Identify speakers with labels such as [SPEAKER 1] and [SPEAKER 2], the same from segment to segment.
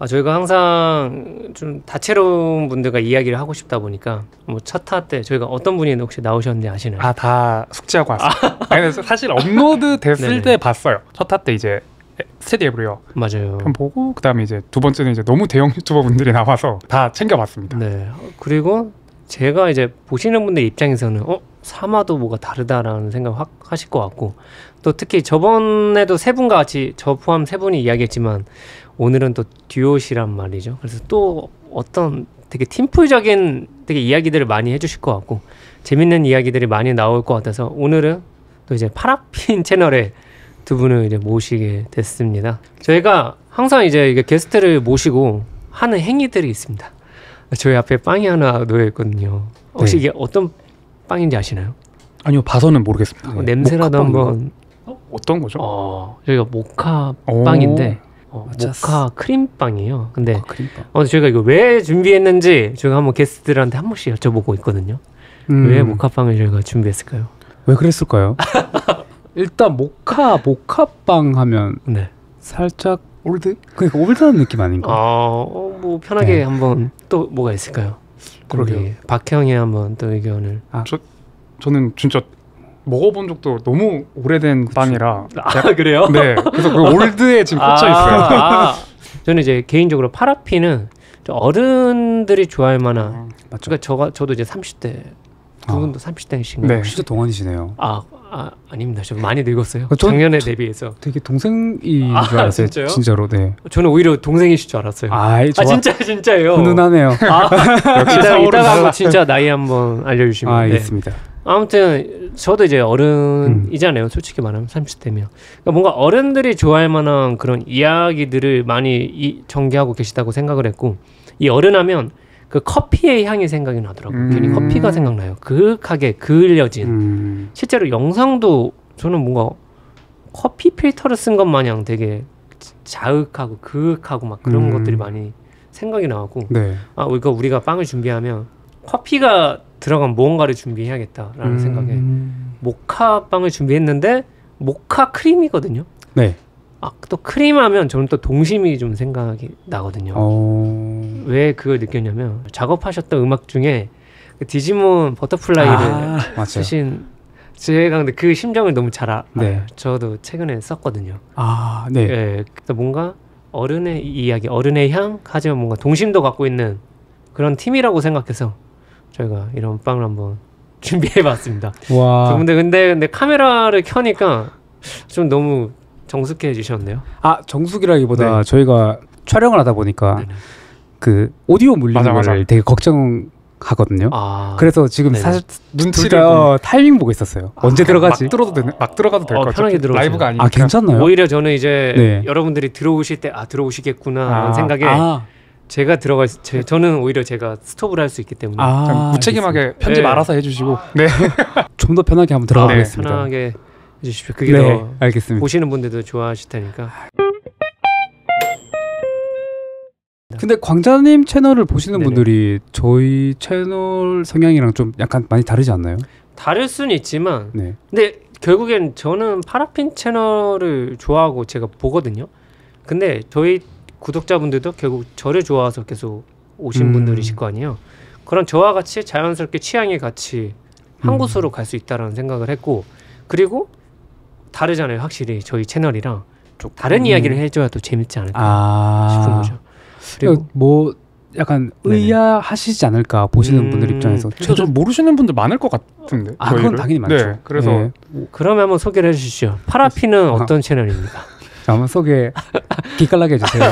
[SPEAKER 1] 저희가 항상 좀 다채로운 분들과 이야기를 하고 싶다 보니까 뭐 첫 타 때 저희가 어떤 분이 혹시 나오셨는지 아시나요?
[SPEAKER 2] 다 숙지하고 왔어요. 아니, 사실 업로드 됐을 때 봤어요. 첫 타 때 이제 스테디 앱으로요.
[SPEAKER 1] 맞아요.
[SPEAKER 2] 편 보고 그다음에 이제 두 번째는 이제 너무 대형 유튜버 분들이 나와서 다 챙겨봤습니다.
[SPEAKER 1] 네. 그리고 제가 이제 보시는 분들 입장에서는 3화도 뭐가 다르다라는 생각 확 하실 것 같고, 또 특히 저번에도 세 분과 같이 저 포함 세 분이 이야기했지만 오늘은 또 듀오시란 말이죠. 그래서 또 어떤 되게 팀플적인 되게 이야기들을 많이 해주실 것 같고 재밌는 이야기들이 많이 나올 것 같아서 오늘은 또 이제 파라핀 채널에 두 분을 이제 모시게 됐습니다. 저희가 항상 이제 이게 게스트를 모시고 하는 행위들이 있습니다. 저희 앞에 빵이 하나 놓여 있거든요. 혹시
[SPEAKER 2] 네.
[SPEAKER 1] 이게 어떤 빵인지 아시나요?
[SPEAKER 2] 아니요, 봐서는 모르겠습니다.
[SPEAKER 1] 냄새라도 한번.
[SPEAKER 2] 어떤 거죠?
[SPEAKER 1] 저희가 모카 빵인데 모카 크림빵이에요. 근데
[SPEAKER 2] 크림빵.
[SPEAKER 1] 저희가 이거 왜 준비했는지 저희가 한번 게스트들한테 한 번씩 여쭤보고 있거든요. 왜 모카빵을 저희가 준비했을까요?
[SPEAKER 3] 왜 그랬을까요? 일단 모카빵 하면
[SPEAKER 1] 네.
[SPEAKER 3] 살짝
[SPEAKER 2] 올드?
[SPEAKER 3] 그러니까 올드한 느낌 아닌가?
[SPEAKER 1] 뭐 편하게 한번 또 뭐가 있을까요?
[SPEAKER 2] 그러게요.
[SPEAKER 1] 박형이 한번 또 의견을.
[SPEAKER 2] 저는 진짜 먹어본 적도 너무 오래된 빵이라.
[SPEAKER 1] 그래요?
[SPEAKER 2] 네. 그래서 그 올드에 지금 꽂혀 있어요.
[SPEAKER 1] 저는 이제 개인적으로 파라피는 어른들이 좋아할 만한.
[SPEAKER 3] 맞죠.
[SPEAKER 1] 그러니까 저도 이제 30대. 두 분도 30대이신가요?
[SPEAKER 2] 네.
[SPEAKER 3] 진짜 동안이시네요.
[SPEAKER 1] 아닙니다. 저 많이 늙었어요.
[SPEAKER 3] 전
[SPEAKER 1] 작년에 대비해서.
[SPEAKER 3] 되게 동생인 줄 알았어요.
[SPEAKER 1] 진짜요?
[SPEAKER 3] 진짜로. 네.
[SPEAKER 1] 저는 오히려 동생이실 줄 알았어요. 진짜예요.
[SPEAKER 3] 훈훈하네요.
[SPEAKER 2] 역시
[SPEAKER 1] 이따가 진짜 나이 한번 알려주시면.
[SPEAKER 3] 알겠습니다.
[SPEAKER 1] 아무튼 저도 이제 어른이잖아요. 솔직히 말하면 30대면. 그러니까 뭔가 어른들이 좋아할 만한 그런 이야기들을 많이 전개하고 계시다고 생각을 했고, 이 어른하면 그 커피의 향이 생각이 나더라고요. 괜히 커피가 생각나요. 그윽하게 그을려진. 실제로 영상도 저는 뭔가 커피 필터를 쓴 것 마냥 되게 자윽하고 그윽하고 막 그런 것들이 많이 생각이 나고.
[SPEAKER 3] 네.
[SPEAKER 1] 이거 우리가 빵을 준비하면 커피가 들어간 무언가를 준비해야겠다라는 생각에 모카 빵을 준비했는데 모카 크림이거든요.
[SPEAKER 3] 네.
[SPEAKER 1] 또 크림하면 저는 또 동심이 좀 생각이 나거든요. 왜 그걸 느꼈냐면 작업하셨던 음악 중에 그 디지몬 버터플라이를 쓰신 제가 근데 그 심정을 너무 잘 알아요.
[SPEAKER 3] 네.
[SPEAKER 1] 저도 최근에 썼거든요.
[SPEAKER 3] 네.
[SPEAKER 1] 그래서 뭔가 어른의 이야기, 어른의 향, 하지만 뭔가 동심도 갖고 있는 그런 팀이라고 생각해서 저희가 이런 빵을 한번 준비해봤습니다.
[SPEAKER 3] 와.
[SPEAKER 1] 근데 카메라를 켜니까 좀 너무 정숙해지셨네요.
[SPEAKER 3] 정숙이라기보다
[SPEAKER 2] 네.
[SPEAKER 3] 저희가 촬영을 하다 보니까
[SPEAKER 1] 네네.
[SPEAKER 3] 그 오디오 물리는
[SPEAKER 2] 맞아.
[SPEAKER 3] 거를 되게 걱정하거든요. 그래서 지금
[SPEAKER 1] 네네.
[SPEAKER 3] 사실
[SPEAKER 2] 눈치를
[SPEAKER 3] 타이밍 보고 있었어요. 언제 들어가지?
[SPEAKER 2] 막 들어가도 될 것 같아요.
[SPEAKER 1] 편하게 들어오세요.
[SPEAKER 2] 라이브가 아니니까.
[SPEAKER 3] 괜찮나요?
[SPEAKER 1] 오히려 저는 이제
[SPEAKER 3] 네.
[SPEAKER 1] 여러분들이 들어오실 때 들어오시겠구나 라는 생각에 제가 저는 오히려 제가 스톱을 할 수 있기 때문에
[SPEAKER 2] 무책임하게 편집 알아서 해주시고
[SPEAKER 3] 좀 더 편하게 한번 들어가 보겠습니다.
[SPEAKER 1] 편하게 해주십시오. 그게 더
[SPEAKER 3] 알겠습니다.
[SPEAKER 1] 보시는 분들도 좋아하실 테니까.
[SPEAKER 3] 근데 광자님 채널을 보시는 분들이 저희 채널 성향이랑 좀 약간 많이 다르지 않나요?
[SPEAKER 1] 다를 수는 있지만
[SPEAKER 3] 네.
[SPEAKER 1] 근데 결국엔 저는 파라핀 채널을 좋아하고 제가 보거든요. 근데 저희 구독자분들도 결국 저를 좋아해서 계속 오신 분들이실 거 아니에요. 그런 저와 같이 자연스럽게 취향이 같이 한 곳으로 갈 수 있다라는 생각을 했고, 그리고 다르잖아요. 확실히 저희 채널이랑 다른 이야기를 해줘야 또 재밌지 않을까 싶은 거죠.
[SPEAKER 3] 그리고 뭐 약간 의아하시지 않을까 보시는 분들 입장에서.
[SPEAKER 2] 좀 모르시는 분들 많을 것 같은데.
[SPEAKER 3] 그건 당연히 많죠.
[SPEAKER 2] 네, 그래서
[SPEAKER 1] 그러면 한번 소개를 해주시죠. 파라핀은 어떤 채널입니까?
[SPEAKER 3] 한번 소개 기깔나게 해주세요.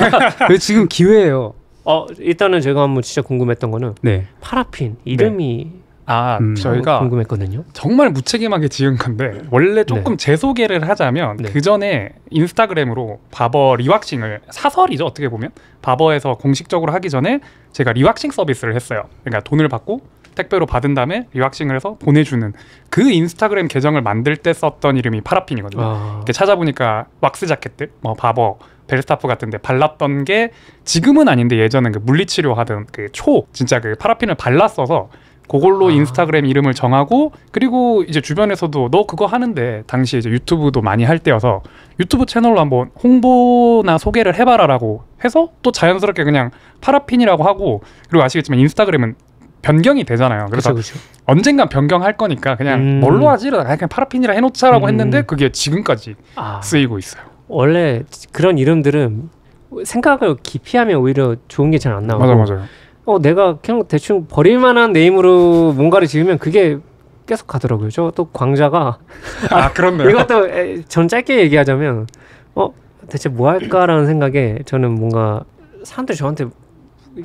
[SPEAKER 3] 지금 기회예요.
[SPEAKER 1] 일단은 제가 한번 진짜 궁금했던 거는 파라핀 이름이
[SPEAKER 2] 저희가
[SPEAKER 1] 궁금했거든요.
[SPEAKER 2] 정말 무책임하게 지은 건데 원래 조금 재소개를 하자면 그 전에 인스타그램으로 바버 리왁싱을 사설이죠, 어떻게 보면 바버에서 공식적으로 하기 전에 제가 리왁싱 서비스를 했어요. 그러니까 돈을 받고 택배로 받은 다음에 리왁싱을 해서 보내주는 그 인스타그램 계정을 만들 때 썼던 이름이 파라핀이거든요. 이렇게 찾아보니까 왁스 자켓들, 뭐 바버, 벨스타프 같은데 발랐던 게 지금은 아닌데 예전엔 그 물리치료 하던 그 진짜 그 파라핀을 발랐어서 그걸로 인스타그램 이름을 정하고 그리고 이제 주변에서도 너 그거 하는데 당시 이제 유튜브도 많이 할 때여서 유튜브 채널로 한번 홍보나 소개를 해봐라라고 해서 또 자연스럽게 그냥 파라핀이라고 하고 그리고 아시겠지만 인스타그램은 변경이 되잖아요. 그래서
[SPEAKER 1] 그쵸.
[SPEAKER 2] 언젠간 변경할 거니까 그냥 뭘로 하지? 그냥 파라핀이라 해놓자라고 했는데 그게 지금까지 쓰이고 있어요.
[SPEAKER 1] 원래 그런 이름들은 생각을 깊이 하면 오히려 좋은 게 잘 안 나오고
[SPEAKER 2] 맞아요.
[SPEAKER 1] 내가 그냥 대충 버릴 만한 네임으로 뭔가를 지으면 그게 계속 가더라고요. 저 또 광자가
[SPEAKER 2] 그렇네요.
[SPEAKER 1] 이것도 전 짧게 얘기하자면 대체 뭐 할까라는 생각에 저는 뭔가 사람들이 저한테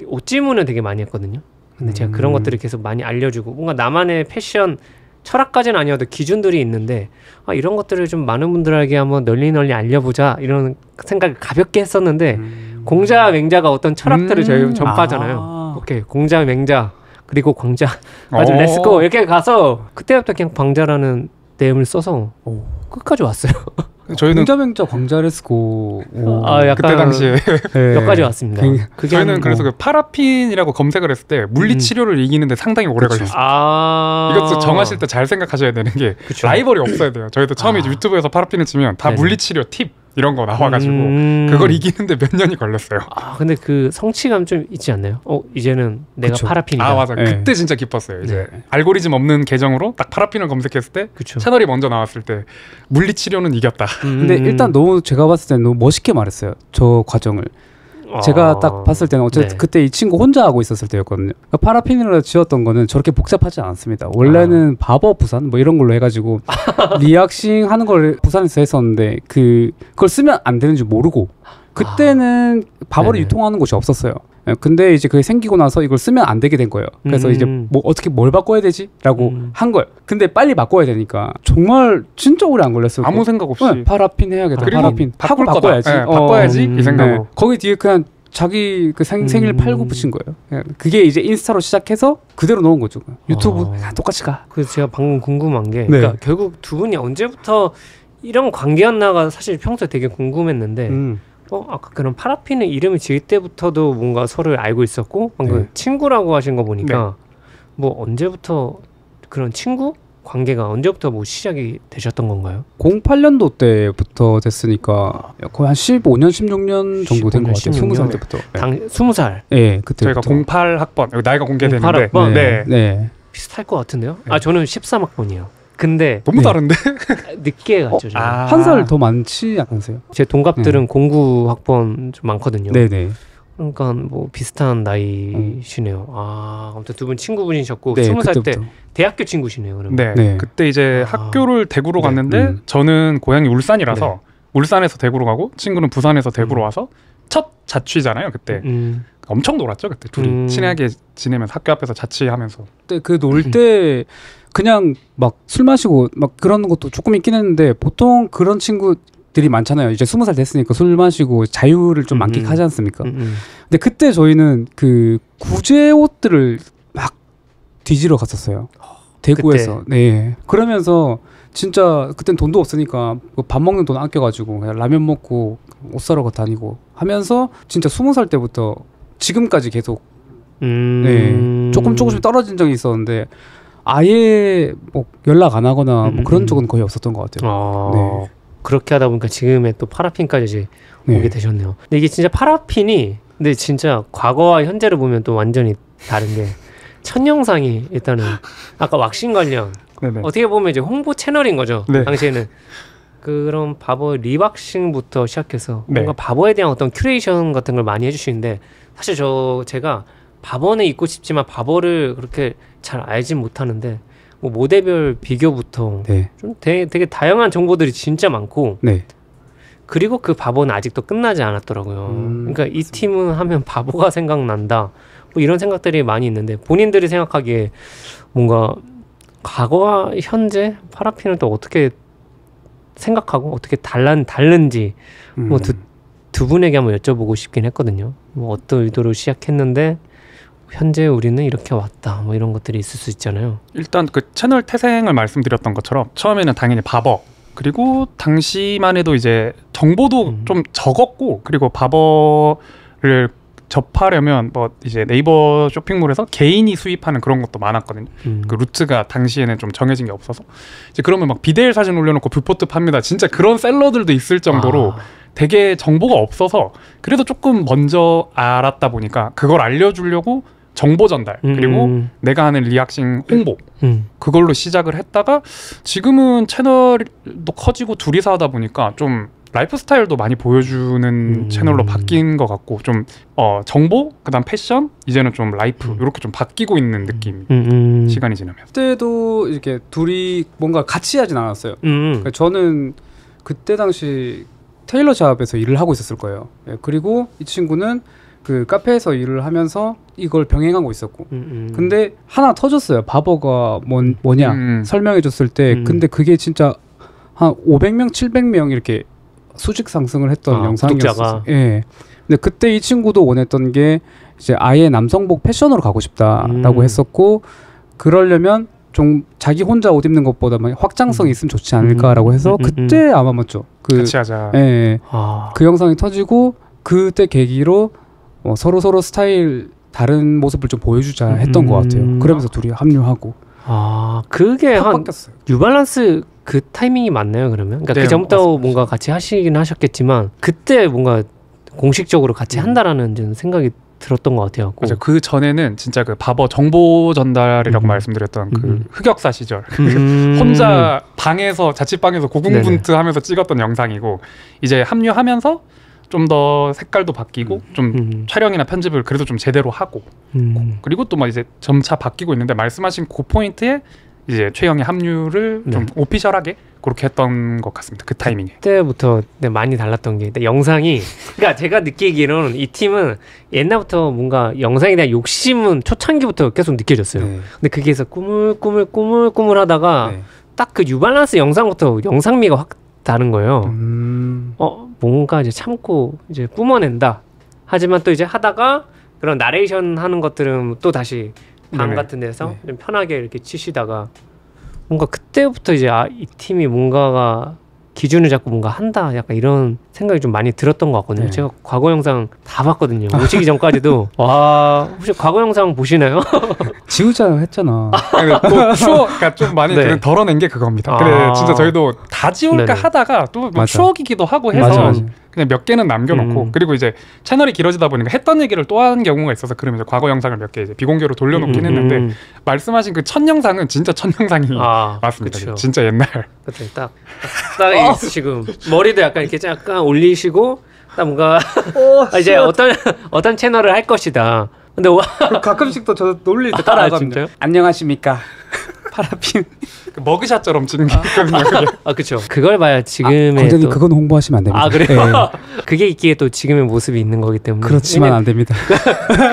[SPEAKER 1] 옷 질문을 되게 많이 했거든요. 근데 제가 그런 것들을 계속 많이 알려주고 뭔가 나만의 패션 철학까지는 아니어도 기준들이 있는데 이런 것들을 좀 많은 분들에게 한번 널리 알려보자 이런 생각을 가볍게 했었는데 공자 맹자가 어떤 철학들을 저희 전파하잖아요. 오케이 공자 맹자 그리고 광자 맞아 렛츠고 이렇게 가서 그때부터 그냥 광자라는 네임을 써서 끝까지 왔어요.
[SPEAKER 2] 저희는
[SPEAKER 3] 공자맹자 광자렛츠고
[SPEAKER 1] 약간
[SPEAKER 2] 그때 당시에
[SPEAKER 1] 여기까지 왔습니다.
[SPEAKER 2] 저희는 그래서 그 파라핀이라고 검색을 했을 때 물리치료를 이기는데 상당히 오래 걸렸어요. 이것도 정하실 때 잘 생각하셔야 되는 게 라이벌이 없어야 돼요. 저희도 처음에 이제 유튜브에서 파라핀을 치면 다 물리치료 팁 이런 거 나와가지고 그걸 이기는데 몇 년이 걸렸어요.
[SPEAKER 1] 근데 그 성취감 좀 있지 않나요? 이제는 내가 파라핀이다.
[SPEAKER 2] 맞아. 그때 진짜 기뻤어요. 이제 알고리즘 없는 계정으로 딱 파라핀을 검색했을 때 채널이 먼저 나왔을 때 물리치료는 이겼다.
[SPEAKER 3] 근데 일단 너무 제가 봤을 때는 너무 멋있게 말했어요. 저 과정을. 제가 딱 봤을 때는 어쨌든 그때 이 친구 혼자 하고 있었을 때였거든요. 그러니까 파라핀으로 지었던 거는 저렇게 복잡하지 않습니다. 원래는 바버 부산 뭐 이런 걸로 해가지고 리액싱 하는 걸 부산에서 했었는데 그걸 쓰면 안 되는 줄 모르고 그때는 바버를 유통하는 곳이 없었어요. 근데 이제 그게 생기고 나서 이걸 쓰면 안 되게 된 거예요. 그래서 이제 뭐 어떻게 뭘 바꿔야 되지? 라고 한 거예요. 근데 빨리 바꿔야 되니까 정말 진짜 오래 안 걸렸어요.
[SPEAKER 2] 아무 생각 없이
[SPEAKER 3] 파라핀 해야겠다. 파라핀 하고
[SPEAKER 2] 바꿔야지. 바꿔야지 이 생각으로.
[SPEAKER 3] 거기 뒤에 그냥 자기 그 생일 팔고 붙인 거예요. 그게 이제 인스타로 시작해서 그대로 넣은 거죠. 유튜브 똑같이 가.
[SPEAKER 1] 그래서 제가 방금 궁금한 게 그러니까 결국 두 분이 언제부터 이런 관계였나가 사실 평소에 되게 궁금했는데 아까 그런 파라핀의 이름을 지을 때부터도 뭔가 서로를 알고 있었고 방금 친구라고 하신 거 보니까 뭐 언제부터 그런 친구? 관계가 언제부터 뭐 시작이 되셨던 건가요?
[SPEAKER 3] 08년도 때부터 됐으니까 거의 한 15년, 16년 정도 된 것 같아요. 20살 때부터.
[SPEAKER 1] 20살?
[SPEAKER 3] 네, 그때부터.
[SPEAKER 2] 저희가 08학번, 나이가 공개되는데
[SPEAKER 1] 08학번? 네. 비슷할 것 같은데요? 저는 13학번이에요. 근데
[SPEAKER 2] 너무 다른데?
[SPEAKER 1] 늦게 갔죠.
[SPEAKER 3] 한 살 더 많지 않으세요?
[SPEAKER 1] 제 동갑들은 09학번 좀 많거든요.
[SPEAKER 3] 네네.
[SPEAKER 1] 그러니까 뭐 비슷한 나이시네요. 아무튼 두 분 친구분이셨고 20살 때 대학교 친구시네요. 그러면.
[SPEAKER 2] 네. 그때 이제 학교를 대구로 갔는데 저는 고향이 울산이라서 울산에서 대구로 가고 친구는 부산에서 대구로 와서 첫 자취잖아요. 그때 엄청 놀았죠. 그때 둘이 친하게 지내면서 학교 앞에서 자취하면서.
[SPEAKER 3] 그때 그 놀 때 그냥 막 술 마시고 막 그런 것도 조금 있긴 했는데 보통 그런 친구들이 많잖아요. 이제 20살 됐으니까 술 마시고 자유를 좀 만끽하지 않습니까? 근데 그때 저희는 그 구제 옷들을 막 뒤지러 갔었어요. 대구에서. 그때. 네. 그러면서 진짜 그땐 돈도 없으니까 밥 먹는 돈 아껴가지고 그냥 라면 먹고 옷 사러 다니고 하면서 진짜 20살 때부터 지금까지 계속 조금씩 떨어진 적이 있었는데 아예 뭐 연락 안 하거나 뭐 그런 적은 거의 없었던 것 같아요.
[SPEAKER 1] 그렇게 하다 보니까 지금의 또 파라핀까지 이제 오게 되셨네요. 근데 이게 진짜 파라핀이 근데 진짜 과거와 현재를 보면 또 완전히 다른 게 첫 영상이 일단은 아까 왁싱 관련 어떻게 보면 이제 홍보 채널인 거죠. 당시에는 그런 바버 리왁싱부터 시작해서 뭔가 바버에 대한 어떤 큐레이션 같은 걸 많이 해주시는데 사실 제가 바버는 입고 싶지만 바버를 그렇게 잘 알진 못하는데 뭐 모델별 비교부터 좀 되게 다양한 정보들이 진짜 많고 그리고 그 바버는 아직도 끝나지 않았더라고요. 그러니까 이 팀은 하면 바보가 생각난다 뭐 이런 생각들이 많이 있는데 본인들이 생각하기에 뭔가 과거와 현재 파라핀을 또 어떻게 생각하고 어떻게 다른지 뭐 두 분에게 한번 여쭤보고 싶긴 했거든요. 뭐 어떤 의도로 시작했는데 현재 우리는 이렇게 왔다 뭐 이런 것들이 있을 수 있잖아요.
[SPEAKER 2] 일단 그 채널 태생을 말씀드렸던 것처럼 처음에는 당연히 바버 그리고 당시만 해도 이제 정보도 좀 적었고 그리고 바버를 접하려면 뭐 이제 네이버 쇼핑몰에서 개인이 수입하는 그런 것도 많았거든요. 그 루트가 당시에는 좀 정해진 게 없어서 이제 그러면 막 비데일 사진 올려놓고 뷰포트 팝니다. 진짜 그런 셀러들도 있을 정도로 되게 정보가 없어서 그래도 조금 먼저 알았다 보니까 그걸 알려주려고 정보 전달 그리고 내가 하는 리액션 홍보 그걸로 시작을 했다가 지금은 채널도 커지고 둘이서 하다 보니까 좀 라이프 스타일도 많이 보여주는 채널로 바뀐 것 같고 좀 정보 그다음 패션 이제는 좀 라이프 이렇게 좀 바뀌고 있는 느낌 시간이 지나면서
[SPEAKER 3] 그때도 이렇게 둘이 뭔가 같이 하진 않았어요. 그러니까 저는 그때 당시 테일러 샵에서 일을 하고 있었을 거예요. 예, 그리고 이 친구는 그 카페에서 일을 하면서 이걸 병행하고 있었고 근데 하나 터졌어요. 바버가 뭐냐 설명해 줬을 때 근데 그게 진짜 한 500명 700명 이렇게 수직 상승을 했던 영상이었어요. 예. 근데 그때 이 친구도 원했던 게 이제 아예 남성복 패션으로 가고 싶다라고 했었고 그러려면 좀 자기 혼자 옷 입는 것보다 확장성이 있으면 좋지 않을까라고 해서 그때 아마 맞죠.
[SPEAKER 2] 같이 하자.
[SPEAKER 3] 예. 그 영상이 터지고 그때 계기로 서로 스타일 다른 모습을 좀 보여주자 했던 것 같아요. 그러면서 둘이 합류하고.
[SPEAKER 1] 그게 한
[SPEAKER 3] 바뀌었어요.
[SPEAKER 1] 뉴발란스 그 타이밍이 맞나요 그러면? 그러니까
[SPEAKER 2] 네,
[SPEAKER 1] 그 전부터
[SPEAKER 2] 맞습니다.
[SPEAKER 1] 뭔가 같이 하시긴 하셨겠지만 그때 뭔가 공식적으로 같이 한다라는 좀 생각이 들었던 것 같아요.
[SPEAKER 2] 맞아요. 그 전에는 진짜 그 바버 정보 전달이라고 말씀드렸던 그 흑역사 시절 혼자 방에서 자취방에서 고군분투하면서 찍었던 영상이고 이제 합류하면서 좀 더 색깔도 바뀌고 좀 촬영이나 편집을 그래도 좀 제대로 하고 그리고 또 막 이제 점차 바뀌고 있는데 말씀하신 그 포인트에 이제 최영의 합류를 좀 오피셜하게 그렇게 했던 것 같습니다. 그 타이밍에.
[SPEAKER 1] 그때부터 많이 달랐던 게 영상이 그러니까 제가 느끼기로는 이 팀은 옛날부터 뭔가 영상에 대한 욕심은 초창기부터 계속 느껴졌어요. 근데 그게 해서 꾸물 하다가 딱 그 뉴발란스 영상부터 영상미가 확 다른 거예요. 뭔가 이제 참고 이제 뿜어낸다. 하지만 또 이제 하다가 그런 나레이션 하는 것들은 또 다시 방 같은 데서 좀 편하게 이렇게 치시다가 뭔가 그때부터 이제 이 팀이 뭔가가 기준을 잡고 뭔가 한다 약간 이런 생각이 좀 많이 들었던 것 같거든요. 제가 과거 영상 다 봤거든요. 오시기 전까지도 와 혹시 과거 영상 보시나요?
[SPEAKER 3] 지우자 했잖아.
[SPEAKER 2] 또 추억가 좀 많이 덜어낸 게 그겁니다. 근데 진짜 저희도 다 지울까 하다가 또 뭐 추억이기도 하고 해서 맞아. 그냥 몇 개는 남겨놓고 그리고 이제 채널이 길어지다 보니까 했던 얘기를 또 하는 경우가 있어서 그러면 이제 과거 영상을 몇 개 이제 비공개로 돌려놓긴 했는데 말씀하신 그 첫 영상은 진짜 첫 영상이 맞습니다. 그쵸. 진짜 옛날.
[SPEAKER 1] 그쵸, 딱 지금 머리도 약간 이렇게 약간 올리시고 딱 뭔가 이제 어떤 채널을 할 것이다. 근데
[SPEAKER 3] 가끔씩 또 저 놀릴 때 따라하거든요. 안녕하십니까. 파라핀
[SPEAKER 2] 머그샷처럼 찍는 게 있거든요.
[SPEAKER 1] 그렇죠. 그걸 봐야 지금의
[SPEAKER 3] 관장님 그건 홍보하시면 안 됩니다.
[SPEAKER 1] 그래요? 네. 그게 있기에 또 지금의 모습이 있는 거기 때문에
[SPEAKER 3] 그렇지만 안 됩니다.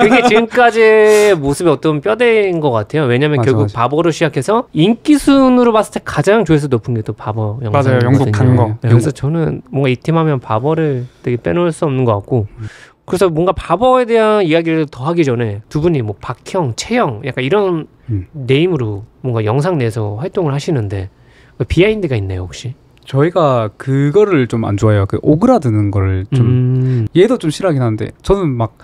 [SPEAKER 1] 그게 지금까지의 모습의 어떤 뼈대인 것 같아요. 왜냐하면 결국 바버로 시작해서 인기 순으로 봤을 때 가장 조회수 높은 게 또 바버 영상이거든요.
[SPEAKER 2] 맞아요. 영국 간 거.
[SPEAKER 1] 그래서 저는 뭔가 이 팀 하면 바버를 되게 빼놓을 수 없는 것 같고 그래서 뭔가 바버에 대한 이야기를 더 하기 전에 두 분이 뭐 박형, 채형 약간 이런 네임으로 뭔가 영상 내에서 활동을 하시는데 비하인드가 있나요 혹시?
[SPEAKER 3] 저희가 그거를 좀 안 좋아해요. 그 오그라드는 거를 좀 얘도 좀 싫어하긴 하는데 저는 막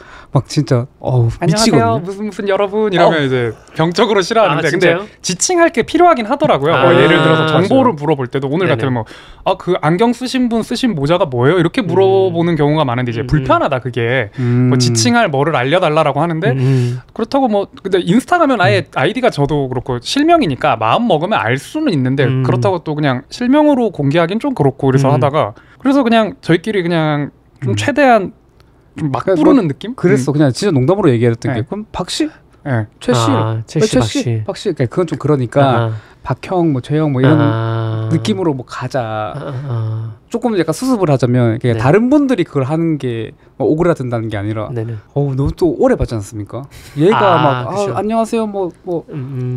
[SPEAKER 3] 진짜 미치거든요.
[SPEAKER 2] 안녕하세요 무슨 여러분 이러면 이제 병적으로 싫어하는데 근데 지칭할 게 필요하긴 하더라고요. 예를 들어서 정보를 물어볼 때도 오늘 같으면 그 안경 쓰신 분 쓰신 모자가 뭐예요? 이렇게 물어보는 경우가 많은데 이제 불편하다 그게 뭐 지칭할 뭐를 알려달라고 하는데 그렇다고 뭐 근데 인스타 가면 아예 아이디가 저도 그렇고 실명이니까 마음 먹으면 알 수는 있는데 그렇다고 또 그냥 실명으로 공개하긴 좀 그렇고 그래서 하다가 그래서 그냥 저희끼리 그냥 좀 최대한 좀 막 부르는 느낌?
[SPEAKER 3] 그랬어. 그냥 진짜 농담으로 얘기했던 게 그럼 박씨? 최씨. 박씨. 그러니까 그건 좀 그러니까 박형 뭐 최형 뭐 이런 느낌으로 뭐 가자. 조금 약간 수습을 하자면 다른 분들이 그걸 하는 게 오그라든다는 게 아니라 너무 또 오래 봤지 않습니까? 얘가 막 안녕하세요 뭐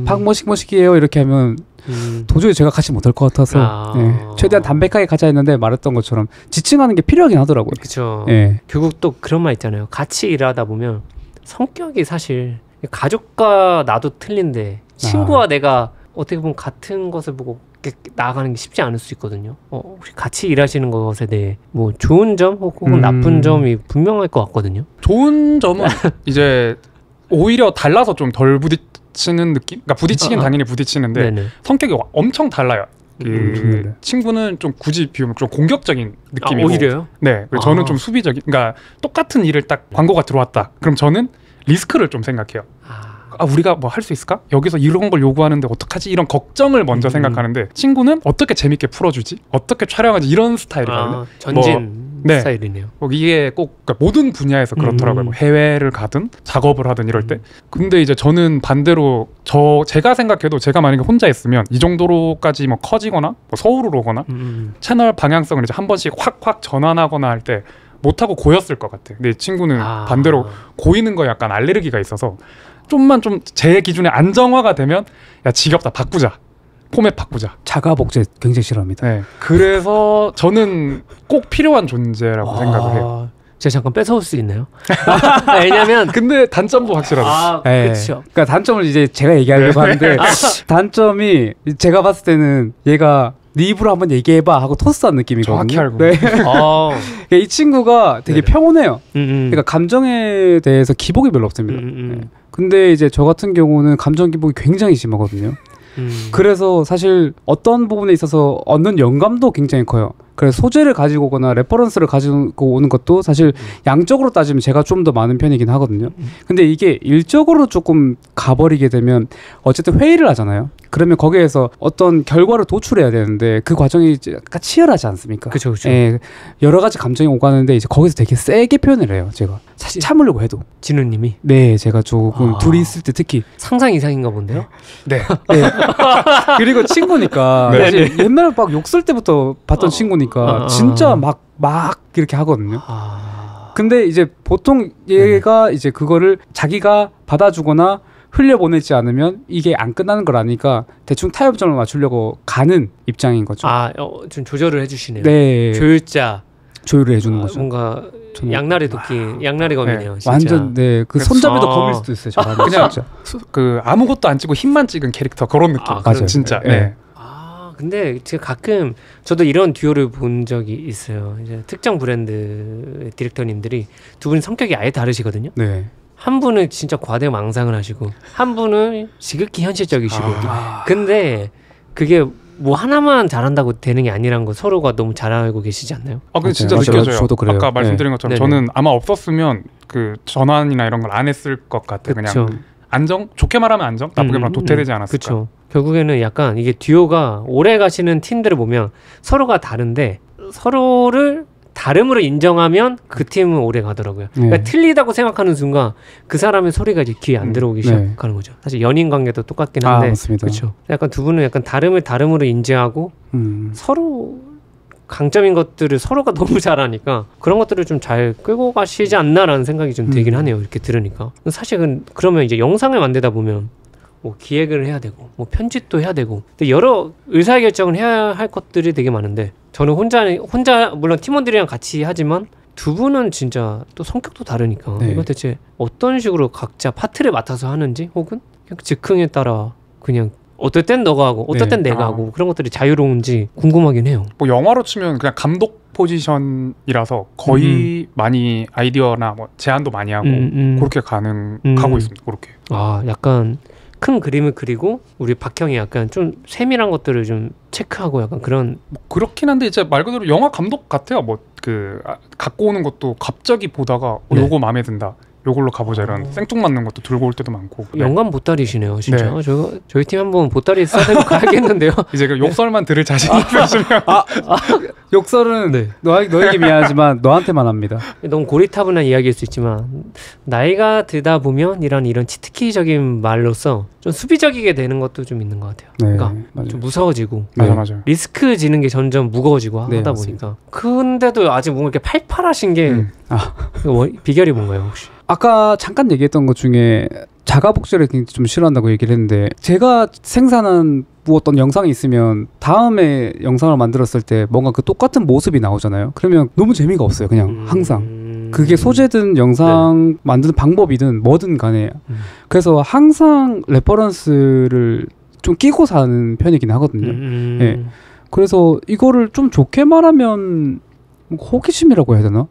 [SPEAKER 3] 박머식이에요 이렇게 하면 도저히 제가 같이 못할 것 같아서 최대한 담백하게 가자 했는데 말했던 것처럼 지칭하는 게 필요하긴 하더라고요.
[SPEAKER 1] 그렇죠. 결국 또 그런 말 있잖아요. 같이 일하다 보면 성격이 사실 가족과 나도 틀린데 친구와 내가 어떻게 보면 같은 것을 보고 그렇게 나아가는 게 쉽지 않을 수 있거든요. 혹시 같이 일하시는 것에 대해 뭐 좋은 점 혹은 나쁜 점이 분명할 것 같거든요.
[SPEAKER 2] 좋은 점은 이제 오히려 달라서 좀 덜 부딪히는 느낌? 그러니까 부딪히긴 당연히 부딪히는데
[SPEAKER 1] 네네.
[SPEAKER 2] 성격이 엄청 달라요. 그 친구는 좀 굳이 비우면 좀 공격적인 느낌이고
[SPEAKER 1] 오히려요?
[SPEAKER 2] 네. 그리고 저는 좀 수비적인. 그러니까 똑같은 일을 딱 광고가 들어왔다. 그럼 저는 리스크를 좀 생각해요. 우리가 뭐 할 수 있을까? 여기서 이런 걸 요구하는데 어떡하지? 이런 걱정을 먼저 생각하는데 친구는 어떻게 재밌게 풀어주지? 어떻게 촬영하지? 이런 스타일이거든요.
[SPEAKER 1] 전진
[SPEAKER 2] 네.
[SPEAKER 1] 스타일이네요.
[SPEAKER 2] 이게 꼭 그러니까 모든 분야에서 그렇더라고요. 뭐 해외를 가든 작업을 하든 이럴 때. 근데 이제 저는 반대로 제가 생각해도 제가 만약에 혼자 있으면 이 정도로까지 뭐 커지거나 뭐 서울으로 오거나 채널 방향성을 이제 한 번씩 확 전환하거나 할 때 못하고 고였을 것 같아요. 근데 이 친구는 반대로 고이는 거 약간 알레르기가 있어서 좀만 좀 제 기준에 안정화가 되면 야 지겹다 바꾸자. 포맷 바꾸자.
[SPEAKER 3] 자가 복제 굉장히 싫어합니다.
[SPEAKER 2] 네. 그래서 저는 꼭 필요한 존재라고 생각을 해요.
[SPEAKER 1] 제가 잠깐 뺏어올 수 있나요? 왜냐면
[SPEAKER 2] 근데 단점도 확실하죠.
[SPEAKER 1] 그렇죠.
[SPEAKER 3] 그러니까 단점을 이제 제가 얘기하려고 하는데 단점이 제가 봤을 때는 얘가 네 입으로 한번 얘기해봐 하고 토스한 느낌이거든요.
[SPEAKER 2] 정확히 알고.
[SPEAKER 3] 네. 이 친구가 되게 평온해요. 그러니까 감정에 대해서 기복이 별로 없습니다. 네. 근데 이제 저 같은 경우는 감정 기복이 굉장히 심하거든요. 그래서 사실 어떤 부분에 있어서 얻는 영감도 굉장히 커요. 그래서 소재를 가지고 오거나 레퍼런스를 가지고 오는 것도 사실 양적으로 따지면 제가 좀 더 많은 편이긴 하거든요. 근데 이게 일적으로 조금 가버리게 되면 어쨌든 회의를 하잖아요. 그러면 거기에서 어떤 결과를 도출해야 되는데 그 과정이 약간 치열하지 않습니까?
[SPEAKER 1] 그렇죠.
[SPEAKER 3] 예, 여러 가지 감정이 오가는데 이제 거기서 되게 세게 표현을 해요. 제가 사실 참으려고 해도.
[SPEAKER 1] 진우님이?
[SPEAKER 3] 네, 제가 조금 둘이 있을 때 특히
[SPEAKER 1] 상상 이상인가 본데요?
[SPEAKER 2] 네.
[SPEAKER 3] 네. 그리고 친구니까 사실 옛날 막 욕 쓸 때부터 봤던 친구니까 진짜 막 이렇게 하거든요. 근데 이제 보통 얘가 이제 그거를 자기가 받아주거나 흘려보내지 않으면 이게 안 끝나는 걸 아니까 대충 타협점을 맞추려고 가는 입장인 거죠.
[SPEAKER 1] 좀 조절을 해주시네요.
[SPEAKER 3] 네. 조율을 해주는 거죠.
[SPEAKER 1] 뭔가 양날의 도끼, 양날의 검이네요.
[SPEAKER 3] 진짜. 완전 그 손잡이도 검일 수도 있어요.
[SPEAKER 2] 그냥 그 아무것도 안 찍고 힘만 찍은 캐릭터 그런 느낌.
[SPEAKER 3] 맞아요.
[SPEAKER 2] 진짜.
[SPEAKER 3] 네.
[SPEAKER 1] 근데 제가 가끔 저도 이런 듀오를 본 적이 있어요. 이제 특정 브랜드 디렉터님들이 두 분이 성격이 아예 다르시거든요.
[SPEAKER 3] 네.
[SPEAKER 1] 한 분은 진짜 과대망상을 하시고 한 분은 지극히 현실적이시고. 근데 그게 뭐 하나만 잘한다고 되는 게 아니란 거 서로가 너무 잘 알고 계시지 않나요?
[SPEAKER 2] 근데 진짜 느껴져요.
[SPEAKER 3] 저도 그래요.
[SPEAKER 2] 아까 말씀드린 것처럼 저는 아마 없었으면 그 전환이나 이런 걸 안 했을 것 같아요. 그냥 안정? 좋게 말하면 안정? 나쁘게 말하면 도태되지 않았을까?
[SPEAKER 1] 그렇죠. 결국에는 약간 이게 듀오가 오래 가시는 팀들을 보면 서로가 다른데 서로를 다름으로 인정하면 그 팀은 오래 가더라고요. 그러니까 틀리다고 생각하는 순간 그 사람의 소리가 이제 귀에 안 들어오기 시작하는 거죠. 사실 연인 관계도 똑같긴 한데, 그렇죠. 약간 두 분은 약간 다름을 다름으로 인지하고 서로 강점인 것들을 서로가 너무 잘하니까 그런 것들을 좀 잘 끌고 가시지 않나라는 생각이 좀 들긴 하네요. 이렇게 들으니까. 사실은 그러면 이제 영상을 만들다 보면 뭐 기획을 해야 되고 뭐 편집도 해야 되고 여러 의사결정을 해야 할 것들이 되게 많은데 저는 혼자 물론 팀원들이랑 같이 하지만 두 분은 진짜 또 성격도 다르니까 이거 대체 어떤 식으로 각자 파트를 맡아서 하는지 혹은 그냥 즉흥에 따라 그냥 어떨 땐 너가 하고 어떨 땐 내가 하고 그런 것들이 자유로운지 궁금하긴 해요.
[SPEAKER 2] 뭐 영화로 치면 그냥 감독 포지션이라서 거의 많이 아이디어나 뭐 제안도 많이 하고 그렇게 가고 있습니다. 그렇게.
[SPEAKER 1] 약간 큰 그림을 그리고 우리 박형이 약간 좀 세밀한 것들을 좀 체크하고 약간 그런
[SPEAKER 2] 뭐 그렇긴 한데 이제 말 그대로 영화 감독 같아요. 뭐 그 갖고 오는 것도 갑자기 보다가 요거 마음에 든다. 요걸로 가보자 이런 생뚱맞는 것도 들고 올 때도 많고.
[SPEAKER 1] 영감 보따리시네요 진짜. 저희 팀 한번 보따리 싸들고 가야겠는데요.
[SPEAKER 2] 이제 그 욕설만 들을 자신이 있으시면
[SPEAKER 3] 욕설은 너에게 미안하지만 너한테만 합니다.
[SPEAKER 1] 너무 고리타분한 이야기일 수 있지만 나이가 들다 보면 이런 치트키적인 말로서 좀 수비적이게 되는 것도 좀 있는 것 같아요. 그러니까 좀 무서워지고
[SPEAKER 2] 맞아요.
[SPEAKER 1] 리스크 지는 게 점점 무거워지고 하다 보니까. 근데도 아직 뭔가 이렇게 팔팔하신 게 비결이 뭔가요 혹시?
[SPEAKER 3] 아까 잠깐 얘기했던 것 중에 자가 복제를 굉장히 좀 싫어한다고 얘기를 했는데 제가 생산한 뭐 어떤 영상이 있으면 다음에 영상을 만들었을 때 뭔가 그 똑같은 모습이 나오잖아요. 그러면 너무 재미가 없어요. 그냥 항상. 그게 소재든 영상 만드는 방법이든 뭐든 간에. 그래서 항상 레퍼런스를 좀 끼고 사는 편이긴 하거든요. 예. 그래서 이거를 좀 좋게 말하면 호기심이라고 해야 되나?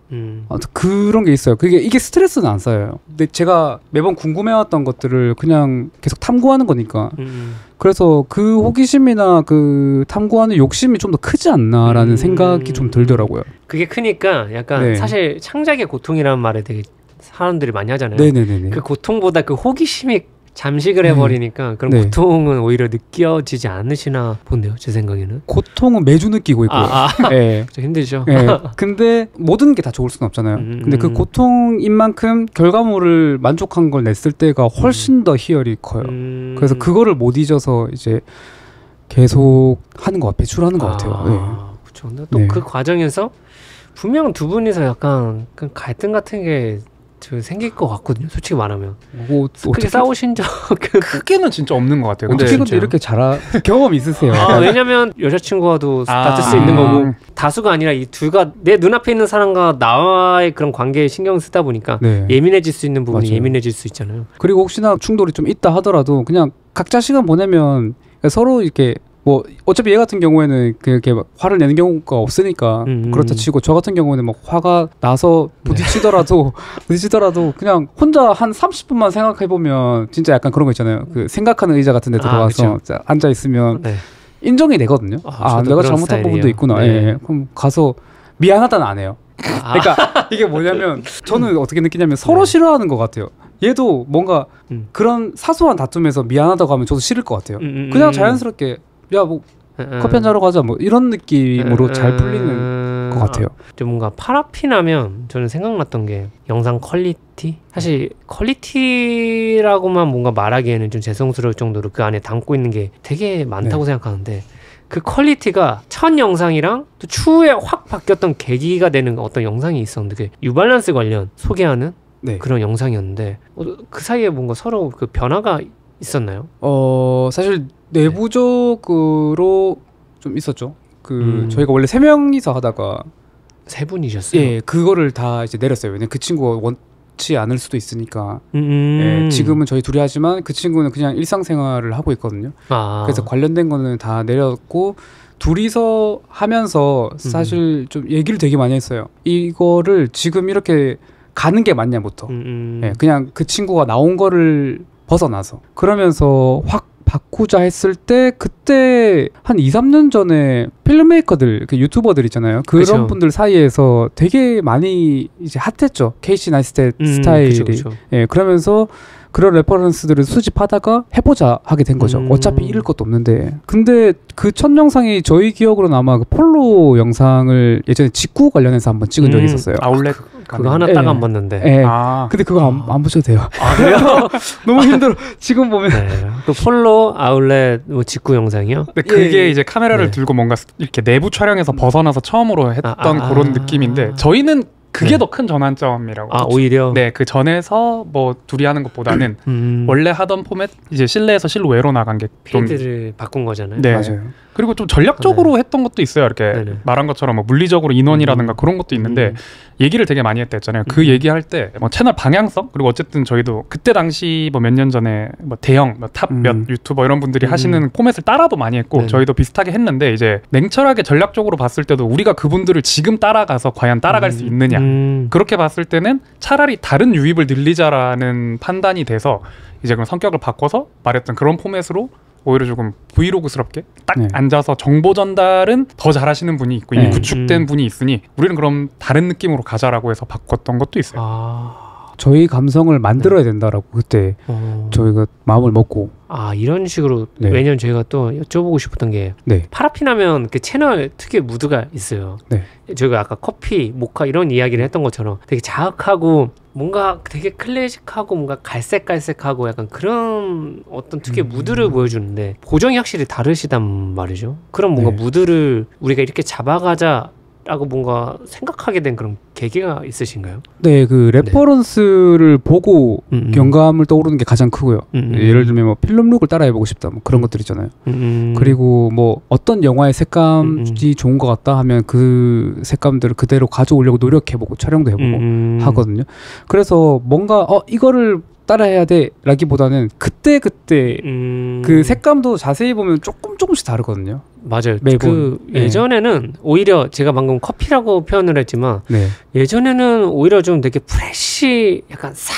[SPEAKER 3] 그런 게 있어요. 이게 스트레스는 안 쌓여요. 근데 제가 매번 궁금해왔던 것들을 그냥 계속 탐구하는 거니까. 그래서 그 호기심이나 그 탐구하는 욕심이 좀 더 크지 않나라는 생각이 좀 들더라고요.
[SPEAKER 1] 그게 크니까 약간
[SPEAKER 3] 네.
[SPEAKER 1] 사실 창작의 고통이라는 말에 되게 사람들이 많이 하잖아요.
[SPEAKER 3] 네네네.
[SPEAKER 1] 그 고통보다 그 호기심이 잠식을 해버리니까 그런
[SPEAKER 3] 네.
[SPEAKER 1] 고통은 오히려 느껴지지 않으시나 본데요, 제 생각에는.
[SPEAKER 3] 고통은 매주 느끼고 있고요. 예.
[SPEAKER 1] 좀 힘들죠.
[SPEAKER 3] 예. 근데 모든 게 다 좋을 수는 없잖아요. 근데 그 고통인 만큼 결과물을 만족한 걸 냈을 때가 훨씬 더 희열이 커요. 그래서 그거를 못 잊어서 이제 계속 하는 것, 배출하는 것 같아요.
[SPEAKER 1] 그렇죠. 근데 또 그 과정에서 분명 두 분이서 약간 그 갈등 같은 게 생길 것 같거든요. 솔직히 말하면. 크게 싸우신 적
[SPEAKER 2] 크게는 진짜 없는 것 같아요.
[SPEAKER 3] 어떻게 근데 이렇게 경험 있으세요?
[SPEAKER 1] 왜냐면 여자친구와도 다툴 수 있는 거고 다수가 아니라 이 둘가 내 눈앞에 있는 사람과 나와의 그런 관계에 신경 쓰다 보니까 예민해질 수 있는 부분이 예민해질 수 있잖아요.
[SPEAKER 3] 그리고 혹시나 충돌이 좀 있다 하더라도 그냥 각자 시간 보내면 서로 이렇게 뭐 어차피 얘 같은 경우에는 그렇게 막 화를 내는 경우가 없으니까 그렇다 치고 저 같은 경우는 막 화가 나서 부딪히더라도 그냥 혼자 한 30분만 생각해 보면 진짜 약간 그런 거 있잖아요. 그 생각하는 의자 같은 데 들어가서 앉아 있으면 인정이 되거든요. 내가 잘못한 스타일이에요. 부분도 있구나. 그럼 가서 미안하다는 안 해요. 그러니까 이게 뭐냐면 저는 어떻게 느끼냐면 서로 싫어하는 것 같아요. 얘도 뭔가 그런 사소한 다툼에서 미안하다고 하면 저도 싫을 것 같아요. 그냥 자연스럽게 야 뭐 커피 한 잔하러 가자 뭐 이런 느낌으로 잘 풀리는 것 같아요.
[SPEAKER 1] 좀 뭔가 파라핀하면 저는 생각났던 게 영상 퀄리티? 사실 퀄리티라고만 뭔가 말하기에는 좀 죄송스러울 정도로 그 안에 담고 있는 게 되게 많다고 생각하는데 그 퀄리티가 첫 영상이랑 또 추후에 확 바뀌었던 계기가 되는 어떤 영상이 있었는데 그 뉴발란스 관련 소개하는 그런 영상이었는데 그 사이에 뭔가 서로 그 변화가 있었나요?
[SPEAKER 3] 사실 내부적으로 좀 있었죠. 저희가 원래 3명이서 하다가
[SPEAKER 1] 3분이셨어요?
[SPEAKER 3] 예, 그거를 다 이제 내렸어요. 왜냐면 그 친구가 원치 않을 수도 있으니까. 예, 지금은 저희 둘이 하지만 그 친구는 그냥 일상생활을 하고 있거든요. 그래서 관련된 거는 다 내렸고 둘이서 하면서 사실 좀 얘기를 되게 많이 했어요. 이거를 지금 이렇게 가는 게 맞냐부터. 예, 그냥 그 친구가 나온 거를 벗어나서 그러면서 확 바꾸자 했을 때 그때 한 2, 3년 전에 필름메이커들, 그 유튜버들 있잖아요. 그런 분들 사이에서 되게 많이 이제 핫했죠. 케이시 나이스텟 스타일이. 예, 그러면서 그런 레퍼런스들을 수집하다가 해보자 하게 된 거죠. 어차피 잃을 것도 없는데. 근데 그 첫 영상이 저희 기억으로는 아마 그 폴로 영상을 예전에 직구 관련해서 한번 찍은 적이 있었어요.
[SPEAKER 2] 아울렛
[SPEAKER 1] 그거 하나 딱 안 봤는데.
[SPEAKER 3] 근데 그거 안 보셔도 돼요.
[SPEAKER 1] 그래요?
[SPEAKER 3] 너무 힘들어. 지금 보면.
[SPEAKER 1] 또 폴로 아울렛 뭐 직구 영상이요?
[SPEAKER 2] 그게 이제 카메라를 들고 뭔가 이렇게 내부 촬영에서 벗어나서 처음으로 했던 그런 느낌인데 저희는 그게 더 큰 전환점이라고.
[SPEAKER 1] 오히려.
[SPEAKER 2] 네, 그 전에서 뭐 둘이 하는 것보다는 원래 하던 포맷 이제 실내에서 실외로 나간 게 좀
[SPEAKER 1] 필드를 바꾼 거잖아요.
[SPEAKER 2] 네.
[SPEAKER 3] 맞아요.
[SPEAKER 2] 그리고 좀 전략적으로 했던 것도 있어요. 이렇게 말한 것처럼 뭐 물리적으로 인원이라든가 그런 것도 있는데 얘기를 되게 많이 했다 했잖아요. 그 얘기할 때 뭐 채널 방향성 그리고 어쨌든 저희도 그때 당시 뭐 몇 년 전에 뭐 대형 탑 몇 유튜버 이런 분들이 하시는 포맷을 따라도 많이 했고 저희도 비슷하게 했는데 이제 냉철하게 전략적으로 봤을 때도 우리가 그분들을 지금 따라가서 과연 따라갈 수 있느냐 그렇게 봤을 때는 차라리 다른 유입을 늘리자라는 판단이 돼서 이제 그럼 성격을 바꿔서 말했던 그런 포맷으로 오히려 조금 브이로그스럽게 딱 앉아서 정보 전달은 더 잘하시는 분이 있고 이미 구축된 분이 있으니 우리는 그럼 다른 느낌으로 가자라고 해서 바꿨던 것도 있어요.
[SPEAKER 3] 저희 감성을 만들어야 된다라고 그때 저희가 마음을 먹고
[SPEAKER 1] 이런 식으로 왜냐면 저희가 또 여쭤보고 싶었던 게 파라핀 하면 그 채널 특유의 무드가 있어요. 저희가 아까 커피, 모카 이런 이야기를 했던 것처럼 되게 자학하고 뭔가 되게 클래식하고 뭔가 갈색갈색하고 약간 그런 어떤 특유의 무드를 보여주는데 보정이 확실히 다르시단 말이죠. 그럼 뭔가 무드를 우리가 이렇게 잡아가자 라고 뭔가 생각하게 된 그런 계기가 있으신가요?
[SPEAKER 3] 네, 그 레퍼런스를 보고 영감을 떠오르는 게 가장 크고요. 예를 들면 뭐 필름룩을 따라해보고 싶다, 뭐 그런 것들 있잖아요. 그리고 뭐 어떤 영화의 색감이 좋은 것 같다 하면 그 색감들을 그대로 가져오려고 노력해보고 촬영도 해보고 하거든요. 그래서 뭔가 이거를 따라해야 돼라기보다는 그때 그 색감도 자세히 보면 조금씩 다르거든요.
[SPEAKER 1] 맞아요.
[SPEAKER 3] 매번.
[SPEAKER 1] 예전에는 오히려 제가 방금 커피라고 표현을 했지만
[SPEAKER 3] 네.
[SPEAKER 1] 예전에는 오히려 좀 되게 프레쉬 약간 싹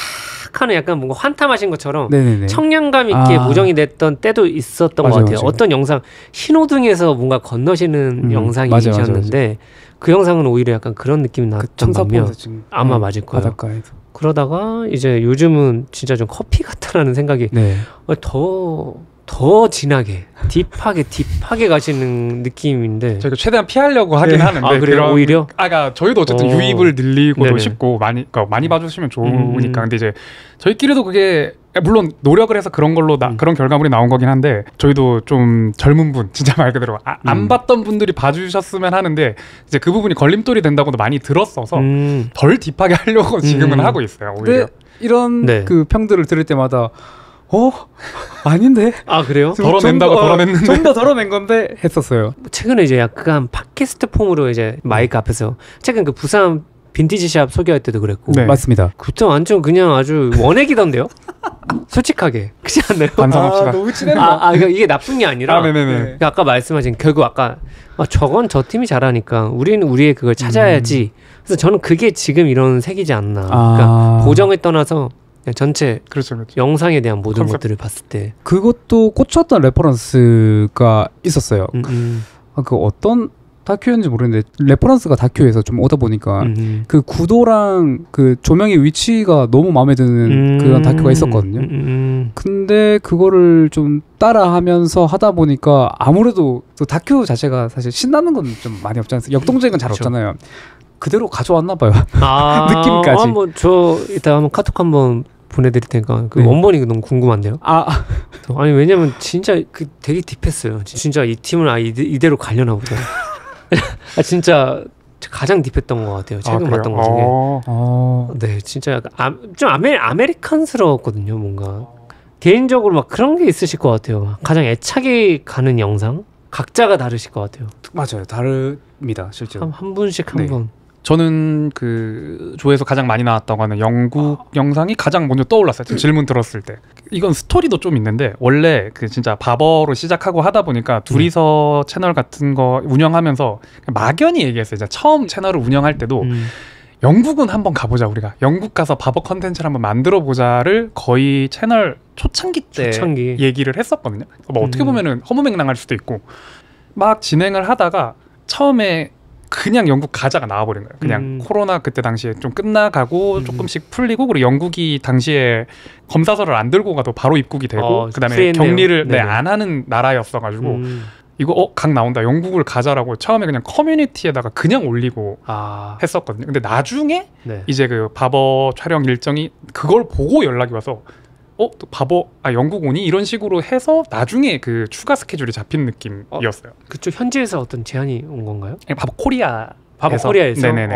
[SPEAKER 1] 하는 약간 뭔가 환탐하신 것처럼
[SPEAKER 3] 네네네.
[SPEAKER 1] 청량감 있게 보정이 됐던 때도 있었던 것 같아요. 어떤 영상 신호등에서 뭔가 건너시는 영상이셨는데 맞아. 그 영상은 오히려 약간 그런 느낌이 났던 반면 아마 맞을 거예요.
[SPEAKER 3] 바닷가에서.
[SPEAKER 1] 그러다가 이제 요즘은 진짜 좀 커피 같다라는 생각이 더 진하게 딥하게 가시는 느낌인데
[SPEAKER 2] 저희가 최대한 피하려고 하긴 하는데
[SPEAKER 1] 아, 그래요? 오히려?
[SPEAKER 2] 그러니까 저희도 어쨌든 유입을 늘리고도 싶고 많이 봐주시면 좋으니까 근데 이제 저희끼리도 그게 물론 노력을 해서 그런 걸로 그런 결과물이 나온 거긴 한데 저희도 좀 젊은 분 진짜 말 그대로 안 봤던 분들이 봐주셨으면 하는데 이제 그 부분이 걸림돌이 된다고도 많이 들었어서 덜 딥하게 하려고 지금은 하고 있어요. 오히려
[SPEAKER 3] 이런 그 평들을 들을 때마다 아닌데?
[SPEAKER 1] 아 그래요?
[SPEAKER 2] 덜어냈는데
[SPEAKER 3] 좀 더 덜어낸 건데 했었어요.
[SPEAKER 1] 최근에 이제 약간 팟캐스트 폼으로 이제 마이크 앞에서 최근 그 부산 빈티지샵 소개할 때도 그랬고
[SPEAKER 3] 맞습니다.
[SPEAKER 1] 그때 완전 그냥 아주 원액이던데요? 솔직하게 그렇지 않나요?
[SPEAKER 2] 반성합시다.
[SPEAKER 3] 너무 친했나?
[SPEAKER 1] 그러니까 이게 나쁜 게 아니라 그러니까 아까 말씀하신 결국 아까 저건 저 팀이 잘하니까 우리는 우리의 그걸 찾아야지. 그래서 저는 그게 지금 이런 색이지 않나. 그러니까 보정을 떠나서 전체
[SPEAKER 2] 그렇죠.
[SPEAKER 1] 영상에 대한 모든 것들을 봤을 때
[SPEAKER 3] 그것도 꽂혔던 레퍼런스가 있었어요. 그 어떤 다큐였는지 모르겠는데 레퍼런스가 다큐에서 좀 오다 보니까 그 구도랑 그 조명의 위치가 너무 마음에 드는 그런 다큐가 있었거든요. 근데 그거를 좀 따라하면서 하다 보니까 아무래도 또 다큐 자체가 사실 신나는 건 좀 많이 없지 않습니까? 역동적인 잘 없잖아요. 그대로 가져왔나 봐요. 느낌까지.
[SPEAKER 1] 한번 저 이따 한번 카톡 한번 보내드릴 테니까 그 원본이 너무 궁금한데요. 아니 왜냐면 진짜 그 되게 딥했어요. 진짜 이 팀을 이대로 가려나 보다. 진짜 가장 딥했던 것 같아요. 최근 봤던 것 중에. 네, 진짜 약간 좀 아메리칸스러웠거든요. 뭔가 개인적으로 막 그런 게 있으실 것 같아요. 가장 애착이 가는 영상 각자가 다르실 것 같아요.
[SPEAKER 3] 맞아요, 다릅니다 실제로.
[SPEAKER 1] 한 분씩 한 번.
[SPEAKER 2] 저는 그 조에서 가장 많이 나왔던 거는 영국 영상이 가장 먼저 떠올랐어요. 지금 질문 들었을 때. 이건 스토리도 좀 있는데 원래 그 진짜 바버로 시작하고 하다 보니까 둘이서 채널 같은 거 운영하면서 막연히 얘기했어요. 이제 처음 채널을 운영할 때도 영국은 한번 가보자 우리가. 영국 가서 바버 컨텐츠를 한번 만들어 보자를 거의 채널 초창기 때 얘기를 했었거든요. 뭐 어떻게 보면은 허무맹랑할 수도 있고 막 진행을 하다가 처음에 그냥 영국 가자가 나와버린 거예요. 그냥 코로나 그때 당시에 좀 끝나가고 조금씩 풀리고 그리고 영국이 당시에 검사서를 안 들고 가도 바로 입국이 되고 그다음에 격리를 안 하는 나라였어가지고 이거 각 나온다 영국을 가자라고 처음에 그냥 커뮤니티에다가 그냥 올리고 했었거든요. 근데 나중에 이제 그 바버 촬영 일정이 그걸 보고 연락이 와서 또 바버 영국 오니 이런 식으로 해서 나중에 그 추가 스케줄이 잡힌 느낌이었어요.
[SPEAKER 1] 그쪽 현지에서 어떤 제안이 온 건가요?
[SPEAKER 2] 바버 코리아에서.
[SPEAKER 1] 네네네.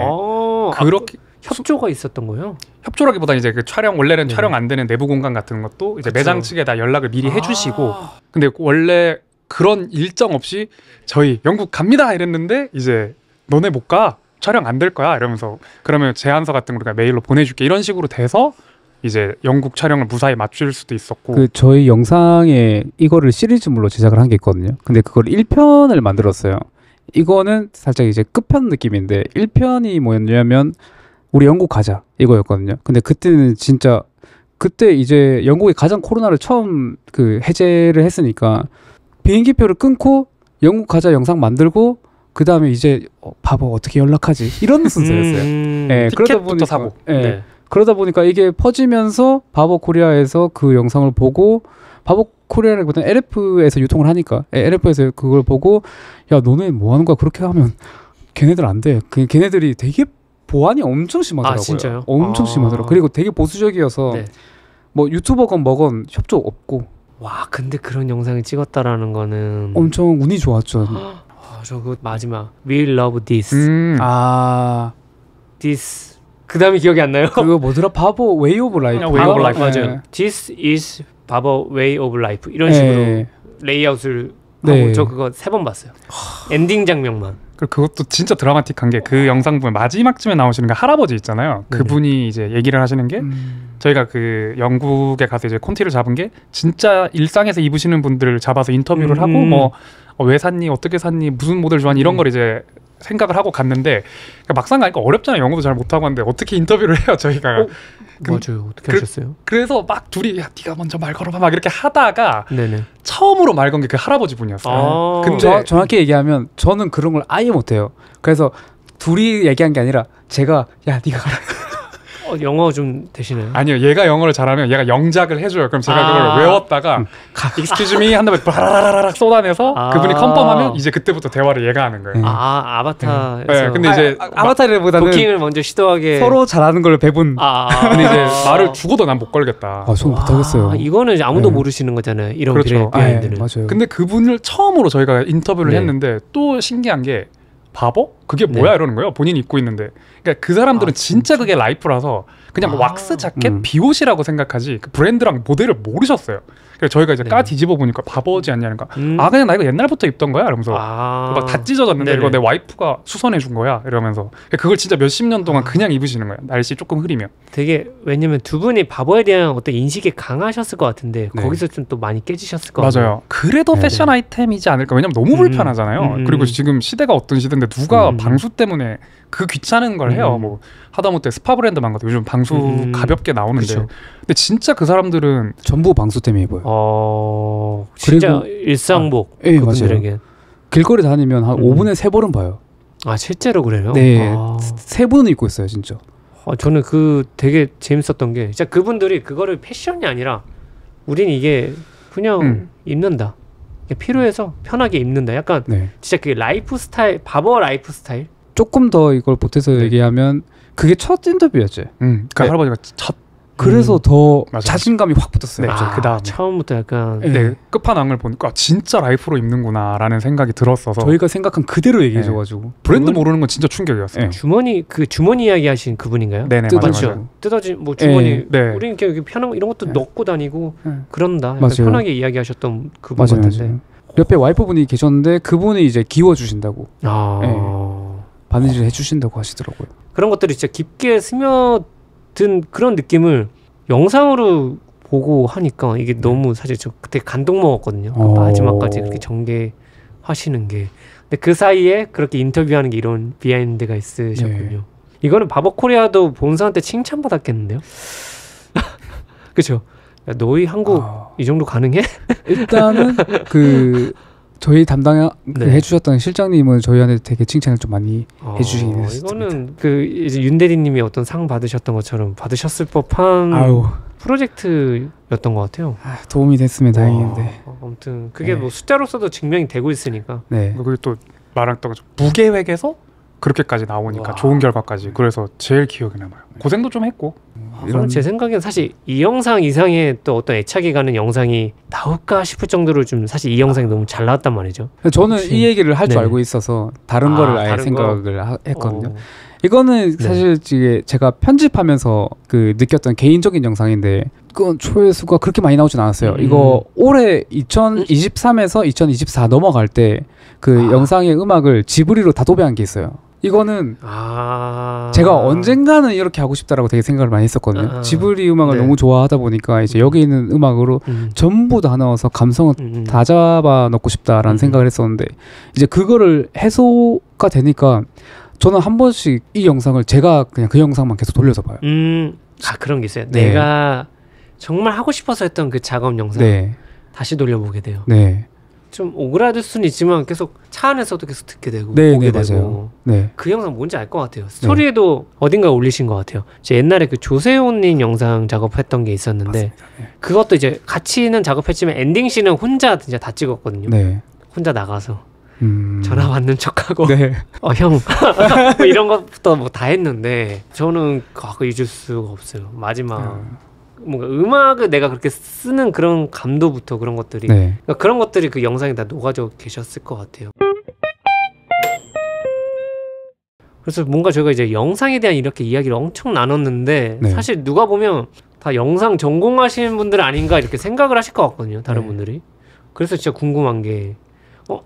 [SPEAKER 2] 그렇게
[SPEAKER 1] 협조가 있었던 거예요?
[SPEAKER 2] 협조라기보다 이제 그 촬영 원래는 촬영 안 되는 내부 공간 같은 것도 이제 매장 측에다 연락을 미리 해주시고 근데 원래 그런 일정 없이 저희 영국 갑니다 이랬는데 이제 너네 못 가 촬영 안 될 거야 이러면서 그러면 제안서 같은 거 우리가 메일로 보내줄게 이런 식으로 돼서 이제 영국 촬영을 무사히 맞출 수도 있었고
[SPEAKER 3] 그 저희 영상에 이거를 시리즈물로 제작을 한 게 있거든요. 근데 그걸 1편을 만들었어요. 이거는 살짝 이제 끝편 느낌인데 1편이 뭐였냐면 우리 영국 가자 이거였거든요. 근데 그때는 진짜 그때 이제 영국이 가장 코로나를 처음 그 해제를 했으니까 비행기표를 끊고 영국 가자 영상 만들고 그 다음에 이제 바보 어떻게 연락하지 이런 순서였어요.
[SPEAKER 2] 네, 그러다 보니까 사고.
[SPEAKER 3] 그러다 보니까 이게 퍼지면서 바버 코리아에서 그 영상을 보고 바버 코리아라기보다는 LF에서 유통을 하니까 LF에서 그걸 보고 야 너네 뭐 하는 거야 그렇게 하면 걔네들 안 돼. 걔네들이 되게 보안이 엄청 심하더라고요.
[SPEAKER 1] 진짜요?
[SPEAKER 3] 엄청 심하더라고요. 그리고 되게 보수적이어서 뭐 유튜버건 뭐건 협조 없고.
[SPEAKER 1] 와 근데 그런 영상을 찍었다라는 거는
[SPEAKER 3] 엄청 운이 좋았죠.
[SPEAKER 1] 저 그 마지막 We love this. this. 그 다음이 기억이 안 나요?
[SPEAKER 3] 그거 뭐더라? 바보 웨이 오브 라이프.
[SPEAKER 2] 웨이 오브 라이프
[SPEAKER 1] 맞아요. This is 바보 웨이 오브 라이프 이런 식으로 레이아웃을 하고 저 그거 3번 봤어요. 엔딩 장면만.
[SPEAKER 2] 그리고 그것도 진짜 드라마틱한 게 그 영상 보면 마지막쯤에 나오시는 그 할아버지 있잖아요.
[SPEAKER 1] 네네.
[SPEAKER 2] 그분이 이제 얘기를 하시는 게 저희가 그 영국에 가서 이제 콘티를 잡은 게 진짜 일상에서 입으시는 분들을 잡아서 인터뷰를 하고 뭐 왜 샀니, 어떻게 샀니, 무슨 모델 좋아하니 이런 걸 이제 생각을 하고 갔는데 그러니까 막상 가니까 어렵잖아요. 영어도 잘 못하고 하는데 어떻게 인터뷰를 해요 저희가.
[SPEAKER 1] 맞아요. 어떻게 하셨어요?
[SPEAKER 2] 그래서 막 둘이 야 네가 먼저 말 걸어봐 막 이렇게 하다가
[SPEAKER 1] 네네.
[SPEAKER 2] 처음으로 말 건 게 그 할아버지 분이었어요. 근데
[SPEAKER 3] 정확히 얘기하면 저는 그런 걸 아예 못해요. 그래서 둘이 얘기한 게 아니라 제가 야 네가 가라.
[SPEAKER 1] 영어 좀 되시나요?
[SPEAKER 2] 아니요, 얘가 영어를 잘하면 얘가 영작을 해줘요. 그럼 제가 그걸 외웠다가 excuse me 한 다음에 바라라라락 쏟아내서 그분이 컨펌하면 이제 그때부터 대화를 얘가 하는 거예요.
[SPEAKER 1] 아바타에서.
[SPEAKER 2] 네, 근데 이제
[SPEAKER 3] 아바타보다는
[SPEAKER 1] 도킹을 먼저 시도하게
[SPEAKER 3] 서로 잘하는 걸 배분.
[SPEAKER 2] 근데 이제 말을 죽어도 난 못 걸겠다.
[SPEAKER 3] 저는 못하겠어요.
[SPEAKER 1] 이거는 이제 아무도
[SPEAKER 3] 네.
[SPEAKER 1] 모르시는 거잖아요. 이런
[SPEAKER 2] 그렇죠.
[SPEAKER 1] 비하인드는.
[SPEAKER 3] 맞아요.
[SPEAKER 2] 근데 그분을 처음으로 저희가 인터뷰를
[SPEAKER 1] 네.
[SPEAKER 2] 했는데 또 신기한 게 바보? 그게 뭐야
[SPEAKER 1] 네.
[SPEAKER 2] 이러는 거예요. 본인이 입고 있는데. 그러니까 그 사람들은 진짜 그게 라이프라서 그냥 왁스 자켓, 비옷이라고 생각하지 그 브랜드랑 모델을 모르셨어요. 그래서 저희가 이제
[SPEAKER 1] 네.
[SPEAKER 2] 까 뒤집어 보니까 바보지 않냐니까 그냥 나 이거 옛날부터 입던 거야 이러면서 막 다 찢어졌는데
[SPEAKER 1] 네네.
[SPEAKER 2] 이거 내 와이프가 수선해 준 거야 이러면서 그걸 진짜 몇십 년 동안 그냥 입으시는 거예요. 날씨 조금 흐리면.
[SPEAKER 1] 되게 왜냐면 두 분이 바보에 대한 어떤 인식이 강하셨을 것 같은데
[SPEAKER 3] 네.
[SPEAKER 1] 거기서 좀 또 많이 깨지셨을 것 같아요.
[SPEAKER 2] 맞아요. 그래도
[SPEAKER 1] 네네.
[SPEAKER 2] 패션 아이템이지 않을까. 왜냐면 너무 불편하잖아요. 그리고 지금 시대가 어떤 시대인데 누가 방수 때문에 그 귀찮은 걸 해요. 뭐 하다못해 스파 브랜드 많거든요. 요즘 방수 가볍게 나오는데.
[SPEAKER 1] 그쵸.
[SPEAKER 2] 근데 진짜 그 사람들은
[SPEAKER 3] 전부 방수 때문에 입어요.
[SPEAKER 1] 진짜
[SPEAKER 3] 그리고-
[SPEAKER 1] 일상복
[SPEAKER 3] 예,
[SPEAKER 1] 그분들에게.
[SPEAKER 3] 길거리 다니면 한 5분에 3벌은 봐요.
[SPEAKER 1] 실제로 그래요?
[SPEAKER 3] 네, 3분은 입고 있어요, 진짜.
[SPEAKER 1] 저는 그 되게 재밌었던 게 진짜 그분들이 그거를 패션이 아니라 우린 이게 그냥 입는다. 이게 필요해서 편하게 입는다. 약간
[SPEAKER 3] 네.
[SPEAKER 1] 진짜 그 라이프 스타일, 바버 라이프 스타일.
[SPEAKER 3] 조금 더 이걸 보태서 얘기하면 그게 첫 인터뷰였지.
[SPEAKER 2] 그
[SPEAKER 3] 네.
[SPEAKER 2] 할아버지가 첫
[SPEAKER 3] 그래서 더
[SPEAKER 2] 맞아요.
[SPEAKER 3] 자신감이 확 붙었어요.
[SPEAKER 2] 네. 그다음에.
[SPEAKER 1] 처음부터 약간
[SPEAKER 3] 네.
[SPEAKER 2] 끝판왕을 보니까 진짜 라이프로 입는구나라는 생각이 들었어서
[SPEAKER 3] 저희가 생각한 그대로 얘기해줘가지고
[SPEAKER 2] 브랜드
[SPEAKER 1] 그분-
[SPEAKER 2] 모르는 건 진짜 충격이었어요.
[SPEAKER 3] 네.
[SPEAKER 1] 주머니 이야기 하신 그분인가요?
[SPEAKER 2] 네네
[SPEAKER 3] 뜯어지죠.
[SPEAKER 2] 맞아요.
[SPEAKER 1] 뜯어진 뭐 주머니
[SPEAKER 2] 네.
[SPEAKER 1] 우리는 이렇게 편한 거 이런 것도 넣고 다니고
[SPEAKER 3] 네.
[SPEAKER 1] 그런다. 약간
[SPEAKER 3] 맞아요.
[SPEAKER 1] 편하게 이야기하셨던 그분
[SPEAKER 3] 맞아요,
[SPEAKER 1] 같은데.
[SPEAKER 3] 맞아요. 옆에 와이프분이 계셨는데 그분이 이제 기워주신다고 바느질 해주신다고 하시더라고요.
[SPEAKER 1] 그런 것들이 진짜 깊게 스며든 그런 느낌을 영상으로 보고 하니까 이게 너무 사실 저 그때 감동 먹었거든요. 그 마지막까지 그렇게 전개하시는 게. 근데 그 사이에 그렇게 인터뷰하는 게 이런 비하인드가 있으셨군요. 이거는 바버코리아도 본사한테 칭찬받았겠는데요? 그렇죠. 야, 너희 한국 이 정도 가능해?
[SPEAKER 3] 일단은 그 저희 담당
[SPEAKER 1] 네.
[SPEAKER 3] 해주셨던 실장님은 저희한테 되게 칭찬을 좀 많이 해주시긴 했습니다.
[SPEAKER 1] 이거는 그 이제 윤 대리님이 어떤 상 받으셨던 것처럼 받으셨을 법한
[SPEAKER 3] 아유,
[SPEAKER 1] 프로젝트였던 것 같아요.
[SPEAKER 3] 도움이 됐으면 다행인데.
[SPEAKER 1] 아무튼 그게
[SPEAKER 3] 네.
[SPEAKER 1] 뭐 숫자로서도 증명이 되고 있으니까.
[SPEAKER 3] 네.
[SPEAKER 2] 그리고 또 말했던 것처럼 무계획에서 그렇게까지 나오니까
[SPEAKER 1] 와.
[SPEAKER 2] 좋은 결과까지. 그래서 제일 기억에 남아요. 고생도 좀 했고.
[SPEAKER 1] 그럼 제 생각엔 사실 이 영상 이상의 또 어떤 애착이 가는 영상이 나올까 싶을 정도로 좀 사실 이 영상이 너무 잘 나왔단 말이죠.
[SPEAKER 3] 저는
[SPEAKER 1] 혹시-
[SPEAKER 3] 이 얘기를 할 줄
[SPEAKER 1] 네네.
[SPEAKER 3] 알고 있어서 다른 거를 아예
[SPEAKER 1] 다른
[SPEAKER 3] 생각을 했거든요.
[SPEAKER 1] 어,
[SPEAKER 3] 이거는 사실 이게 제가 편집하면서 그 느꼈던 개인적인 영상인데 그건 조회수가 그렇게 많이 나오진 않았어요. 이거 올해 2023에서 2024 넘어갈 때 그 영상의 음악을 지브리로 다 도배한 게 있어요. 이거는 제가 언젠가는 이렇게 하고 싶다라고 되게 생각을 많이 했었거든요. 지브리 음악을
[SPEAKER 1] 네.
[SPEAKER 3] 너무 좋아하다 보니까 이제 여기 있는 음악으로 전부 다 넣어서 감성을 다 잡아 넣고 싶다라는 생각을 했었는데 이제 그거를 해소가 되니까 저는 한 번씩 이 영상을 제가 그냥 그 영상만 계속 돌려서 봐요.
[SPEAKER 1] 그런 게 있어요.
[SPEAKER 3] 네.
[SPEAKER 1] 내가 정말 하고 싶어서 했던 그 작업 영상
[SPEAKER 3] 네.
[SPEAKER 1] 다시 돌려보게 돼요.
[SPEAKER 3] 네.
[SPEAKER 1] 좀 오그라들 수는 있지만 계속 차 안에서도 계속 듣게 되고
[SPEAKER 3] 네,
[SPEAKER 1] 보게
[SPEAKER 3] 네,
[SPEAKER 1] 되고
[SPEAKER 3] 맞아요. 네.
[SPEAKER 1] 그 영상 뭔지 알 것 같아요. 스토리에도 어딘가에 올리신 것 같아요. 제 옛날에 그 조세호님 영상 작업했던 게 있었는데 그것도 이제 같이는 작업했지만 엔딩 씬은 혼자 진짜 다 찍었거든요.
[SPEAKER 3] 네.
[SPEAKER 1] 혼자 나가서 전화 받는 척하고
[SPEAKER 3] 네.
[SPEAKER 1] 형 뭐 이런 것부터 뭐 다 했는데 저는 그거 잊을 수가 없어요. 마지막 뭔가 음악을 내가 그렇게 쓰는 그런 감도부터 그런 것들이
[SPEAKER 3] 네.
[SPEAKER 1] 그러니까 그런 것들이 그 영상에 다 녹아져 계셨을 것 같아요. 그래서 뭔가 저희가 이제 영상에 대한 이렇게 이야기를 엄청 나눴는데
[SPEAKER 3] 네.
[SPEAKER 1] 사실 누가 보면 다 영상 전공하시는 분들 아닌가 이렇게 생각을 하실 것 같거든요. 다른
[SPEAKER 3] 네.
[SPEAKER 1] 분들이. 그래서 진짜 궁금한 게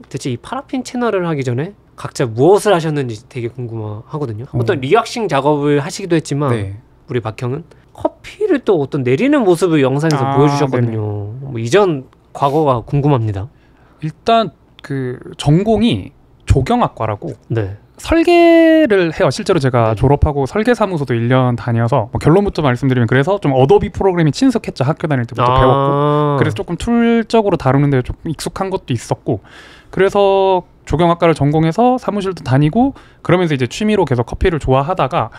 [SPEAKER 1] 대체 이 파라핀 채널을 하기 전에 각자 무엇을 하셨는지 되게 궁금하거든요. 어떤 리왁싱 작업을 하시기도 했지만
[SPEAKER 3] 네.
[SPEAKER 1] 우리 박형은 커피를 또 어떤 내리는 모습을 영상에서 보여주셨거든요. 뭐 이전 과거가 궁금합니다.
[SPEAKER 2] 일단 그 전공이 조경학과라고
[SPEAKER 1] 네.
[SPEAKER 2] 설계를 해요. 실제로 제가 졸업하고 설계사무소도 1년 다녀서 뭐 결론부터 말씀드리면 그래서 좀 어도비 프로그램이 친숙했죠. 학교 다닐 때부터 배웠고 그래서 조금 툴적으로 다루는데 좀 익숙한 것도 있었고 그래서 조경학과를 전공해서 사무실도 다니고 그러면서 이제 취미로 계속 커피를 좋아하다가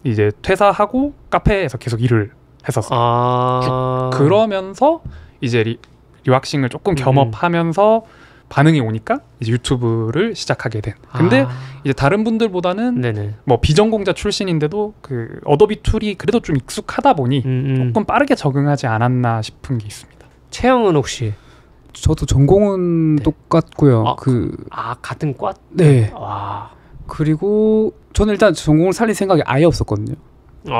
[SPEAKER 2] 이제 퇴사하고 카페에서 계속 일을 했었어요. 그러면서 이제 리왁싱을 조금 겸업하면서 반응이 오니까 이제 유튜브를 시작하게 된. 근데 이제 다른 분들보다는
[SPEAKER 1] 네네.
[SPEAKER 2] 뭐 비전공자 출신인데도 그 어도비 툴이 그래도 좀 익숙하다 보니 조금 빠르게 적응하지 않았나 싶은 게 있습니다.
[SPEAKER 1] 채영은 혹시?
[SPEAKER 3] 저도 전공은 똑같고요.
[SPEAKER 1] 같은 과?
[SPEAKER 3] 네.
[SPEAKER 1] 와.
[SPEAKER 3] 그리고 저는 일단 전공을 살릴 생각이 아예 없었거든요. 네.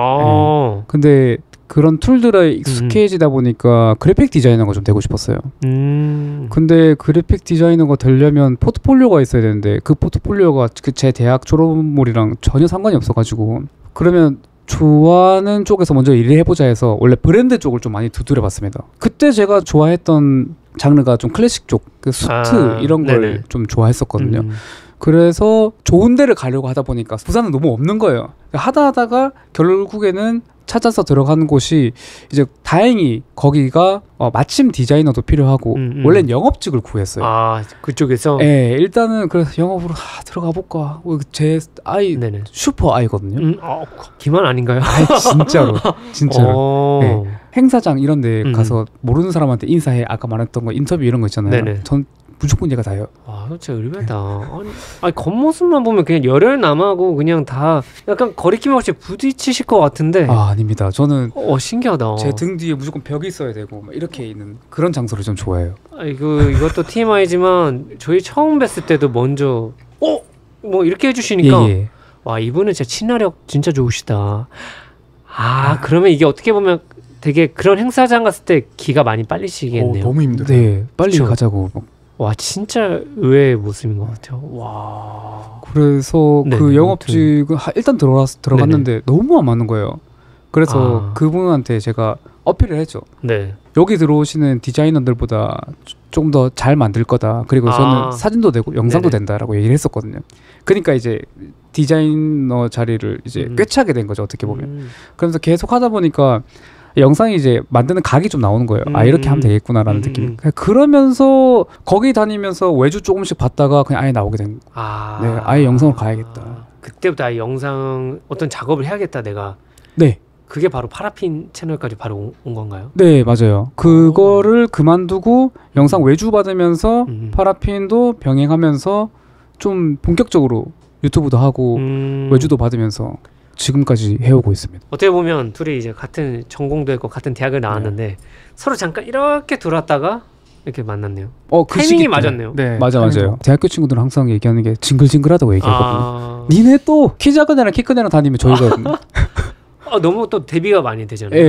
[SPEAKER 3] 근데 그런 툴들에 익숙해지다 보니까 그래픽 디자이너가 좀 되고 싶었어요. 근데 그래픽 디자이너가 되려면 포트폴리오가 있어야 되는데 그 포트폴리오가 제 대학 졸업물이랑 전혀 상관이 없어가지고 그러면 좋아하는 쪽에서 먼저 일을 해보자 해서 원래 브랜드 쪽을 좀 많이 두드려봤습니다. 그때 제가 좋아했던 장르가 좀 클래식 쪽, 그 수트 이런 걸 좀 좋아했었거든요. 그래서 좋은 데를 가려고 하다 보니까 부산은 너무 없는 거예요. 하다가 결국에는 찾아서 들어가는 곳이 이제 다행히 거기가 마침 디자이너도 필요하고 원래는 영업직을 구했어요.
[SPEAKER 1] 그쪽에서?
[SPEAKER 3] 네, 일단은 그래서 영업으로 들어가 볼까. 제 아이 슈퍼 아이거든요.
[SPEAKER 1] 기만 아닌가요?
[SPEAKER 3] 진짜로. 네. 행사장 이런 데 가서 모르는 사람한테 인사해. 아까 말했던 거 인터뷰 이런 거 있잖아요. 네네. 전 무조건 얘가 다 해요.
[SPEAKER 1] 진짜 의외다. 아니 겉모습만 보면 그냥 열혈남하고 그냥 다 약간 거리낌 없이 부딪히실 것 같은데.
[SPEAKER 3] 아닙니다. 저는
[SPEAKER 1] 신기하다.
[SPEAKER 3] 제 등 뒤에 무조건 벽이 있어야 되고 막 이렇게 있는 그런 장소를 좀 좋아해요.
[SPEAKER 1] 이것도 TMI지만 저희 처음 뵀을 때도 먼저 뭐 이렇게 해주시니까 와 이분은 진짜 친화력 진짜 좋으시다. 그러면 이게 어떻게 보면 되게 그런 행사장 갔을 때 기가 많이 빨리시겠네요.
[SPEAKER 2] 너무 힘들어요.
[SPEAKER 3] 네, 빨리 가자고.
[SPEAKER 1] 와 진짜 의외의 모습인 것 같아요. 와.
[SPEAKER 3] 그래서 그 영업직은 일단 들어갔는데 너무 안 맞는 거예요. 그래서 그분한테 제가 어필을 했죠.
[SPEAKER 1] 네.
[SPEAKER 3] 여기 들어오시는 디자이너들보다 좀 더 잘 만들 거다. 그리고 저는 사진도 되고 영상도 된다라고 얘기를 했었거든요. 그러니까 이제 디자이너 자리를 이제 꿰차게 된 거죠. 어떻게 보면. 그러면서 계속 하다 보니까 영상이 이제 만드는 각이 좀 나오는 거예요. 이렇게 하면 되겠구나라는 느낌. 그러면서 거기 다니면서 외주 조금씩 봤다가 그냥 아예 나오게 된. 아예 영상으로 가야겠다.
[SPEAKER 1] 그때부터 아예 영상 어떤 작업을 해야겠다 내가.
[SPEAKER 3] 네.
[SPEAKER 1] 그게 바로 파라핀 채널까지 바로 온 건가요?
[SPEAKER 3] 네, 맞아요. 그거를 그만두고 영상 외주 받으면서 파라핀도 병행하면서 좀 본격적으로 유튜브도 하고 외주도 받으면서 지금까지 해오고 있습니다.
[SPEAKER 1] 어떻게 보면 둘이 이제 같은 전공도 했고 같은 대학을 나왔는데 서로 잠깐 이렇게 돌았다가 이렇게 만났네요. 타이밍이 맞았네요.
[SPEAKER 3] 네, 맞아요. 대학교 친구들은 항상 얘기하는 게 징글징글하다고 얘기하거든요. 니네 또 키 작은 애랑 키 큰 애랑 다니면 저희가
[SPEAKER 1] 너무 또 대비가 많이 되잖아요.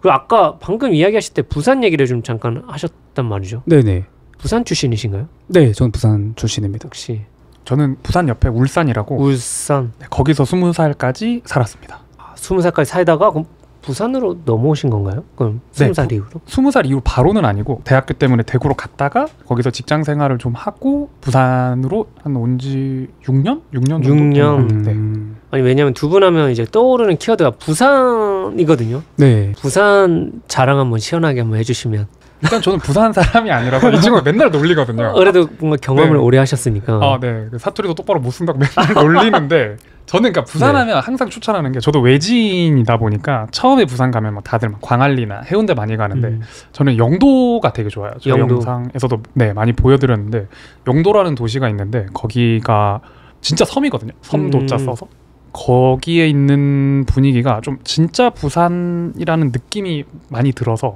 [SPEAKER 1] 그리고 아까 방금 이야기하실 때 부산 얘기를 좀 잠깐 하셨단 말이죠.
[SPEAKER 3] 네네.
[SPEAKER 1] 부산 출신이신가요?
[SPEAKER 3] 네, 저는 부산 출신입니다.
[SPEAKER 1] 혹시?
[SPEAKER 2] 저는 부산 옆에 울산이라고.
[SPEAKER 1] 울산.
[SPEAKER 2] 거기서 20살까지 살았습니다.
[SPEAKER 1] 20살까지 살다가 그럼 부산으로 넘어오신 건가요? 그럼 20살 이후로?
[SPEAKER 2] 20살 이후 바로는 아니고 대학교 때문에 대구로 갔다가 거기서 직장 생활을 좀 하고 부산으로 한 온 지 6년? 6년 정도?
[SPEAKER 1] 아니 왜냐면 두 분 하면 이제 떠오르는 키워드가 부산이거든요.
[SPEAKER 3] 네.
[SPEAKER 1] 부산 자랑 한번 시원하게 한번 해주시면.
[SPEAKER 2] 일단 저는 부산 사람이 아니라서 이 친구가 맨날 놀리거든요.
[SPEAKER 1] 그래도 뭔가 경험을 오래 하셨으니까.
[SPEAKER 2] 네. 사투리도 똑바로 못 쓴다고 맨날 놀리는데 저는 그러니까 부산하면 항상 추천하는 게 저도 외지인이다 보니까 처음에 부산 가면 막 다들 막 광안리나 해운대 많이 가는데 저는 영도가 되게 좋아요. 저희 영상에서도 많이 보여드렸는데 영도라는 도시가 있는데 거기가 진짜 섬이거든요. 섬도자 써서. 거기에 있는 분위기가 좀 진짜 부산이라는 느낌이 많이 들어서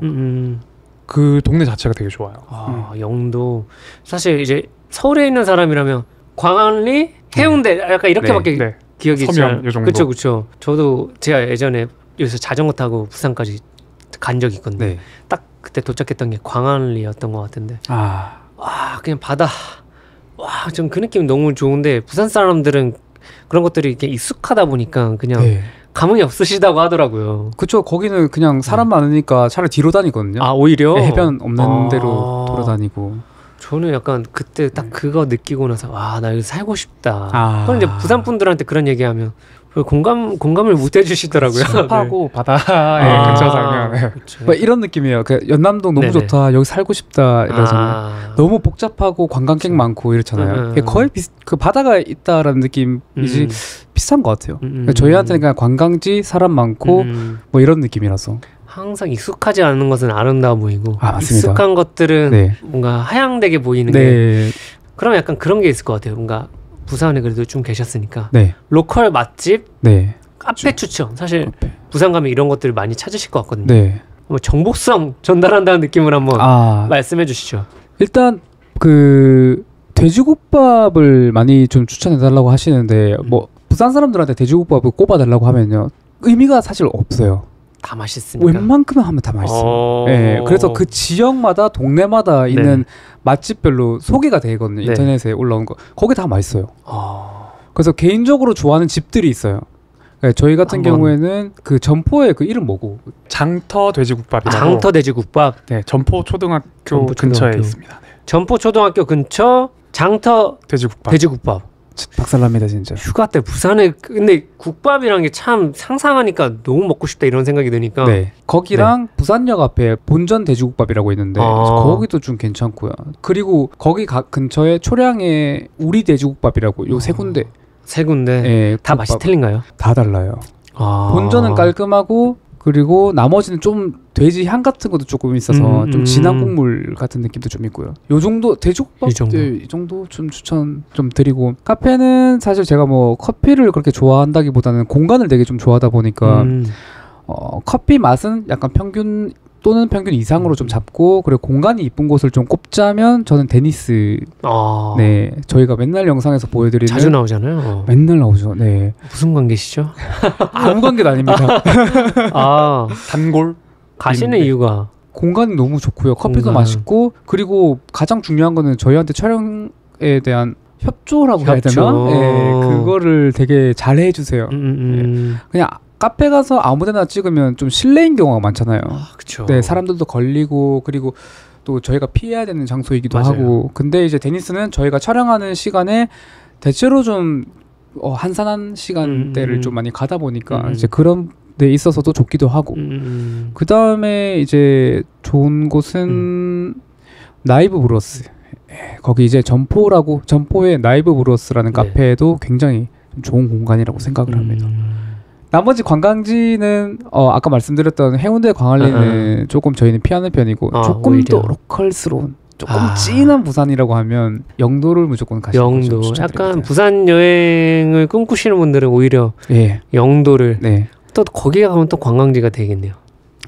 [SPEAKER 2] 그 동네 자체가 되게 좋아요.
[SPEAKER 1] 영도 사실 이제 서울에 있는 사람이라면 광안리, 해운대 약간 이렇게밖에 기억이 잘. 그렇죠. 저도 제가 예전에 여기서 자전거 타고 부산까지 간 적이 있거든요. 딱 그때 도착했던 게 광안리였던 것 같은데. 와 그냥 바다 와, 전 그 느낌 너무 좋은데 부산 사람들은 그런 것들이 이렇게 익숙하다 보니까 그냥
[SPEAKER 3] 네.
[SPEAKER 1] 감흥이 없으시다고 하더라고요.
[SPEAKER 3] 그쵸. 거기는 그냥 사람 많으니까 차라리 뒤로 다니거든요.
[SPEAKER 1] 아, 오히려
[SPEAKER 3] 네, 해변 없는 데로 돌아다니고.
[SPEAKER 1] 저는 약간 그때 딱 그거 느끼고 나서 와, 나 여기 살고 싶다.
[SPEAKER 3] 아.
[SPEAKER 1] 그럼 이제 부산 분들한테 그런 얘기하면 공감을 못 해주시더라고요.
[SPEAKER 2] 숲하고 바다에 근처 살면 네.
[SPEAKER 1] 그쵸.
[SPEAKER 3] 뭐 이런 느낌이에요. 그 연남동 너무
[SPEAKER 1] 네네.
[SPEAKER 3] 좋다. 여기 살고 싶다 이러잖아요. 너무 복잡하고 관광객
[SPEAKER 1] 그쵸.
[SPEAKER 3] 많고 이렇잖아요. 그게 거의 그 바다가 있다라는 느낌이지 비슷한 것 같아요. 그러니까 저희한테는 그냥 관광지, 사람 많고 뭐 이런 느낌이라서.
[SPEAKER 1] 항상 익숙하지 않은 것은 아름다워 보이고
[SPEAKER 3] 맞습니다.
[SPEAKER 1] 익숙한 것들은
[SPEAKER 3] 네.
[SPEAKER 1] 뭔가 하향되게 보이는 게
[SPEAKER 3] 네.
[SPEAKER 1] 그럼 약간 그런 게 있을 것 같아요. 뭔가 부산에 그래도 좀 계셨으니까
[SPEAKER 3] 네.
[SPEAKER 1] 로컬 맛집,
[SPEAKER 3] 네.
[SPEAKER 1] 카페 추천. 사실
[SPEAKER 3] 카페.
[SPEAKER 1] 부산 가면 이런 것들을 많이 찾으실 것 같거든요.
[SPEAKER 3] 네.
[SPEAKER 1] 뭐 정보성 전달한다는 느낌을 한번 말씀해 주시죠.
[SPEAKER 3] 일단 그 돼지국밥을 많이 좀 추천해 달라고 하시는데 뭐 부산 사람들한테 돼지국밥을 꼽아 달라고 하면요. 의미가 사실 없어요.
[SPEAKER 1] 다 맛있으니까.
[SPEAKER 3] 웬만큼은 하면 다 맛있어요. 네, 그래서 그 지역마다 동네마다 있는 맛집별로 소개가 되거든요. 인터넷에 올라온 거. 거기 다 맛있어요. 그래서 개인적으로 좋아하는 집들이 있어요. 네, 저희 같은 경우에는 그 점포에 그 이름 뭐고?
[SPEAKER 2] 장터 돼지국밥이라고.
[SPEAKER 1] 장터 돼지국밥.
[SPEAKER 2] 네, 점포 초등학교 근처에 있습니다. 네.
[SPEAKER 1] 점포 초등학교 근처 장터 돼지국밥.
[SPEAKER 3] 박살납니다 진짜.
[SPEAKER 1] 휴가 때 부산에 근데 국밥이란 게 참 상상하니까 너무 먹고 싶다 이런 생각이 드니까.
[SPEAKER 3] 네. 거기랑 부산역 앞에 본전 돼지국밥이라고 있는데 거기도 좀 괜찮고요. 그리고 거기 근처에 초량에 우리 돼지국밥이라고 요 세 군데.
[SPEAKER 1] 세 군데.
[SPEAKER 3] 네,
[SPEAKER 1] 다 맛이 틀린가요?
[SPEAKER 3] 다 달라요. 본전은 깔끔하고 그리고 나머지는 좀 돼지 향 같은 것도 조금 있어서 좀 진한 국물 같은 느낌도 좀 있고요. 요 정도 돼지국밥 이 정도 좀 추천 좀 드리고 카페는 사실 제가 뭐 커피를 그렇게 좋아한다기보다는 공간을 되게 좀 좋아하다 보니까 커피 맛은 약간 평균 또는 평균 이상으로 좀 잡고 그리고 공간이 이쁜 곳을 좀 꼽자면 저는 데니스 네 저희가 맨날 영상에서 보여드리는
[SPEAKER 1] 자주 나오잖아요.
[SPEAKER 3] 맨날 나오죠. 네
[SPEAKER 1] 무슨 관계시죠?
[SPEAKER 3] 아무 관계도 아닙니다.
[SPEAKER 2] 단골
[SPEAKER 1] 가시는 이유가
[SPEAKER 3] 공간이 너무 좋고요. 커피도 맛있고 그리고 가장 중요한 거는 저희한테 촬영에 대한 협조라고 해야 되나? 네, 그거를 되게 잘 해주세요. 네. 그냥 카페 가서 아무데나 찍으면 좀 실내인 경우가 많잖아요.
[SPEAKER 1] 그쵸.
[SPEAKER 3] 네, 사람들도 걸리고 그리고 또 저희가 피해야 되는 장소이기도 하고. 근데 이제 데니스는 저희가 촬영하는 시간에 대체로 좀 한산한 시간대를 좀 많이 가다 보니까 이제 그런 데 있어서도 좋기도 하고. 그 다음에 이제 좋은 곳은 나이브 브루어스. 거기 이제 점포의 나이브 브루어스라는 카페도 굉장히 좋은 공간이라고 생각을 합니다. 나머지 관광지는 아까 말씀드렸던 해운대 광안리는 조금 저희는 피하는 편이고 조금 오히려. 더 로컬스러운 조금 진한 부산이라고 하면 영도를 무조건 가시는
[SPEAKER 1] 영도. 약간 부산 여행을 꿈꾸시는 분들은 오히려 영도를 또 거기에 가면 또 관광지가 되겠네요.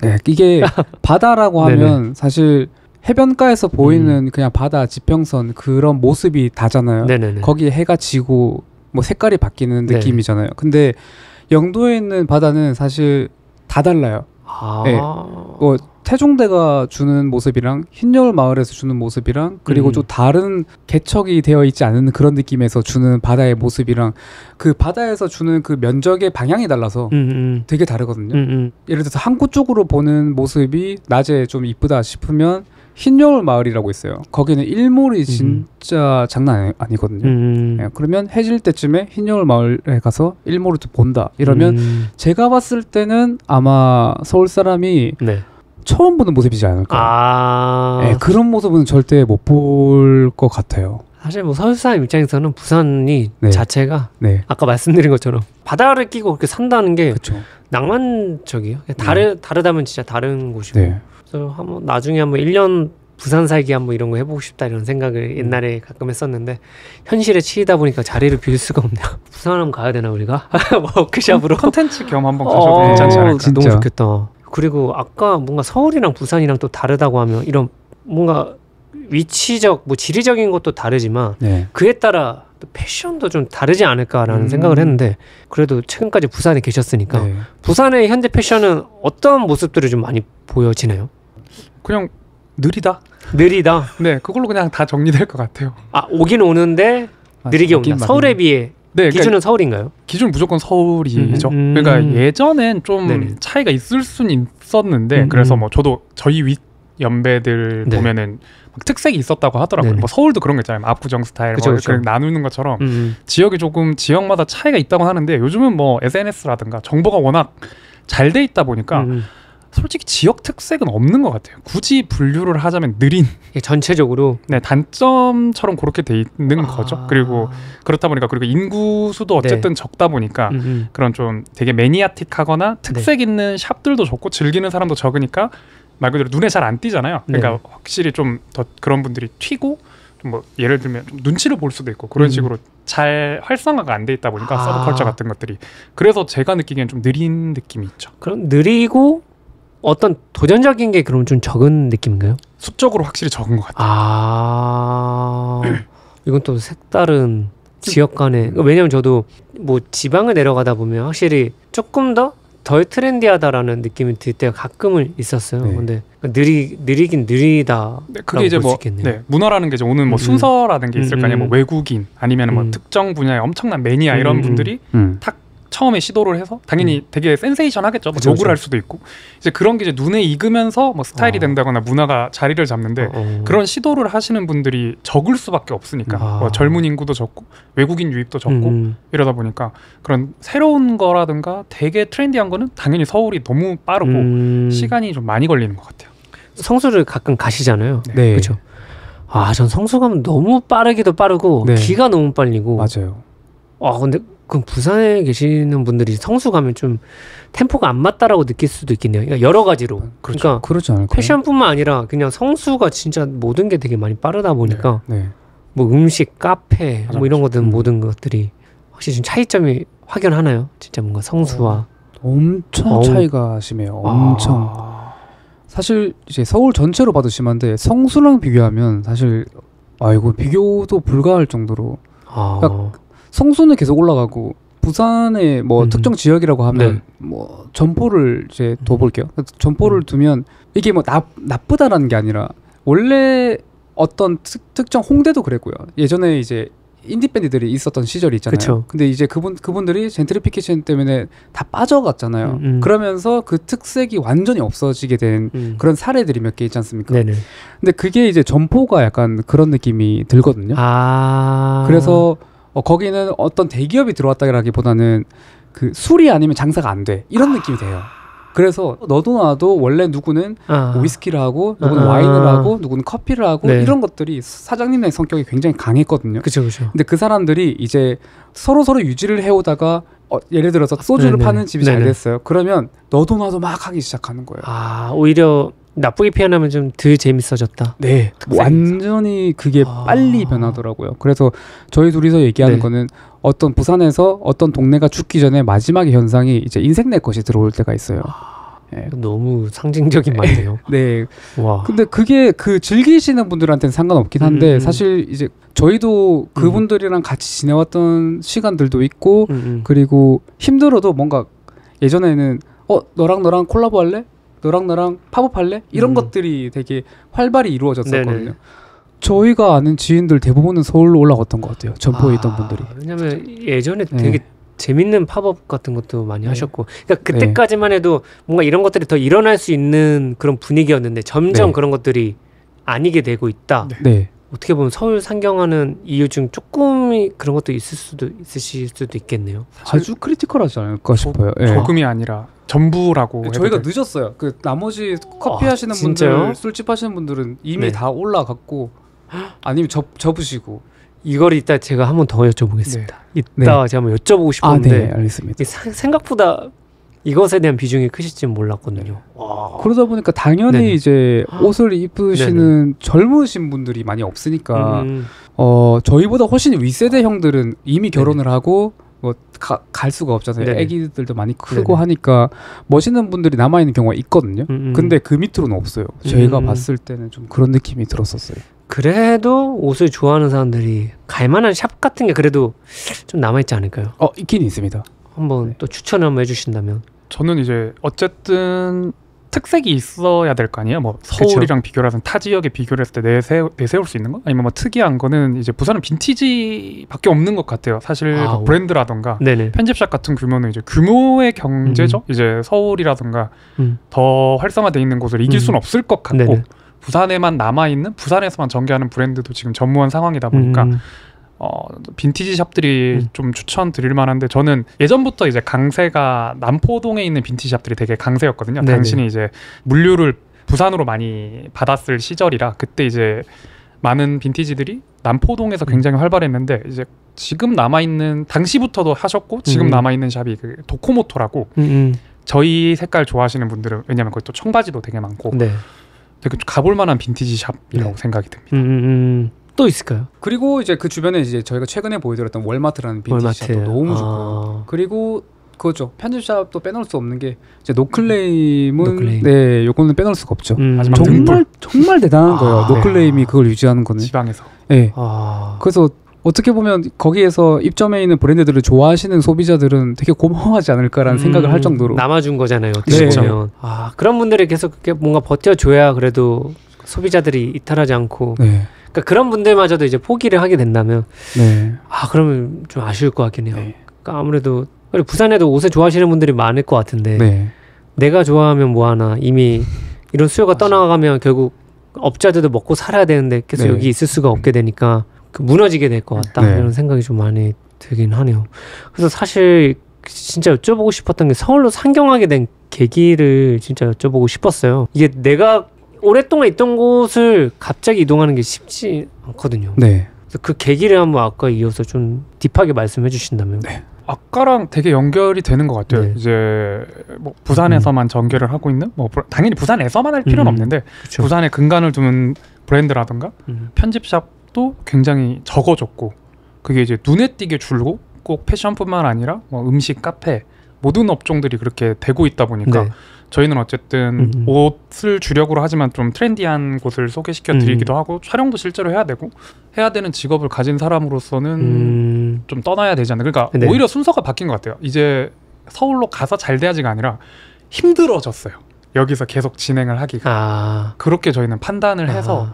[SPEAKER 3] 네, 이게 바다라고 하면 사실 해변가에서 보이는 그냥 바다 지평선 그런 모습이 다잖아요. 거기에 해가 지고 뭐 색깔이 바뀌는 느낌이잖아요. 근데 영도에 있는 바다는 사실 다 달라요. 네. 뭐 태종대가 주는 모습이랑 흰여울 마을에서 주는 모습이랑 그리고 좀 다른 개척이 되어 있지 않은 그런 느낌에서 주는 바다의 모습이랑 그 바다에서 주는 그 면적의 방향이 달라서 되게 다르거든요. 예를 들어서 항구 쪽으로 보는 모습이 낮에 좀 이쁘다 싶으면 흰여울 마을이라고 있어요. 거기는 일몰이 진짜 장난 아니거든요. 네, 그러면 해질 때쯤에 흰여울 마을에 가서 일몰을 또 본다 이러면 제가 봤을 때는 아마 서울 사람이 처음 보는 모습이지 않을까. 네, 그런 모습은 절대 못 볼 것 같아요.
[SPEAKER 1] 사실 뭐 서울 사람 입장에서는 부산이 자체가 아까 말씀드린 것처럼 바다를 끼고 그렇게 산다는 게 낭만적이에요. 다르다면 진짜 다른 곳이고. 그래서 한번 나중에 한번 1년 부산 살기 한번 이런 거 해보고 싶다 이런 생각을 옛날에 가끔 했었는데 현실에 치이다 보니까 자리를 빌 수가 없네요. 부산 한번 가야 되나 우리가? 워크숍으로
[SPEAKER 2] 컨텐츠 겸 한번 가셔도 괜찮지 않을까?
[SPEAKER 1] 진짜. 너무 좋겠다. 그리고 아까 뭔가 서울이랑 부산이랑 또 다르다고 하면 이런 뭔가 위치적 뭐 지리적인 것도 다르지만 그에 따라 또 패션도 좀 다르지 않을까라는 생각을 했는데 그래도 최근까지 부산에 계셨으니까 부산의 현대 패션은 어떤 모습들이 좀 많이 보여지나요?
[SPEAKER 2] 그냥 느리다.
[SPEAKER 1] 느리다.
[SPEAKER 2] 네, 그걸로 그냥 다 정리될 것 같아요.
[SPEAKER 1] 아, 오긴 오는데 느리게 온다. 서울에 비해 네, 기준은 그러니까 서울인가요?
[SPEAKER 2] 기준 무조건 서울이죠. 그러니까 예전엔 좀 네네. 차이가 있을 수는 있었는데 그래서 뭐 저도 저희 윗 연배들 네. 보면은 막 특색이 있었다고 하더라고요. 뭐 서울도 그런 거 있잖아요. 압구정 스타일 그쵸, 뭐 그쵸. 나누는 것처럼 지역이 조금 지역마다 차이가 있다고 하는데 요즘은 뭐 SNS라든가 정보가 워낙 잘 돼 있다 보니까 솔직히 지역 특색은 없는 것 같아요. 굳이 분류를 하자면 느린
[SPEAKER 1] 전체적으로
[SPEAKER 2] 네 단점처럼 그렇게 돼 있는 거죠. 그리고 그렇다 보니까 그리고 인구 수도 어쨌든 네. 적다 보니까 그런 좀 되게 매니아틱하거나 특색 네. 있는 샵들도 적고 즐기는 사람도 적으니까 말 그대로 눈에 잘 안 띄잖아요. 그러니까 네. 확실히 좀 더 그런 분들이 튀고 뭐 예를 들면 좀 눈치를 볼 수도 있고 그런 식으로 잘 활성화가 안 돼 있다 보니까 서브컬처 같은 것들이 그래서 제가 느끼기엔 좀 느린 느낌이 있죠.
[SPEAKER 1] 그럼 느리고 어떤 도전적인 게 그럼 좀 적은 느낌인가요?
[SPEAKER 2] 수적으로 확실히 적은 것 같아요.
[SPEAKER 1] 아 이건 또 색다른 지역 간의 왜냐면 저도 뭐 지방을 내려가다 보면 확실히 조금 덜 트렌디하다라는 느낌이 들 때가 가끔은 있었어요. 네. 근데 느리긴 느리다.
[SPEAKER 2] 네, 그게 이제 뭐 네, 문화라는 게 이제 오는 뭐 순서라는 게 있을 거 아니에요. 뭐 외국인 아니면 뭐 특정 분야의 엄청난 매니아 이런 분들이 탁 처음에 시도를 해서 당연히 되게 센세이션하겠죠. 뭐 욕을 할 수도 있고 이제 그런 게 이제 눈에 익으면서 뭐 스타일이 된다거나 문화가 자리를 잡는데 그런 시도를 하시는 분들이 적을 수밖에 없으니까 뭐 젊은 인구도 적고 외국인 유입도 적고 이러다 보니까 그런 새로운 거라든가 되게 트렌디한 거는 당연히 서울이 너무 빠르고 시간이 좀 많이 걸리는 것 같아요.
[SPEAKER 1] 성수를 가끔 가시잖아요.
[SPEAKER 3] 네.
[SPEAKER 1] 그렇죠. 아, 전 성수 가면 너무 빠르기도 빠르고 네. 기가 너무 빨리고
[SPEAKER 3] 맞아요.
[SPEAKER 1] 아 근데 그럼 부산에 계시는 분들이 성수 가면 좀 템포가 안 맞다라고 느낄 수도 있겠네요. 그러니까 여러 가지로.
[SPEAKER 3] 그렇죠.
[SPEAKER 1] 그러니까
[SPEAKER 3] 그렇지 않을까요?
[SPEAKER 1] 패션뿐만 아니라 그냥 성수가 진짜 모든 게 되게 많이 빠르다 보니까
[SPEAKER 3] 네.
[SPEAKER 1] 뭐 음식, 카페 뭐 이런 것들 모든 것들이 확실히 좀 차이점이 확연하나요? 진짜 뭔가 성수와
[SPEAKER 3] 엄청 차이가 심해요. 엄청. 사실 이제 서울 전체로 봐도 심한데 성수랑 비교하면 사실 이거 비교도 불가할 정도로 그러니까 성수는 계속 올라가고 부산의 뭐 특정 지역이라고 하면 네. 뭐 점포를 이제 둬볼게요. 점포를 두면 이게 뭐 나쁘다라는 게 아니라 원래 어떤 특정 홍대도 그랬고요. 예전에 이제 인디 밴드들이 있었던 시절이 있잖아요.
[SPEAKER 1] 그쵸.
[SPEAKER 3] 근데 이제 그분들이 젠트리피케이션 때문에 다 빠져갔잖아요. 그러면서 그 특색이 완전히 없어지게 된 그런 사례들이 몇 개 있지 않습니까?
[SPEAKER 1] 네네.
[SPEAKER 3] 근데 그게 이제 점포가 약간 그런 느낌이 들거든요. 그래서 거기는 어떤 대기업이 들어왔다기보다는 그 술이 아니면 장사가 안 돼 이런 느낌이 돼요. 그래서 너도 나도 원래 누구는 뭐 위스키를 하고 누구는 와인을 하고 누구는 커피를 하고 네. 이런 것들이 사장님의 성격이 굉장히 강했거든요.
[SPEAKER 1] 그렇죠.
[SPEAKER 3] 근데 그 사람들이 이제 서로 유지를 해오다가 예를 들어서 소주를 네네. 파는 집이 네네. 잘 됐어요. 그러면 너도 나도 막 하기 시작하는 거예요.
[SPEAKER 1] 오히려 나쁘게 표현하면 좀 덜 재밌어졌다.
[SPEAKER 3] 네, 완전히 그게 빨리 변하더라고요. 그래서 저희 둘이서 얘기하는 네. 거는 어떤 부산에서 어떤 동네가 죽기 전에 마지막의 현상이 이제 인생 내 것이 들어올 때가 있어요.
[SPEAKER 1] 네. 너무 상징적인 말이에요.
[SPEAKER 3] 네. 와. 근데 그게 그 즐기시는 분들한테는 상관없긴 한데 사실 이제 저희도 그분들이랑 같이 지내왔던 시간들도 있고 그리고 힘들어도 뭔가 예전에는 너랑 콜라보 할래? 너랑 나랑 팝업 할래? 이런 것들이 되게 활발히 이루어졌었거든요. 네네. 저희가 아는 지인들 대부분은 서울로 올라갔던 것 같아요. 점포에 있던 분들이.
[SPEAKER 1] 왜냐면 예전에 되게 재밌는 팝업 같은 것도 많이 하셨고 그러니까 그때까지만 해도 뭔가 이런 것들이 더 일어날 수 있는 그런 분위기였는데 점점 그런 것들이 아니게 되고 있다.
[SPEAKER 3] 네.
[SPEAKER 1] 어떻게 보면 서울 상경하는 이유 중 조금 그런 것도 있으실 수도 있겠네요.
[SPEAKER 3] 아주 크리티컬하지 않을까 싶어요.
[SPEAKER 2] 조금이 아니라 전부라고.
[SPEAKER 3] 저희가 늦었어요. 그 나머지 커피 하시는 분들, 술집 하시는 분들은 이미 다 올라갔고 아니면 접으시고.
[SPEAKER 1] 이걸 이따 제가 한번 더 여쭤보겠습니다. 이따 제가 한번 여쭤보고 싶었는데
[SPEAKER 3] 네, 알겠습니다.
[SPEAKER 1] 생각보다 이것에 대한 비중이 크실지는 몰랐거든요.
[SPEAKER 3] 그러다 보니까 당연히 이제 옷을 입으시는 젊으신 분들이 많이 없으니까 저희보다 훨씬 윗세대 형들은 이미 결혼을 하고 뭐 갈 수가 없잖아요. 애기들도 많이 크고 하니까 멋있는 분들이 남아있는 경우가 있거든요. 근데 그 밑으로는 없어요. 저희가 봤을 때는 좀 그런 느낌이 들었었어요.
[SPEAKER 1] 그래도 옷을 좋아하는 사람들이 갈만한 샵 같은 게 그래도 좀 남아있지 않을까요?
[SPEAKER 3] 있긴 있습니다.
[SPEAKER 1] 한번 또 추천을 한번 해주신다면.
[SPEAKER 2] 저는 이제 어쨌든 특색이 있어야 될 거 아니에요. 뭐 서울이랑 비교를 해서 타 지역에 비교를 했을 때 내세울 수 있는 거? 아니면 뭐 특이한 거는 이제 부산은 빈티지밖에 없는 것 같아요. 사실 뭐 브랜드라던가
[SPEAKER 1] 네네.
[SPEAKER 2] 편집샵 같은 규모는 이제 규모의 경제죠. 이제 서울이라던가 더 활성화돼 있는 곳을 이길 수는 없을 것 같고
[SPEAKER 1] 네네.
[SPEAKER 2] 부산에만 남아있는 부산에서만 전개하는 브랜드도 지금 전무한 상황이다 보니까 빈티지 샵들이 좀 추천드릴 만한데 저는 예전부터 이제 강세가 남포동에 있는 빈티지 샵들이 되게 강세였거든요.
[SPEAKER 1] 네네.
[SPEAKER 2] 당신이 이제 물류를 부산으로 많이 받았을 시절이라 그때 이제 많은 빈티지들이 남포동에서 굉장히 활발했는데 이제 지금 남아있는 당시부터도 하셨고 지금 남아있는 샵이 그 도코모토라고 저희 색깔 좋아하시는 분들은 왜냐면 거기 또 청바지도 되게 많고
[SPEAKER 1] 네.
[SPEAKER 2] 되게 가볼 만한 빈티지 샵이라고 생각이 듭니다.
[SPEAKER 1] 또 있을까요?
[SPEAKER 3] 그리고 이제 그 주변에 이제 저희가 최근에 보여드렸던 월마트라는 빈티지 샵도 너무 좋고 그리고 그거죠. 편집샵도 빼놓을 수 없는 게 이제 노클레임은 네, 요거는 빼놓을 수가 없죠. 정말 대단한 거예요. 노클레임이 그걸 유지하는 거는
[SPEAKER 2] 지방에서.
[SPEAKER 3] 네. 그래서 어떻게 보면 거기에서 입점해 있는 브랜드들을 좋아하시는 소비자들은 되게 고마워하지 않을까라는 생각을 할 정도로
[SPEAKER 1] 남아준 거잖아요. 어떻게 보면. 그런 분들이 계속 뭔가 버텨줘야 그래도 소비자들이 이탈하지 않고. 네. 그러니까 그런 분들마저도 이제 포기를 하게 된다면, 그러면 좀 아쉬울 것 같긴 해요. 네. 그러니까 아무래도 부산에도 옷을 좋아하시는 분들이 많을 것 같은데, 내가 좋아하면 뭐하나 이미 이런 수요가 떠나가면 결국 업자들도 먹고 살아야 되는데 계속 여기 있을 수가 없게 되니까. 무너지게 될 것 같다 이런 생각이 좀 많이 들긴 하네요. 그래서 사실 진짜 여쭤보고 싶었던 게 서울로 상경하게 된 계기를 진짜 여쭤보고 싶었어요. 이게 내가 오랫동안 있던 곳을 갑자기 이동하는 게 쉽지 않거든요. 네. 그래서 그 계기를 한번 아까 이어서 좀 딥하게 말씀해 주신다면.
[SPEAKER 2] 네. 아까랑 되게 연결이 되는 것 같아요. 네. 이제 뭐 부산에서만 전개를 하고 있는 뭐 당연히 부산에서만 할 필요는 없는데 그쵸. 부산에 근간을 두는 브랜드라든가 편집샵 또 굉장히 적어졌고 그게 이제 눈에 띄게 줄고 꼭 패션뿐만 아니라 뭐 음식, 카페 모든 업종들이 그렇게 되고 있다 보니까 저희는 어쨌든 옷을 주력으로 하지만 좀 트렌디한 곳을 소개시켜 드리기도 하고 촬영도 실제로 해야 되고 해야 되는 직업을 가진 사람으로서는 좀 떠나야 되지 않나. 그러니까 오히려 순서가 바뀐 것 같아요. 이제 서울로 가서 잘 돼야지가 아니라 힘들어졌어요. 여기서 계속 진행을 하기가. 그렇게 저희는 판단을 해서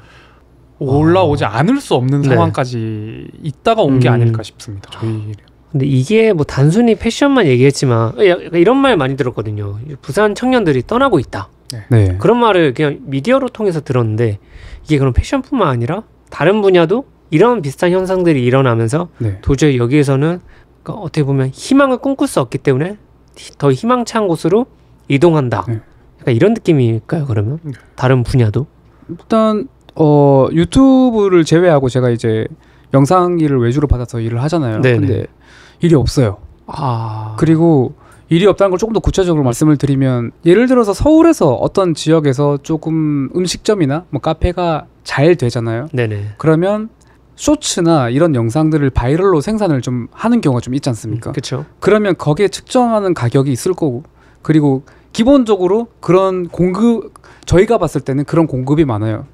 [SPEAKER 2] 올라오지 않을 수 없는 상황까지 있다가 온 게 아닐까 싶습니다. 저희.
[SPEAKER 1] 근데 이게 뭐 단순히 패션만 얘기했지만 이런 말 많이 들었거든요. 부산 청년들이 떠나고 있다. 네. 그런 말을 그냥 미디어로 통해서 들었는데 이게 그럼 패션뿐만 아니라 다른 분야도 이런 비슷한 현상들이 일어나면서 도저히 여기에서는 그러니까 어떻게 보면 희망을 꿈꿀 수 없기 때문에 더 희망찬 곳으로 이동한다. 그러니까 이런 느낌일까요? 그러면 다른 분야도?
[SPEAKER 3] 일단 유튜브를 제외하고 제가 이제 영상 일을 외주로 받아서 일을 하잖아요. 근데 일이 없어요. 그리고 일이 없다는 걸 조금 더 구체적으로 말씀을 드리면 예를 들어서 서울에서 어떤 지역에서 조금 음식점이나 뭐 카페가 잘 되잖아요. 그러면 쇼츠나 이런 영상들을 바이럴로 생산을 좀 하는 경우가 좀 있지 않습니까?
[SPEAKER 1] 그렇죠.
[SPEAKER 3] 그러면 거기에 측정하는 가격이 있을 거고 그리고 기본적으로 그런 공급 저희가 봤을 때는 그런 공급이 많아요.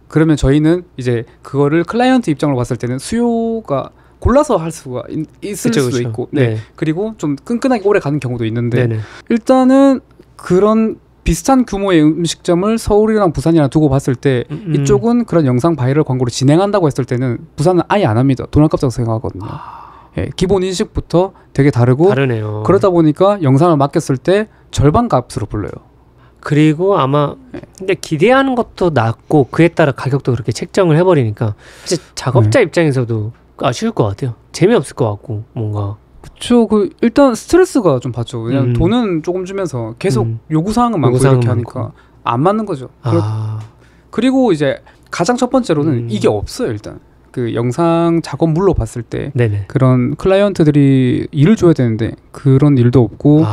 [SPEAKER 3] 그러면 저희는 이제 그거를 클라이언트 입장으로 봤을 때는 수요가 골라서 할 수가 있을 수도 있고 그리고 좀 끈끈하게 오래 가는 경우도 있는데 일단은 그런 비슷한 규모의 음식점을 서울이랑 부산이랑 두고 봤을 때 이쪽은 그런 영상 바이럴 광고를 진행한다고 했을 때는 부산은 아예 안 합니다. 돈 아깝다고 생각하거든요. 기본 인식부터 되게 다르네요. 그러다 보니까 영상을 맡겼을 때 절반 값으로 불러요.
[SPEAKER 1] 그리고 아마 근데 기대하는 것도 낮고 그에 따라 가격도 그렇게 책정을 해버리니까 사실 작업자 입장에서도 아쉬울 것 같아요. 재미없을 것 같고 뭔가.
[SPEAKER 3] 그쵸. 일단 스트레스가 좀 받죠. 왜냐면 돈은 조금 주면서 계속 요구사항은 많고 이렇게 하니까 안 맞는 거죠. 그리고 이제 가장 첫 번째로는 이게 없어요. 일단 그 영상 작업물로 봤을 때 그런 클라이언트들이 일을 줘야 되는데 그런 일도 없고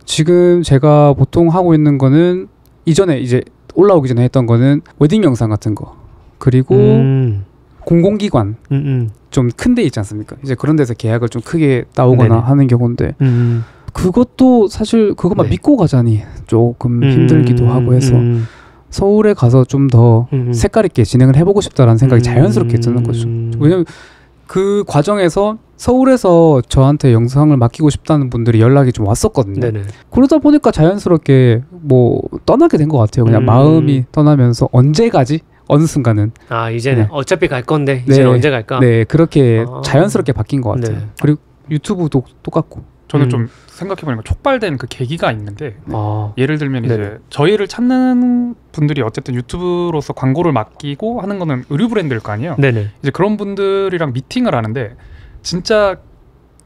[SPEAKER 3] 지금 제가 보통 하고 있는 거는 이전에 이제 올라오기 전에 했던 거는 웨딩 영상 같은 거 그리고 공공기관 좀 큰 데 있지 않습니까? 이제 그런 데서 계약을 좀 크게 따오거나 하는 경우인데 그것도 사실 그것만 믿고 가자니 조금 힘들기도 하고 해서 서울에 가서 좀 더 색깔 있게 진행을 해보고 싶다라는 생각이 자연스럽게 드는 거죠. 왜냐면 그 과정에서 서울에서 저한테 영상을 맡기고 싶다는 분들이 연락이 좀 왔었거든요.
[SPEAKER 1] 네네.
[SPEAKER 3] 그러다 보니까 자연스럽게 뭐 떠나게 된 것 같아요. 그냥 마음이 떠나면서 언제 가지? 어느 순간은
[SPEAKER 1] 이제는
[SPEAKER 3] 네.
[SPEAKER 1] 어차피 갈 건데 이제는 언제 갈까?
[SPEAKER 3] 네, 그렇게 자연스럽게 바뀐 것 같아요.
[SPEAKER 1] 네.
[SPEAKER 3] 그리고 유튜브도 똑같고.
[SPEAKER 2] 저는 좀 생각해보니까 촉발된 그 계기가 있는데 예를 들면
[SPEAKER 1] 네네.
[SPEAKER 2] 이제 저희를 찾는 분들이 어쨌든 유튜브로서 광고를 맡기고 하는 거는 의류 브랜드일 거 아니에요.
[SPEAKER 1] 네네.
[SPEAKER 2] 이제 그런 분들이랑 미팅을 하는데 진짜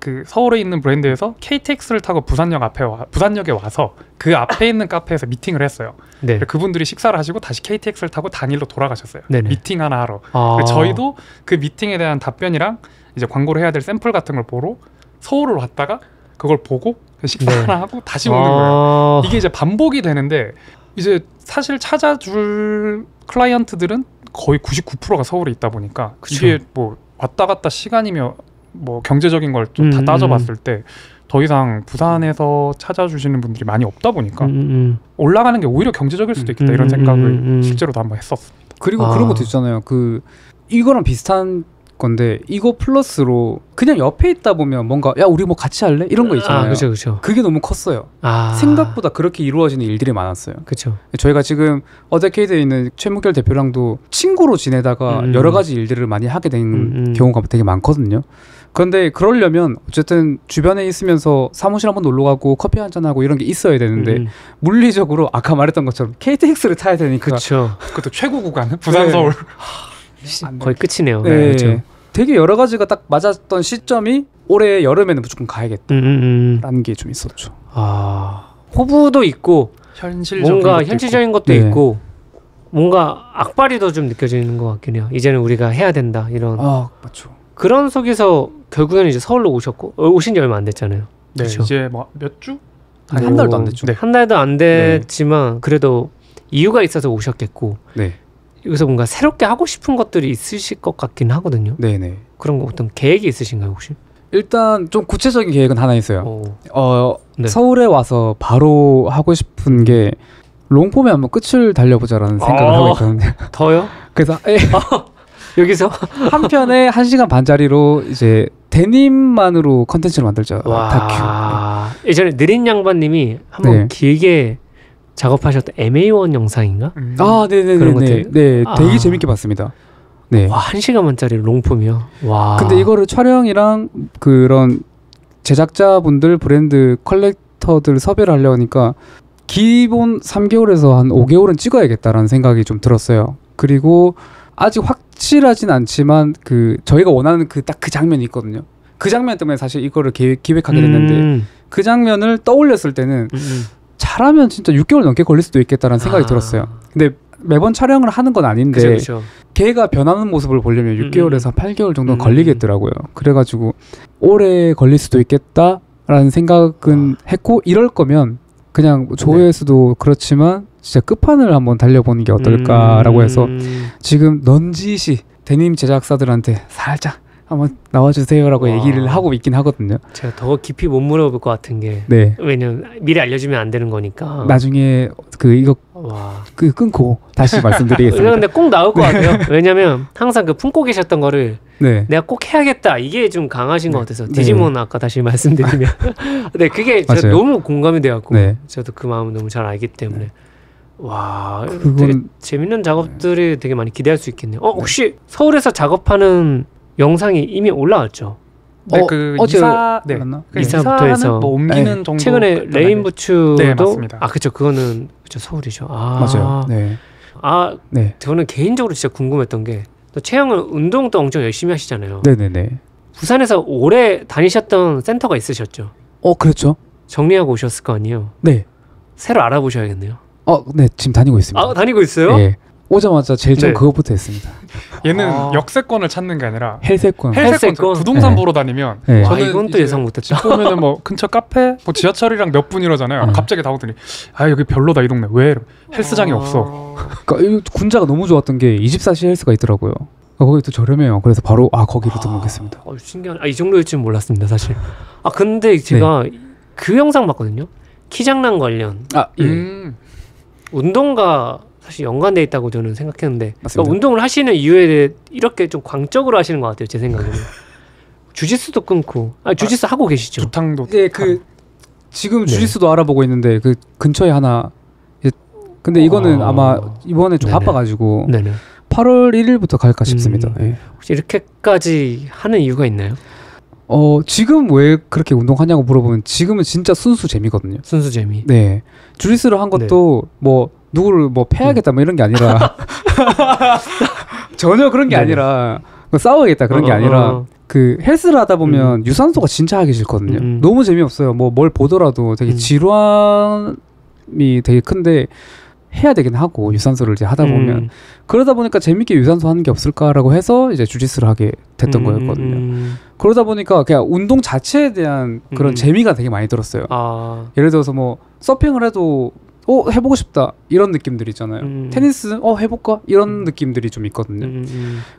[SPEAKER 2] 그 서울에 있는 브랜드에서 KTX를 타고 부산역에 와서 그 앞에 있는 카페에서 미팅을 했어요.
[SPEAKER 1] 네.
[SPEAKER 2] 그분들이 식사를 하시고 다시 KTX를 타고 단일로 돌아가셨어요.
[SPEAKER 1] 네네.
[SPEAKER 2] 미팅 하나 하러. 저희도 그 미팅에 대한 답변이랑 이제 광고를 해야 될 샘플 같은 걸 보러 서울을 왔다가 그걸 보고 식사 하나 하고 다시 오는 거예요. 이게 이제 반복이 되는데 이제 사실 찾아줄 클라이언트들은 거의 99%가 서울에 있다 보니까
[SPEAKER 1] 그쵸.
[SPEAKER 2] 이게 뭐 왔다 갔다 시간이며 뭐 경제적인 걸 좀 다 따져봤을 때 더 이상 부산에서 찾아주시는 분들이 많이 없다 보니까 올라가는 게 오히려 경제적일 수도 있겠다 이런 생각을 실제로도 한번 했었습니다.
[SPEAKER 3] 그리고 그런 것도 있잖아요. 그 이거랑 비슷한 건데 이거 플러스로 그냥 옆에 있다 보면 뭔가 야 우리 뭐 같이 할래? 이런 거 있잖아요.
[SPEAKER 1] 그렇죠.
[SPEAKER 3] 그게 너무 컸어요. 생각보다 그렇게 이루어지는 일들이 많았어요.
[SPEAKER 1] 그렇죠.
[SPEAKER 3] 저희가 지금 어데케이드에 있는 최문결 대표랑도 친구로 지내다가 여러 가지 일들을 많이 하게 된 경우가 되게 많거든요. 그런데 그러려면 어쨌든 주변에 있으면서 사무실 한번 놀러 가고 커피 한잔 하고 이런 게 있어야 되는데 물리적으로 아까 말했던 것처럼 KTX를 타야 되니까
[SPEAKER 1] 그렇죠.
[SPEAKER 2] 그것도 최고 구간은 부산 서울
[SPEAKER 1] 거의 끝이네요.
[SPEAKER 3] 네.
[SPEAKER 1] 네, 그렇죠.
[SPEAKER 3] 되게 여러 가지가 딱 맞았던 시점이 올해 여름에는 무조건 가야겠다라는 게 좀 있었죠.
[SPEAKER 1] 호불호도 있고 뭔가
[SPEAKER 2] 것도
[SPEAKER 1] 현실적인
[SPEAKER 2] 있고.
[SPEAKER 1] 것도 있고 뭔가 악바리 더 좀 느껴지는 것 같긴 해요. 이제는 우리가 해야 된다 이런.
[SPEAKER 3] 맞죠.
[SPEAKER 1] 그런 속에서 결국에는 이제 서울로 오셨고 오신 지 얼마 안 됐잖아요.
[SPEAKER 2] 네,
[SPEAKER 1] 그쵸?
[SPEAKER 2] 이제 뭐 몇 주?
[SPEAKER 3] 한 달도 안 됐죠.
[SPEAKER 2] 네.
[SPEAKER 1] 한 달도 안 됐지만 그래도 이유가 있어서 오셨겠고
[SPEAKER 3] 네.
[SPEAKER 1] 여기서 뭔가 새롭게 하고 싶은 것들이 있으실 것 같긴 하거든요.
[SPEAKER 3] 네네.
[SPEAKER 1] 그런 거 어떤 계획이 있으신가요 혹시?
[SPEAKER 3] 일단 좀 구체적인 계획은 하나 있어요.
[SPEAKER 1] 네.
[SPEAKER 3] 서울에 와서 바로 하고 싶은 게 롱폼에 한번 끝을 달려보자라는 생각을 하고 있거든요.
[SPEAKER 1] 더요?
[SPEAKER 3] 그래서
[SPEAKER 1] 여기서
[SPEAKER 3] 한 편에 1시간 반짜리로 이제 데님만으로 컨텐츠를 만들자. 다큐.
[SPEAKER 1] 예전에 느린 양반님이 한번 길게 작업하셨던 MA1 영상인가?
[SPEAKER 3] 네네네.
[SPEAKER 1] 그런 것들.
[SPEAKER 3] 네, 되게 재밌게 봤습니다. 네.
[SPEAKER 1] 와, 1시간만짜리 롱폼이요. 와.
[SPEAKER 3] 근데 이거를 촬영이랑 그런 제작자분들, 브랜드 컬렉터들 섭외를 하려고 하니까 기본 3개월에서 한 5개월은 찍어야겠다라는 생각이 좀 들었어요. 그리고 아직 확실하진 않지만 그 저희가 원하는 그 딱 그 장면이 있거든요. 그 장면 때문에 사실 이거를 기획하게 됐는데 그 장면을 떠올렸을 때는 잘하면 진짜 6개월 넘게 걸릴 수도 있겠다라는 생각이 들었어요. 근데 매번 촬영을 하는 건 아닌데
[SPEAKER 1] 그쵸.
[SPEAKER 3] 걔가 변하는 모습을 보려면 6개월에서 8개월 정도는 걸리겠더라고요. 그래가지고 오래 걸릴 수도 있겠다라는 생각은 했고 이럴 거면 그냥 조회수도 그렇지만 진짜 끝판을 한번 달려보는 게 어떨까라고 해서 지금 넌지시 데님 제작사들한테 살짝 한번 나와주세요라고 얘기를 하고 있긴 하거든요.
[SPEAKER 1] 제가 더 깊이 못 물어볼 것 같은 게 왜냐면 미리 알려주면 안 되는 거니까
[SPEAKER 3] 나중에 이거 끊고 다시 말씀드리겠습니다.
[SPEAKER 1] 근데 꼭 나올 것 같아요. 왜냐면 항상 그 품고 계셨던 거를 내가 꼭 해야겠다 이게 좀 강하신 것 같아서 디지몬 아까 다시 말씀드리면 네 그게 진짜 너무 공감이 돼갖고 저도 그 마음을 너무 잘 알기 때문에 와 되게 재밌는 작업들이 되게 많이 기대할 수 있겠네요. 혹시 서울에서 작업하는 영상이 이미 올라왔죠?
[SPEAKER 2] 네, 그
[SPEAKER 3] 어제
[SPEAKER 1] 이사부터 해서
[SPEAKER 2] 뭐 옮기는 정도.
[SPEAKER 1] 최근에 레인부츠도
[SPEAKER 2] 맞습니다.
[SPEAKER 1] 그쵸 그거는 그쵸 서울이죠.
[SPEAKER 3] 맞아요.
[SPEAKER 1] 저는 개인적으로 진짜 궁금했던 게 또 채영은 운동도 엄청 열심히 하시잖아요.
[SPEAKER 3] 네네네.
[SPEAKER 1] 부산에서 오래 다니셨던 센터가 있으셨죠?
[SPEAKER 3] 그렇죠.
[SPEAKER 1] 정리하고 오셨을 거 아니에요?
[SPEAKER 3] 네.
[SPEAKER 1] 새로 알아보셔야겠네요.
[SPEAKER 3] 네 지금 다니고 있습니다.
[SPEAKER 1] 다니고 있어요?
[SPEAKER 3] 네. 오자마자 제일 처음 그것부터 했습니다.
[SPEAKER 2] 얘는 역세권을 찾는 게 아니라
[SPEAKER 3] 헬세권.
[SPEAKER 2] 부동산 보러 다니면
[SPEAKER 1] 저는 이건 또 예상 못했다.
[SPEAKER 2] 보면은 뭐 근처 카페, 뭐 지하철이랑 몇 분 이러잖아요. 갑자기 나오더니 여기 별로다 이 동네. 왜 헬스장이 없어?
[SPEAKER 3] 그러니까 군자가 너무 좋았던 게 24시 헬스가 있더라고요. 거기 또 저렴해요. 그래서 바로 거기로 등록했습니다.
[SPEAKER 1] 신기하네. 이 정도일 줄 몰랐습니다 사실. 근데 제가 그 영상 봤거든요. 키 장난 관련. 운동과 사실 연관돼 있다고 저는 생각했는데 그러니까 운동을 하시는 이유에 대해 이렇게 좀 광적으로 하시는 것 같아요 제 생각에는. 주짓수도 끊고. 주짓수 하고 계시죠?
[SPEAKER 2] 두탕도.
[SPEAKER 3] 예, 지금 주짓수도 알아보고 있는데 그 근처에 하나. 근데 이거는 아마 이번에 좀 바빠가지고 8월 1일부터 갈까 싶습니다. 예.
[SPEAKER 1] 혹시 이렇게까지 하는 이유가 있나요?
[SPEAKER 3] 지금 왜 그렇게 운동하냐고 물어보면 지금은 진짜 순수 재미거든요.
[SPEAKER 1] 순수 재미.
[SPEAKER 3] 네. 주짓수를 한 것도 뭐 누구를 뭐 패야겠다 뭐 이런 게 아니라 전혀 그런 게 아니라 뭐 싸워야겠다 그런 게 아니라 그 헬스를 하다 보면 유산소가 진짜 하기 싫거든요. 너무 재미없어요. 뭐 뭘 보더라도 되게 지루함이 되게 큰데 해야 되긴 하고 유산소를 이제 하다 보면 그러다 보니까 재밌게 유산소 하는 게 없을까라고 해서 이제 주짓수를 하게 됐던 거였거든요. 그러다 보니까 그냥 운동 자체에 대한 그런 재미가 되게 많이 들었어요. 예를 들어서 뭐 서핑을 해도 해보고 싶다 이런 느낌들 있잖아요. 테니스 해볼까 이런 느낌들이 좀 있거든요.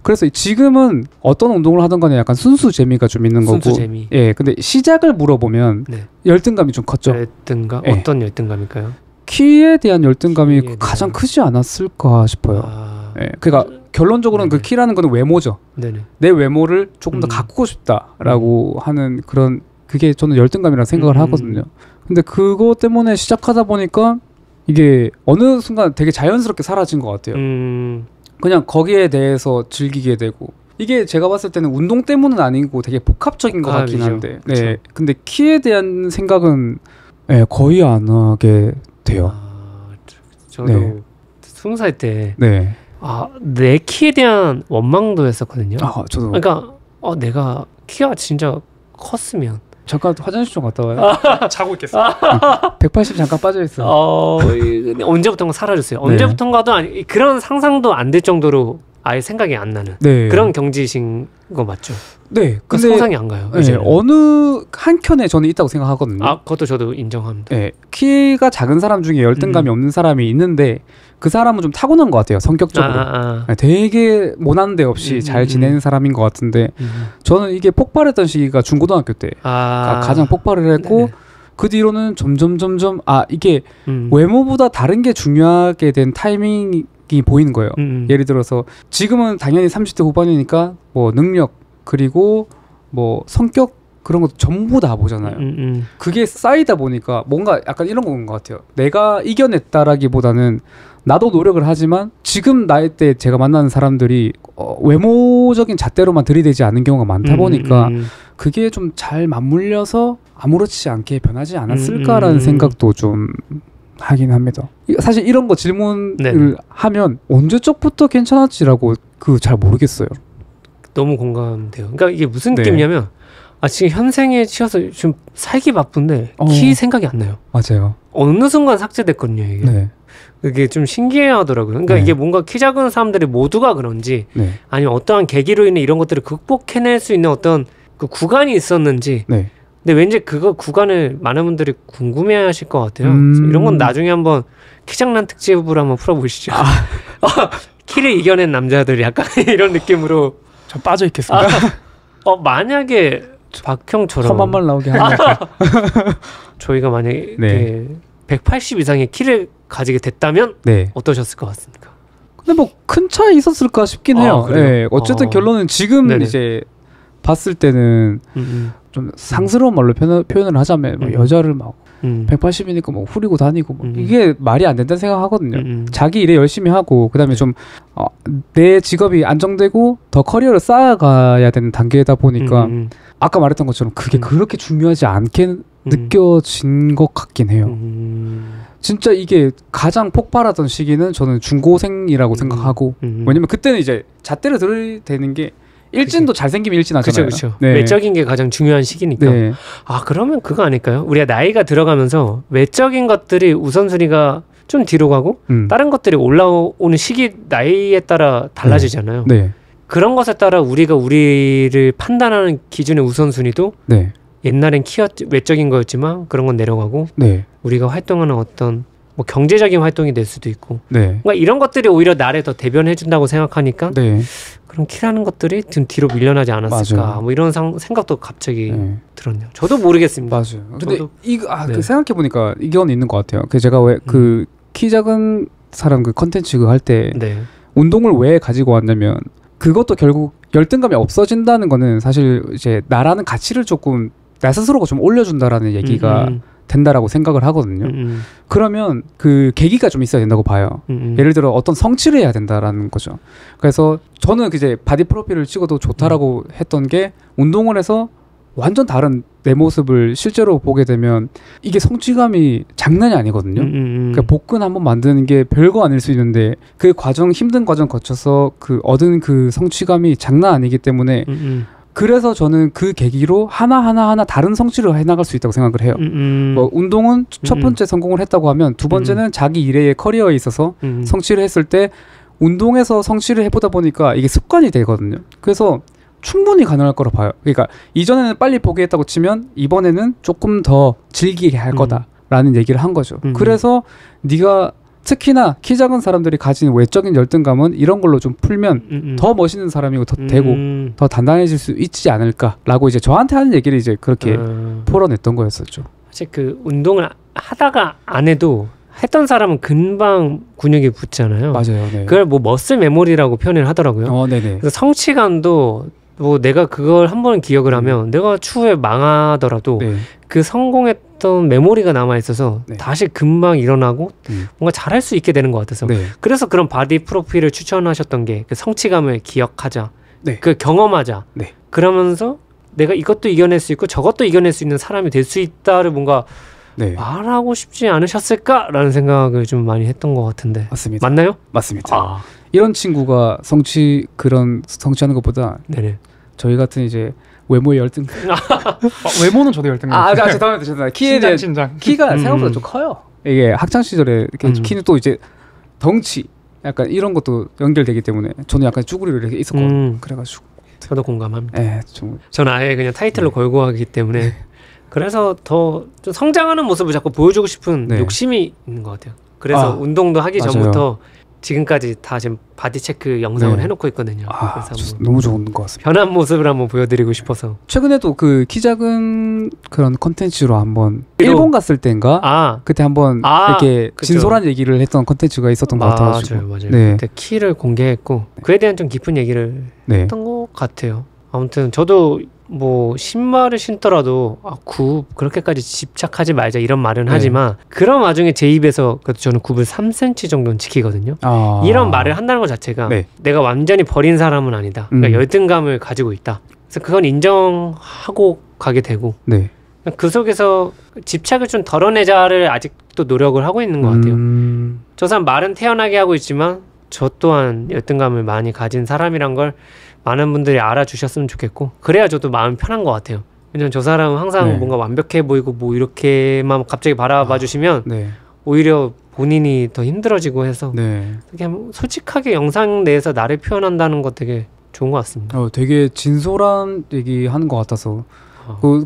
[SPEAKER 3] 그래서 지금은 어떤 운동을 하던 간에 약간 순수 재미가 좀 있는 거고.
[SPEAKER 1] 순수 재미.
[SPEAKER 3] 예, 근데 시작을 물어보면 열등감이 좀 컸죠.
[SPEAKER 1] 열등감?
[SPEAKER 3] 예.
[SPEAKER 1] 어떤 열등감일까요?
[SPEAKER 3] 키에 대한 열등감이 가장 크지 않았을까 싶어요. 예, 그러니까 결론적으로는 그 키라는 거는 외모죠. 내 외모를 조금 더 가꾸고 싶다라고 하는 그런 그게 저는 열등감이라고 생각을 하거든요. 근데 그거 때문에 시작하다 보니까 이게 어느 순간 되게 자연스럽게 사라진 것 같아요. 그냥 거기에 대해서 즐기게 되고 이게 제가 봤을 때는 운동 때문은 아니고 되게 복합적인 것 같긴 한데 네, 근데 키에 대한 생각은 거의 안 하게 돼요.
[SPEAKER 1] 저도 20살 때
[SPEAKER 3] 네.
[SPEAKER 1] 내 키에 대한 원망도였었거든요.
[SPEAKER 3] 저도.
[SPEAKER 1] 그러니까 내가 키가 진짜 컸으면
[SPEAKER 3] 잠깐 화장실 좀 갔다 와요.
[SPEAKER 2] 자고 있겠어.
[SPEAKER 3] 180 잠깐 빠져 있어.
[SPEAKER 1] 언제부턴가 사라졌어요. 언제부턴가도 아니 그런 상상도 안 될 정도로 아예 생각이 안 나는 그런 경지신 거 맞죠?
[SPEAKER 3] 네.
[SPEAKER 1] 근데 상상이 안 가요.
[SPEAKER 3] 네, 어느 한 켠에 저는 있다고 생각하거든요.
[SPEAKER 1] 그것도 저도 인정합니다.
[SPEAKER 3] 네, 키가 작은 사람 중에 열등감이 없는 사람이 있는데 그 사람은 좀 타고난 것 같아요. 성격적으로. 네, 되게 모난 데 없이 잘 지내는 사람인 것 같은데 저는 이게 폭발했던 시기가 중고등학교 때 가장 폭발을 했고 그 뒤로는 점점 이게 외모보다 다른 게 중요하게 된 타이밍이 보이는 거예요. 예를 들어서 지금은 당연히 30대 후반이니까 뭐 능력 그리고 뭐 성격 그런 것도 전부 다 보잖아요. 그게 쌓이다 보니까 뭔가 약간 이런 건 것 같아요. 내가 이겨냈다라기보다는 나도 노력을 하지만 지금 나이 때 제가 만나는 사람들이 외모적인 잣대로만 들이대지 않는 경우가 많다 보니까 그게 좀 잘 맞물려서 아무렇지 않게 변하지 않았을까라는 생각도 좀 하긴 합니다. 사실 이런 거 질문을 하면 언제적부터 괜찮았지라고 잘 모르겠어요.
[SPEAKER 1] 너무 공감돼요. 그러니까 이게 무슨 느낌이냐면 지금 현생에 치여서 좀 살기 바쁜데 키 생각이 안 나요.
[SPEAKER 3] 맞아요.
[SPEAKER 1] 어느 순간 삭제됐거든요. 이게. 그게 좀 신기해하더라고요. 그러니까 이게 뭔가 키 작은 사람들이 모두가 그런지 아니면 어떠한 계기로 인해 이런 것들을 극복해낼 수 있는 어떤 그 구간이 있었는지 근데 왠지 그거 구간을 많은 분들이 궁금해하실 것 같아요. 이런 건 나중에 한번 키장난 특집으로 한번 풀어보시죠. 키를 이겨낸 남자들 약간 이런 느낌으로
[SPEAKER 2] 저 빠져 있겠습니다.
[SPEAKER 1] 만약에 박형처럼
[SPEAKER 3] 험한 말 나오게 하면
[SPEAKER 1] 저희가 만약에 180 이상의 키를 가지게 됐다면 어떠셨을 것 같습니까?
[SPEAKER 3] 근데 뭐 큰 차이 있었을까 싶긴 해요. 어쨌든 결론은 지금 이제 봤을 때는 좀 상스러운 말로 표현을 하자면 뭐 여자를 막 180이니까 뭐 후리고 다니고 뭐 이게 말이 안 된다는 생각하거든요. 자기 일에 열심히 하고 그다음에 좀 내 직업이 안정되고 더 커리어를 쌓아가야 되는 단계다 보니까 아까 말했던 것처럼 그게 그렇게 중요하지 않게 느껴진 것 같긴 해요. 진짜 이게 가장 폭발하던 시기는 저는 중고생이라고 생각하고 왜냐면 그때는 이제 잣대를 들이대는 게 일진도 잘생기면 일진하잖아요.
[SPEAKER 1] 그렇죠. 외적인 게 가장 중요한 시기니까. 그러면 그거 아닐까요? 우리가 나이가 들어가면서 외적인 것들이 우선순위가 좀 뒤로 가고 다른 것들이 올라오는 시기 나이에 따라 달라지잖아요. 그런 것에 따라 우리가 우리를 판단하는 기준의 우선순위도 옛날엔 외적인 거였지만 그런 건 내려가고 우리가 활동하는 어떤 뭐 경제적인 활동이 될 수도 있고 뭔가 이런 것들이 오히려 나를 더 대변해준다고 생각하니까 그럼 키라는 것들이 좀 뒤로 밀려나지 않았을까 뭐 이런 생각도 갑자기 들었네요. 저도 모르겠습니다.
[SPEAKER 3] 맞아요. 근데 이거 생각해보니까 이건 있는 것 같아요. 제가 왜 그 키 작은 사람 그 컨텐츠 할 때 운동을 왜 가지고 왔냐면 그것도 결국 열등감이 없어진다는 거는 사실 이제 나라는 가치를 조금 나 스스로가 좀 올려준다라는 얘기가 된다라고 생각을 하거든요. 그러면 그 계기가 좀 있어야 된다고 봐요. 예를 들어 어떤 성취를 해야 된다라는 거죠. 그래서 저는 이제 바디 프로필을 찍어도 좋다라고 했던 게 운동을 해서 완전 다른 내 모습을 실제로 보게 되면 이게 성취감이 장난이 아니거든요. 그러니까 복근 한번 만드는 게 별거 아닐 수 있는데 그 과정 힘든 과정 거쳐서 그 얻은 그 성취감이 장난 아니기 때문에 그래서 저는 그 계기로 하나 다른 성취를 해나갈 수 있다고 생각을 해요. 뭐 운동은 첫 번째 성공을 했다고 하면 두 번째는 자기 일의 커리어에 있어서 성취를 했을 때 운동에서 성취를 해보다 보니까 이게 습관이 되거든요. 그래서 충분히 가능할 거라 봐요. 그러니까 이전에는 빨리 포기했다고 치면 이번에는 조금 더 즐기게 할 거다라는 얘기를 한 거죠. 그래서 네가 특히나 키 작은 사람들이 가진 외적인 열등감은 이런 걸로 좀 풀면 더 멋있는 사람이고 더 되고 더 단단해질 수 있지 않을까라고 이제 저한테 하는 얘기를 이제 그렇게 풀어냈던 거였었죠.
[SPEAKER 1] 사실 그 운동을 하다가 안 해도 했던 사람은 금방 근육이 붙잖아요.
[SPEAKER 3] 맞아요. 네.
[SPEAKER 1] 그걸 뭐 머슬 메모리라고 표현을 하더라고요.
[SPEAKER 3] 네네.
[SPEAKER 1] 그래서 성취감도 뭐 내가 그걸 한번 기억을 하면 내가 추후에 망하더라도
[SPEAKER 3] 네.
[SPEAKER 1] 그 성공했던 메모리가 남아 있어서
[SPEAKER 3] 네.
[SPEAKER 1] 다시 금방 일어나고 뭔가 잘할 수 있게 되는 것 같아서
[SPEAKER 3] 네.
[SPEAKER 1] 그래서 그런 바디 프로필을 추천하셨던 게 그 성취감을 기억하자,
[SPEAKER 3] 네.
[SPEAKER 1] 그 경험하자.
[SPEAKER 3] 네.
[SPEAKER 1] 그러면서 내가 이것도 이겨낼 수 있고 저것도 이겨낼 수 있는 사람이 될 수 있다를 뭔가
[SPEAKER 3] 네.
[SPEAKER 1] 말하고 싶지 않으셨을까라는 생각을 좀 많이 했던 것 같은데.
[SPEAKER 3] 맞습니다.
[SPEAKER 1] 맞나요?
[SPEAKER 3] 맞습니다. 이런 친구가 성취하는 것보다
[SPEAKER 1] 네네.
[SPEAKER 3] 저희 같은 이제 외모의 열등.
[SPEAKER 2] 외모는 저도 열등감.
[SPEAKER 3] 죄송합니다. 키에 대한 키가 생각보다 좀 커요. 이게 학창 시절에 이렇게 키는 또 이제 덩치, 약간 이런 것도 연결되기 때문에 저는 약간 쭈구리로 이렇게 있었거든요. 그래가지고
[SPEAKER 1] 저도 공감합니다.
[SPEAKER 3] 네, 좀.
[SPEAKER 1] 저는 아예 그냥 타이틀로 걸고 하기 때문에 그래서 더 좀 성장하는 모습을 자꾸 보여주고 싶은 욕심이 있는 것 같아요. 그래서 운동도 하기 전부터 지금까지 다 지금 바디 체크 영상을 해놓고 있거든요. 그래서
[SPEAKER 3] 너무 좋은 것 같습니다.
[SPEAKER 1] 변한 모습을 한번 보여드리고 싶어서.
[SPEAKER 3] 최근에도 그 키 작은 그런 컨텐츠로 한번 일본 갔을 때인가 그때 한번 이렇게 진솔한 얘기를 했던 컨텐츠가 있었던 것 같아가지고.
[SPEAKER 1] 맞아요. 그때 키를 공개했고 그에 대한 좀 깊은 얘기를 했던 것 같아요. 아무튼 저도 뭐 신발을 신더라도 굽 그렇게까지 집착하지 말자 이런 말은 하지만 그런 와중에 제 입에서 그래도 저는 굽을 3cm 정도는 지키거든요. 이런 말을 한다는 것 자체가 내가 완전히 버린 사람은 아니다. 그러니까 열등감을 가지고 있다. 그래서 그건 인정하고 가게 되고 그 속에서 집착을 좀 덜어내자를 아직도 노력을 하고 있는 것 같아요. 저 사람 말은 태연하게 하고 있지만 저 또한 열등감을 많이 가진 사람이란 걸 많은 분들이 알아주셨으면 좋겠고 그래야 저도 마음이 편한 것 같아요. 왜냐면 저 사람은 항상 뭔가 완벽해 보이고 뭐 이렇게만 갑자기 바라봐 주시면 오히려 본인이 더 힘들어지고 해서 그냥 솔직하게 영상 내에서 나를 표현한다는 거 되게 좋은 것 같습니다.
[SPEAKER 3] 되게 진솔한 얘기 하는 것 같아서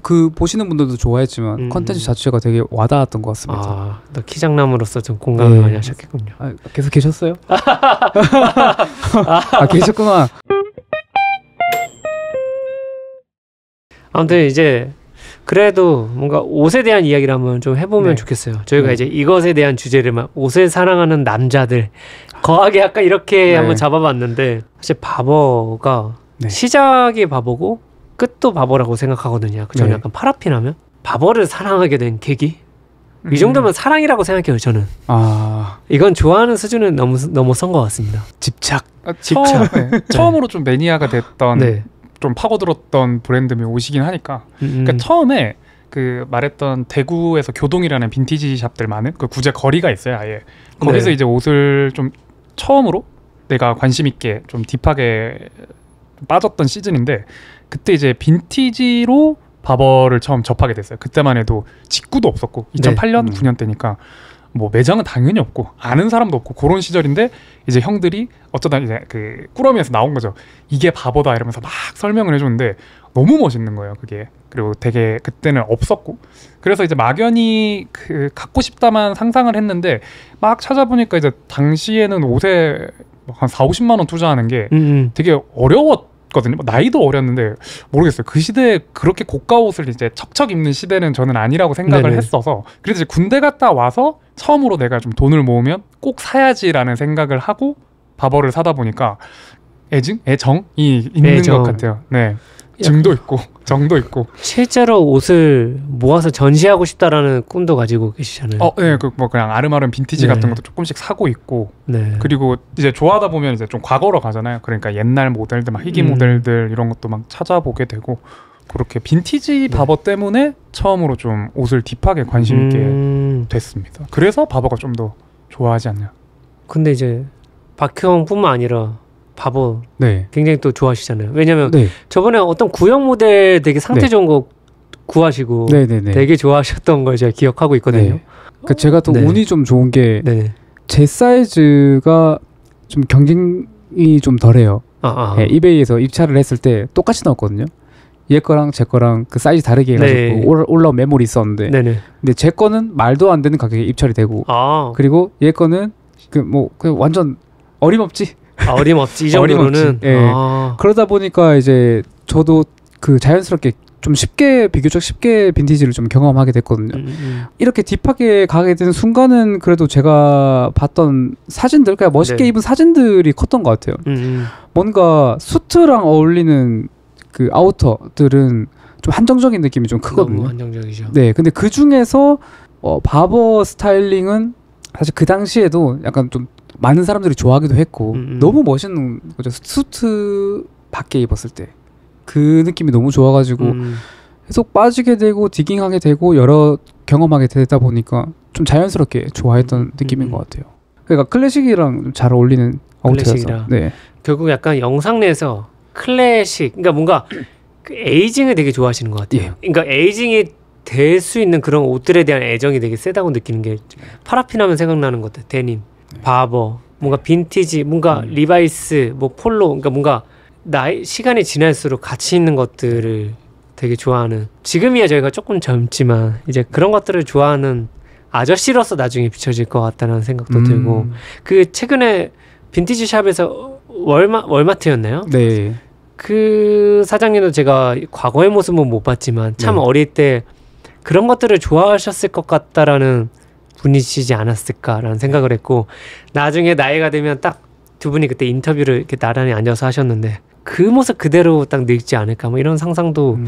[SPEAKER 3] 그 보시는 분들도 좋아했지만 컨텐츠 자체가 되게 와닿았던 것 같습니다.
[SPEAKER 1] 또 키장남으로서 좀 공감을 많이 하셨겠군요.
[SPEAKER 3] 계속 계셨어요? 계셨구나.
[SPEAKER 1] 아무튼 이제 그래도 뭔가 옷에 대한 이야기를 한번 좀 해보면 좋겠어요. 저희가 이제 이것에 대한 주제를 막 옷을 사랑하는 남자들 거하게 약간 이렇게 한번 잡아봤는데 사실 바버가 시작이 바버고 끝도 바버라고 생각하거든요. 저는 약간 파라핀하면 바버를 사랑하게 된 계기? 이 정도면 사랑이라고 생각해요. 저는 이건 좋아하는 수준은 넘어선 것 같습니다.
[SPEAKER 3] 집착.
[SPEAKER 2] 처음으로 좀 매니아가 됐던 좀 파고들었던 브랜드명 옷이긴 하니까 그러니까 처음에 그 말했던 대구에서 교동이라는 빈티지 샵들 많은 그 구제 거리가 있어요. 아예 거기서 이제 옷을 좀 처음으로 내가 관심 있게 좀 딥하게 빠졌던 시즌인데 그때 이제 빈티지로 바버를 처음 접하게 됐어요. 그때만 해도 직구도 없었고 2008년 9년 때니까 뭐 매장은 당연히 없고 아는 사람도 없고 그런 시절인데 이제 형들이 어쩌다 이제 그 꾸러미에서 나온 거죠. 이게 바버다 이러면서 막 설명을 해줬는데 너무 멋있는 거예요. 그게. 그리고 되게 그때는 없었고 그래서 이제 막연히 그 갖고 싶다만 상상을 했는데 막 찾아보니까 이제 당시에는 옷에 한 4-50만 원 투자하는 게 되게 어려웠거든요. 나이도 어렸는데 모르겠어요. 그 시대에 그렇게 고가 옷을 이제 척척 입는 시대는 저는 아니라고 생각을 했어서 그래서 이제 군대 갔다 와서 처음으로 내가 좀 돈을 모으면 꼭 사야지라는 생각을 하고 바버를 사다 보니까 애정이 있는 것 같아요. 네. 증도 있고 정도 있고
[SPEAKER 1] 실제로 옷을 모아서 전시하고 싶다라는 꿈도 가지고 계시잖아요.
[SPEAKER 2] 네, 뭐 그냥 아름아름 빈티지 같은 것도 조금씩 사고 있고, 그리고 이제 좋아하다 보면 이제 좀 과거로 가잖아요. 그러니까 옛날 모델들, 막 희귀 모델들 이런 것도 막 찾아보게 되고, 그렇게 빈티지 바버 때문에 처음으로 좀 옷을 딥하게 관심 있게 됐습니다. 그래서 바버가 좀 더 좋아하지 않냐.
[SPEAKER 1] 근데 이제 박형뿐만 아니라 바버 굉장히 또 좋아하시잖아요. 왜냐면 저번에 어떤 구형 모델 되게 상태 좋은 거 구하시고 되게 좋아하셨던 걸 제가 기억하고 있거든요.
[SPEAKER 3] 그러니까 제가 또 운이 좀 좋은 게 제 사이즈가 좀 경쟁이 좀 덜해요. 이베이에서 입찰을 했을 때 똑같이 나왔거든요. 얘 거랑 제 거랑 그 사이즈 다르게 해가지고 올라온 메모리 있었는데, 근데 제 거는 말도 안 되는 가격에 입찰이 되고, 그리고 얘 거는 그 완전 어림없지.
[SPEAKER 1] 어림없지 이 정도로는.
[SPEAKER 3] 그러다 보니까 이제 저도 그 자연스럽게 좀 비교적 쉽게 빈티지를 좀 경험하게 됐거든요. 이렇게 딥하게 가게 된 순간은 그래도 제가 봤던 사진들, 그냥 멋있게 입은 사진들이 컸던 것 같아요. 뭔가 수트랑 어울리는 그 아우터들은 좀 한정적인 느낌이 좀 크거든요.
[SPEAKER 1] 너무 한정적이죠.
[SPEAKER 3] 네, 근데 그 중에서 바버 스타일링은 사실 그 당시에도 약간 좀 많은 사람들이 좋아하기도 했고 너무 멋있는 거죠. 수트 밖에 입었을 때 그 느낌이 너무 좋아가지고 계속 빠지게 되고 디깅하게 되고 여러 경험하게 되다 보니까 좀 자연스럽게 좋아했던 느낌인 것 같아요. 그러니까 클래식이랑 잘 어울리는 아우터여서.
[SPEAKER 1] 결국 약간 영상 내에서 클래식, 그러니까 뭔가 그 에이징을 되게 좋아하시는 것 같아요. 그러니까 에이징이 될 수 있는 그런 옷들에 대한 애정이 되게 세다고 느끼는 게, 파라핀 하면 생각나는 것들, 데님, 바버, 뭔가 빈티지, 뭔가 리바이스, 뭐 폴로, 그러니까 뭔가 시간이 지날수록 가치 있는 것들을 되게 좋아하는, 지금이야 저희가 조금 젊지만 이제 그런 것들을 좋아하는 아저씨로서 나중에 비춰질 것 같다는 생각도 들고, 그 최근에 빈티지 샵에서 월마트였나요?
[SPEAKER 3] 네.
[SPEAKER 1] 그 사장님도 제가 과거의 모습은 못 봤지만 참 어릴 때 그런 것들을 좋아하셨을 것 같다라는 분이시지 않았을까라는 생각을 했고, 나중에 나이가 되면 딱 두 분이 그때 인터뷰를 이렇게 나란히 앉아서 하셨는데 그 모습 그대로 딱 늙지 않을까, 뭐 이런 상상도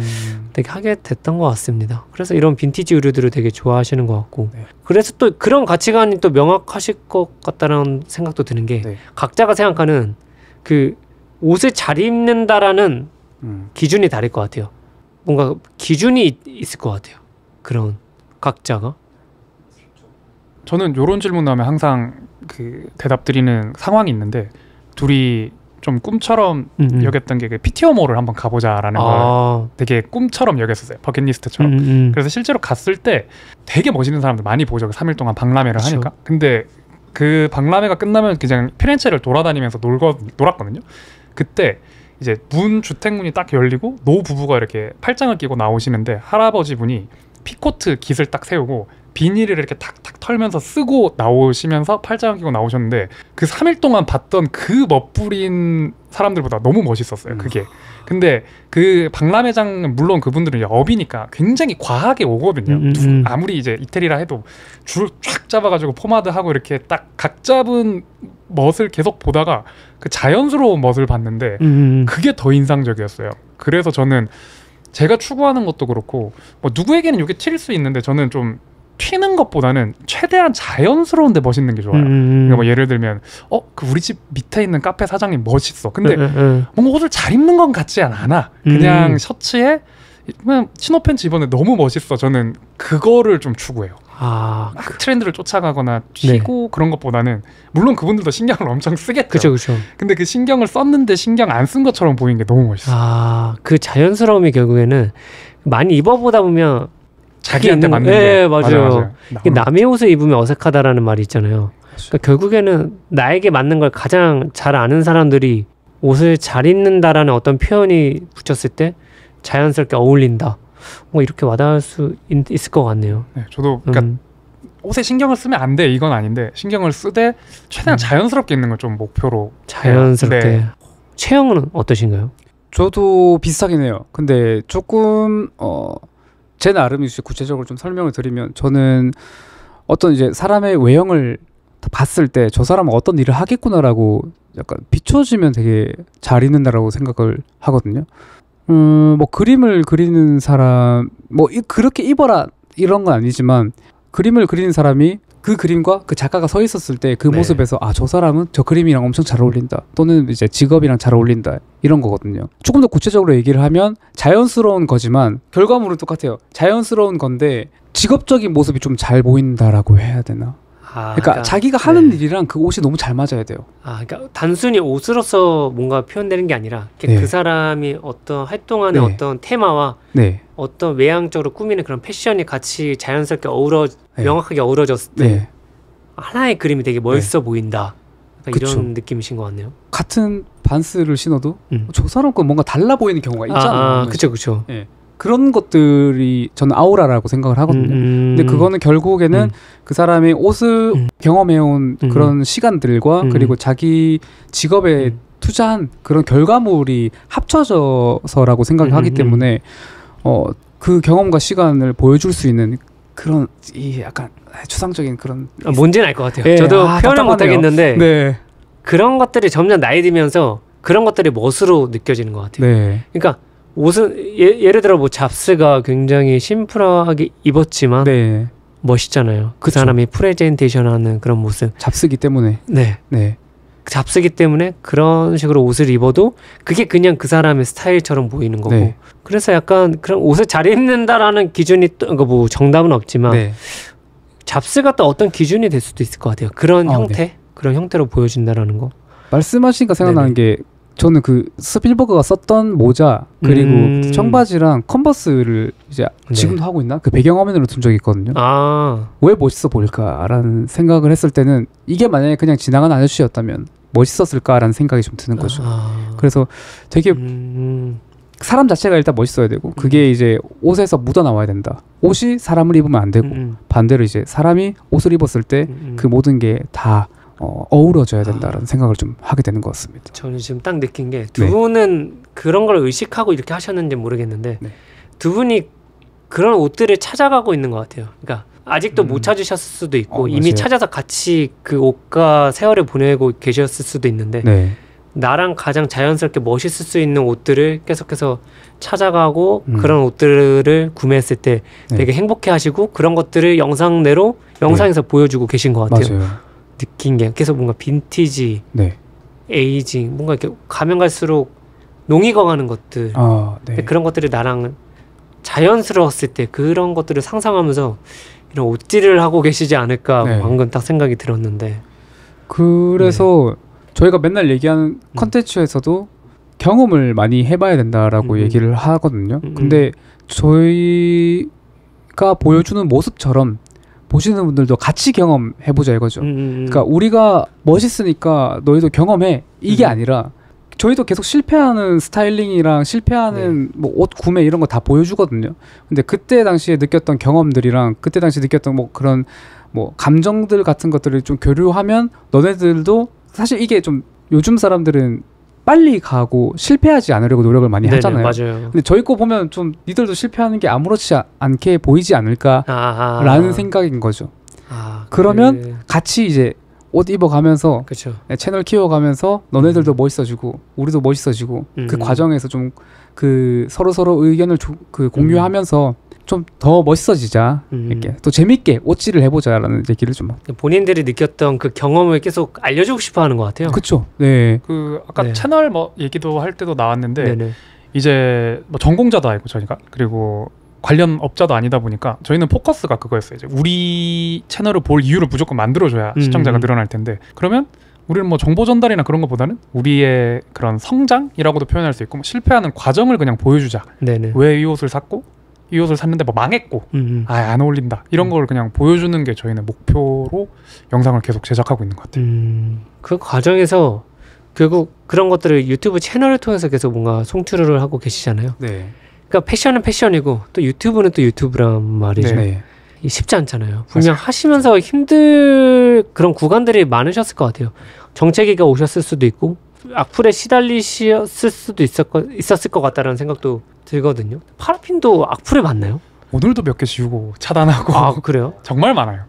[SPEAKER 1] 되게 하게 됐던 것 같습니다. 그래서 이런 빈티지 의류들을 되게 좋아하시는 것 같고, 그래서 또 그런 가치관이 또 명확하실 것 같다는 생각도 드는 게, 각자가 생각하는 그 옷을 잘 입는다라는 기준이 다를 것 같아요. 뭔가 기준이 있을 것 같아요. 그런 각자가.
[SPEAKER 2] 저는 이런 질문 나오면 항상 그 대답 드리는 상황이 있는데, 둘이 좀 꿈처럼 여겼던 게 그 피티어몰을 한번 가보자라는 걸 되게 꿈처럼 여겼었어요. 버킷리스트처럼. 그래서 실제로 갔을 때 되게 멋있는 사람들 많이 보죠. 3일 동안 박람회를 하니까. 근데 그 박람회가 끝나면 그냥 피렌체를 돌아다니면서 놀았거든요. 그때 이제 주택문이 딱 열리고 노 부부가 이렇게 팔짱을 끼고 나오시는데, 할아버지 분이 피코트 깃을 딱 세우고 비닐을 이렇게 탁탁 털면서 쓰고 나오시면서 팔짱을 끼고 나오셨는데, 그 3일 동안 봤던 그 멋부린 사람들보다 너무 멋있었어요, 그게. 근데 그 박람회장, 물론 그분들은 이제 업이니까 굉장히 과하게 오거든요. 아무리 이제 이태리라 해도 줄 쫙 잡아가지고 포마드하고 이렇게 딱 각 잡은 멋을 계속 보다가 그 자연스러운 멋을 봤는데 그게 더 인상적이었어요. 그래서 저는 제가 추구하는 것도 그렇고, 뭐 누구에게는 이게 튈 수 있는데, 저는 좀 튀는 것보다는 최대한 자연스러운데 멋있는 게 좋아요. 그러니까 뭐 예를 들면 그 우리 집 밑에 있는 카페 사장님 멋있어. 근데 뭔가 옷을 잘 입는 건 같지 않아. 그냥 셔츠에 그냥 치노 팬츠 입었는데 너무 멋있어. 저는 그거를 좀 추구해요. 막 트렌드를 쫓아가거나 튀고 그런 것보다는, 물론 그분들도 신경을 엄청 쓰겠죠.
[SPEAKER 1] 그쵸.
[SPEAKER 2] 근데 그 신경을 썼는데 신경 안 쓴 것처럼 보이는 게 너무 멋있어.
[SPEAKER 1] 그 자연스러움이 결국에는 많이 입어보다 보면
[SPEAKER 2] 자기한테 맞는 게.
[SPEAKER 1] 맞아요. 남의 옷을 입으면 어색하다라는 말이 있잖아요. 그러니까 결국에는 나에게 맞는 걸 가장 잘 아는 사람들이 옷을 잘 입는다라는 어떤 표현이 붙였을 때 자연스럽게 어울린다, 뭐 이렇게 와닿을 수 있을 것 같네요.
[SPEAKER 2] 네, 저도 그러니까 옷에 신경을 쓰면 안 돼 이건 아닌데, 신경을 쓰되 최대한 자연스럽게 입는 걸 좀 목표로.
[SPEAKER 1] 자연스럽게. 체형은 어떠신가요?
[SPEAKER 3] 저도 비슷하긴 해요. 근데 조금 제 나름이 구체적으로 좀 설명을 드리면, 저는 어떤 이제 사람의 외형을 봤을 때 저 사람은 어떤 일을 하겠구나라고 약간 비춰지면 되게 잘 있는다라고 생각을 하거든요. 뭐 그림을 그리는 사람 뭐 그렇게 입어라 이런 건 아니지만 그림을 그리는 사람이 그 그림과 그 작가가 서 있었을 때 그
[SPEAKER 1] 네.
[SPEAKER 3] 모습에서 아, 저 사람은 저 그림이랑 엄청 잘 어울린다 또는 이제 직업이랑 잘 어울린다 이런 거거든요. 조금 더 구체적으로 얘기를 하면 자연스러운 거지만 결과물은 똑같아요. 자연스러운 건데 직업적인 모습이 좀 잘 보인다라고 해야 되나? 그러니까 자기가 하는 일이랑 그 옷이 너무 잘 맞아야 돼요.
[SPEAKER 1] 그러니까 단순히 옷으로서 뭔가 표현되는 게 아니라
[SPEAKER 3] 네.
[SPEAKER 1] 그 사람이 어떤 활동하는
[SPEAKER 3] 네.
[SPEAKER 1] 어떤 테마와
[SPEAKER 3] 네.
[SPEAKER 1] 어떤 외향적으로 꾸미는 그런 패션이 같이 자연스럽게
[SPEAKER 3] 네.
[SPEAKER 1] 명확하게 어우러졌을 때
[SPEAKER 3] 네.
[SPEAKER 1] 하나의 그림이 되게 멋있어 보인다. 약간
[SPEAKER 3] 그쵸.
[SPEAKER 1] 이런 느낌이신 것 같네요.
[SPEAKER 3] 같은 반스를 신어도 저 사람 건 뭔가 달라 보이는 경우가 있잖아요.
[SPEAKER 1] 그렇죠.
[SPEAKER 3] 네. 그런 것들이 저는 아우라라고 생각을 하거든요. 근데 그거는 결국에는 그 사람이 옷을 경험해온 그런 시간들과 그리고 자기 직업에 투자한 그런 결과물이 합쳐져서라고 생각을 하기 때문에 그 경험과 시간을 보여줄 수 있는 그런 이 약간 추상적인 그런
[SPEAKER 1] 뭔지는 알 것 같아요.
[SPEAKER 3] 예,
[SPEAKER 1] 저도 표현을
[SPEAKER 3] 답답하네요.
[SPEAKER 1] 못하겠는데
[SPEAKER 3] 네.
[SPEAKER 1] 그런 것들이 점점 나이 들면서 그런 것들이 멋으로 느껴지는 것 같아요.
[SPEAKER 3] 네.
[SPEAKER 1] 그러니까 옷은 예를 들어 뭐 잡스가 굉장히 심플하게 입었지만
[SPEAKER 3] 네.
[SPEAKER 1] 멋있잖아요. 그
[SPEAKER 3] 그쵸.
[SPEAKER 1] 사람이 프레젠테이션하는 그런 모습.
[SPEAKER 3] 잡스기 때문에.
[SPEAKER 1] 네.
[SPEAKER 3] 네.
[SPEAKER 1] 잡스기 때문에 그런 식으로 옷을 입어도 그게 그냥 그 사람의 스타일처럼 보이는 거고.
[SPEAKER 3] 네.
[SPEAKER 1] 그래서 약간 그런 옷을 잘 입는다라는 기준이 또 뭐 정답은 없지만
[SPEAKER 3] 네.
[SPEAKER 1] 잡스가 또 어떤 기준이 될 수도 있을 것 같아요. 그런 형태,
[SPEAKER 3] 네.
[SPEAKER 1] 그런 형태로 보여진다라는 거.
[SPEAKER 3] 말씀하시니까 생각나는 게 저는 그 스필버그가 썼던 모자 그리고 청바지랑 컨버스를 이제 지금도 하고 있나? 그 배경화면으로 둔 적이 있거든요. 왜 멋있어 보일까라는 생각을 했을 때는 이게 만약에 그냥 지나가는 아저씨였다면 멋있었을까라는 생각이 좀 드는 거죠. 그래서 되게 사람 자체가 일단 멋있어야 되고 그게 이제 옷에서 묻어나와야 된다. 옷이 사람을 입으면 안 되고 반대로 이제 사람이 옷을 입었을 때 그 모든 게 다 어우러져야 된다라는 생각을 좀 하게 되는 것 같습니다.
[SPEAKER 1] 저는 지금 딱 느낀 게 두 분은 그런 걸 의식하고 이렇게 하셨는지 모르겠는데 두 분이 그런 옷들을 찾아가고 있는 것 같아요. 그러니까 아직도 못 찾으셨을 수도 있고 이미
[SPEAKER 3] 맞아요.
[SPEAKER 1] 찾아서 같이 그 옷과 세월을 보내고 계셨을 수도 있는데 나랑 가장 자연스럽게 멋있을 수 있는 옷들을 계속해서 찾아가고 그런 옷들을 구매했을 때 되게 행복해하시고 그런 것들을 영상에서 보여주고 계신 것 같아요.
[SPEAKER 3] 맞아요.
[SPEAKER 1] 느낀 게 계속 뭔가 빈티지, 에이징, 뭔가 이렇게 가면 갈수록 농익어가는 것들 그런 것들이 나랑 자연스러웠을 때 그런 것들을 상상하면서 이런 옷질을 하고 계시지 않을까 방금 딱 생각이 들었는데
[SPEAKER 3] 그래서 저희가 맨날 얘기하는 컨텐츠에서도 경험을 많이 해봐야 된다라고 얘기를 하거든요. 근데 저희가 보여주는 모습처럼 보시는 분들도 같이 경험해보자 이거죠. 그러니까 우리가 멋있으니까 너희도 경험해 이게 아니라 저희도 계속 실패하는 스타일링이랑 실패하는 뭐 옷 구매 이런 거 다 보여주거든요. 근데 그때 당시에 느꼈던 경험들이랑 그때 당시에 느꼈던 뭐 그런 뭐 감정들 같은 것들을 좀 교류하면 너네들도 사실 이게 좀 요즘 사람들은 빨리 가고 실패하지 않으려고 노력을 많이 하잖아요.
[SPEAKER 1] 맞아요.
[SPEAKER 3] 근데 저희 거 보면 좀 니들도 실패하는 게 아무렇지 않게 보이지 않을까라는 생각인 거죠. 그러면 같이 이제 옷 입어가면서 채널 키워가면서 너네들도 멋있어지고 우리도 멋있어지고 그 과정에서 좀 그 서로 의견을 공유하면서 좀 더 멋있어지자 이렇게 또 재밌게 옷질을 해보자라는 얘기를 좀
[SPEAKER 1] 본인들이 느꼈던 그 경험을 계속 알려주고 싶어하는 것 같아요.
[SPEAKER 3] 그렇죠. 네.
[SPEAKER 2] 그 아까 채널 뭐 얘기도 할 때도 나왔는데 이제 뭐 전공자도 아니고 저희가 그리고 관련 업자도 아니다 보니까 저희는 포커스가 그거였어요. 이제 우리 채널을 볼 이유를 무조건 만들어줘야 시청자가 늘어날 텐데 그러면 우리는 뭐 정보 전달이나 그런 것보다는 우리의 그런 성장이라고도 표현할 수 있고 뭐 실패하는 과정을 그냥 보여주자. 왜 이 옷을 샀고 이 옷을 샀는데 뭐 망했고 안 어울린다 이런 걸 그냥 보여주는 게 저희는 목표로 영상을 계속 제작하고 있는 것 같아요.
[SPEAKER 1] 그 과정에서 결국 그런 것들을 유튜브 채널을 통해서 계속 뭔가 송출을 하고 계시잖아요. 그러니까 패션은 패션이고 또 유튜브는 또 유튜브란 말이죠. 쉽지 않잖아요. 분명 하시면서 힘들 그런 구간들이 많으셨을 것 같아요. 정체기가 오셨을 수도 있고 악플에 시달리셨을 수도 있었을 것 같다라는 생각도 들거든요. 파라핀도 악플에 맞나요?
[SPEAKER 2] 오늘도 몇 개 지우고 차단하고
[SPEAKER 1] 그래요?
[SPEAKER 2] 정말 많아요.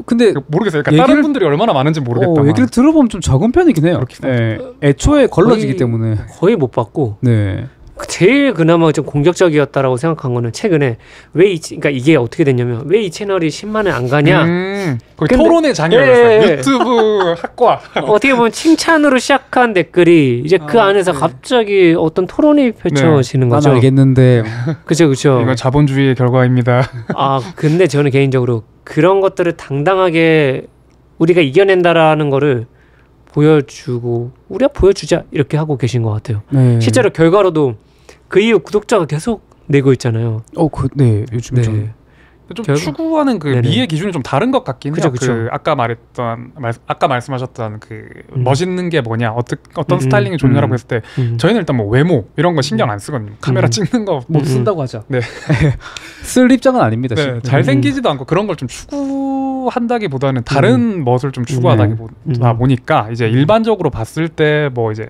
[SPEAKER 3] 근데
[SPEAKER 2] 모르겠어요. 그러니까 다른 분들이 얼마나 많은지 모르겠다.
[SPEAKER 3] 얘기를 들어보면 좀 적은 편이긴 해요. 네. 애초에 걸러지기 때문에
[SPEAKER 1] 거의 못 봤고.
[SPEAKER 3] 네.
[SPEAKER 1] 제일 그나마 좀 공격적이었다라고 생각한 거는 최근에 그러니까 이게 어떻게 됐냐면 왜 이 채널이 10만을 안 가냐.
[SPEAKER 2] 거의 토론의 장이었어요.
[SPEAKER 1] 네.
[SPEAKER 2] 유튜브 학과.
[SPEAKER 1] 어떻게 보면 칭찬으로 시작한 댓글이 이제 그 안에서
[SPEAKER 3] 네.
[SPEAKER 1] 갑자기 어떤 토론이 펼쳐지는 거죠.
[SPEAKER 3] 난 알겠는데.
[SPEAKER 1] 그렇죠.
[SPEAKER 2] 이건 자본주의의 결과입니다.
[SPEAKER 1] 근데 저는 개인적으로 그런 것들을 당당하게 우리가 이겨낸다라는 거를 보여주고 우리가 보여주자 이렇게 하고 계신 것 같아요.
[SPEAKER 3] 네.
[SPEAKER 1] 실제로 결과로도 그 이후 구독자가 계속 늘고 있잖아요.
[SPEAKER 3] 네. 요즘에 좀
[SPEAKER 2] 추구하는 그 미의 기준이 좀 다른 것 같긴 해요.
[SPEAKER 1] 그쵸.
[SPEAKER 2] 그 아까 말씀하셨던 그 멋있는 게 뭐냐, 어떤 스타일링이 좋냐라고 했을 때 저희는 일단 뭐 외모 이런 거 신경 안 쓰거든요. 카메라 찍는 거
[SPEAKER 3] 못 쓴다고 하죠.
[SPEAKER 2] 네.
[SPEAKER 3] 쓸 입장은 아닙니다.
[SPEAKER 2] 네, 잘생기지도 않고 그런 걸 좀 추구한다기보다는 다른 멋을 좀 추구하다 보니까 이제 일반적으로 봤을 때 뭐 이제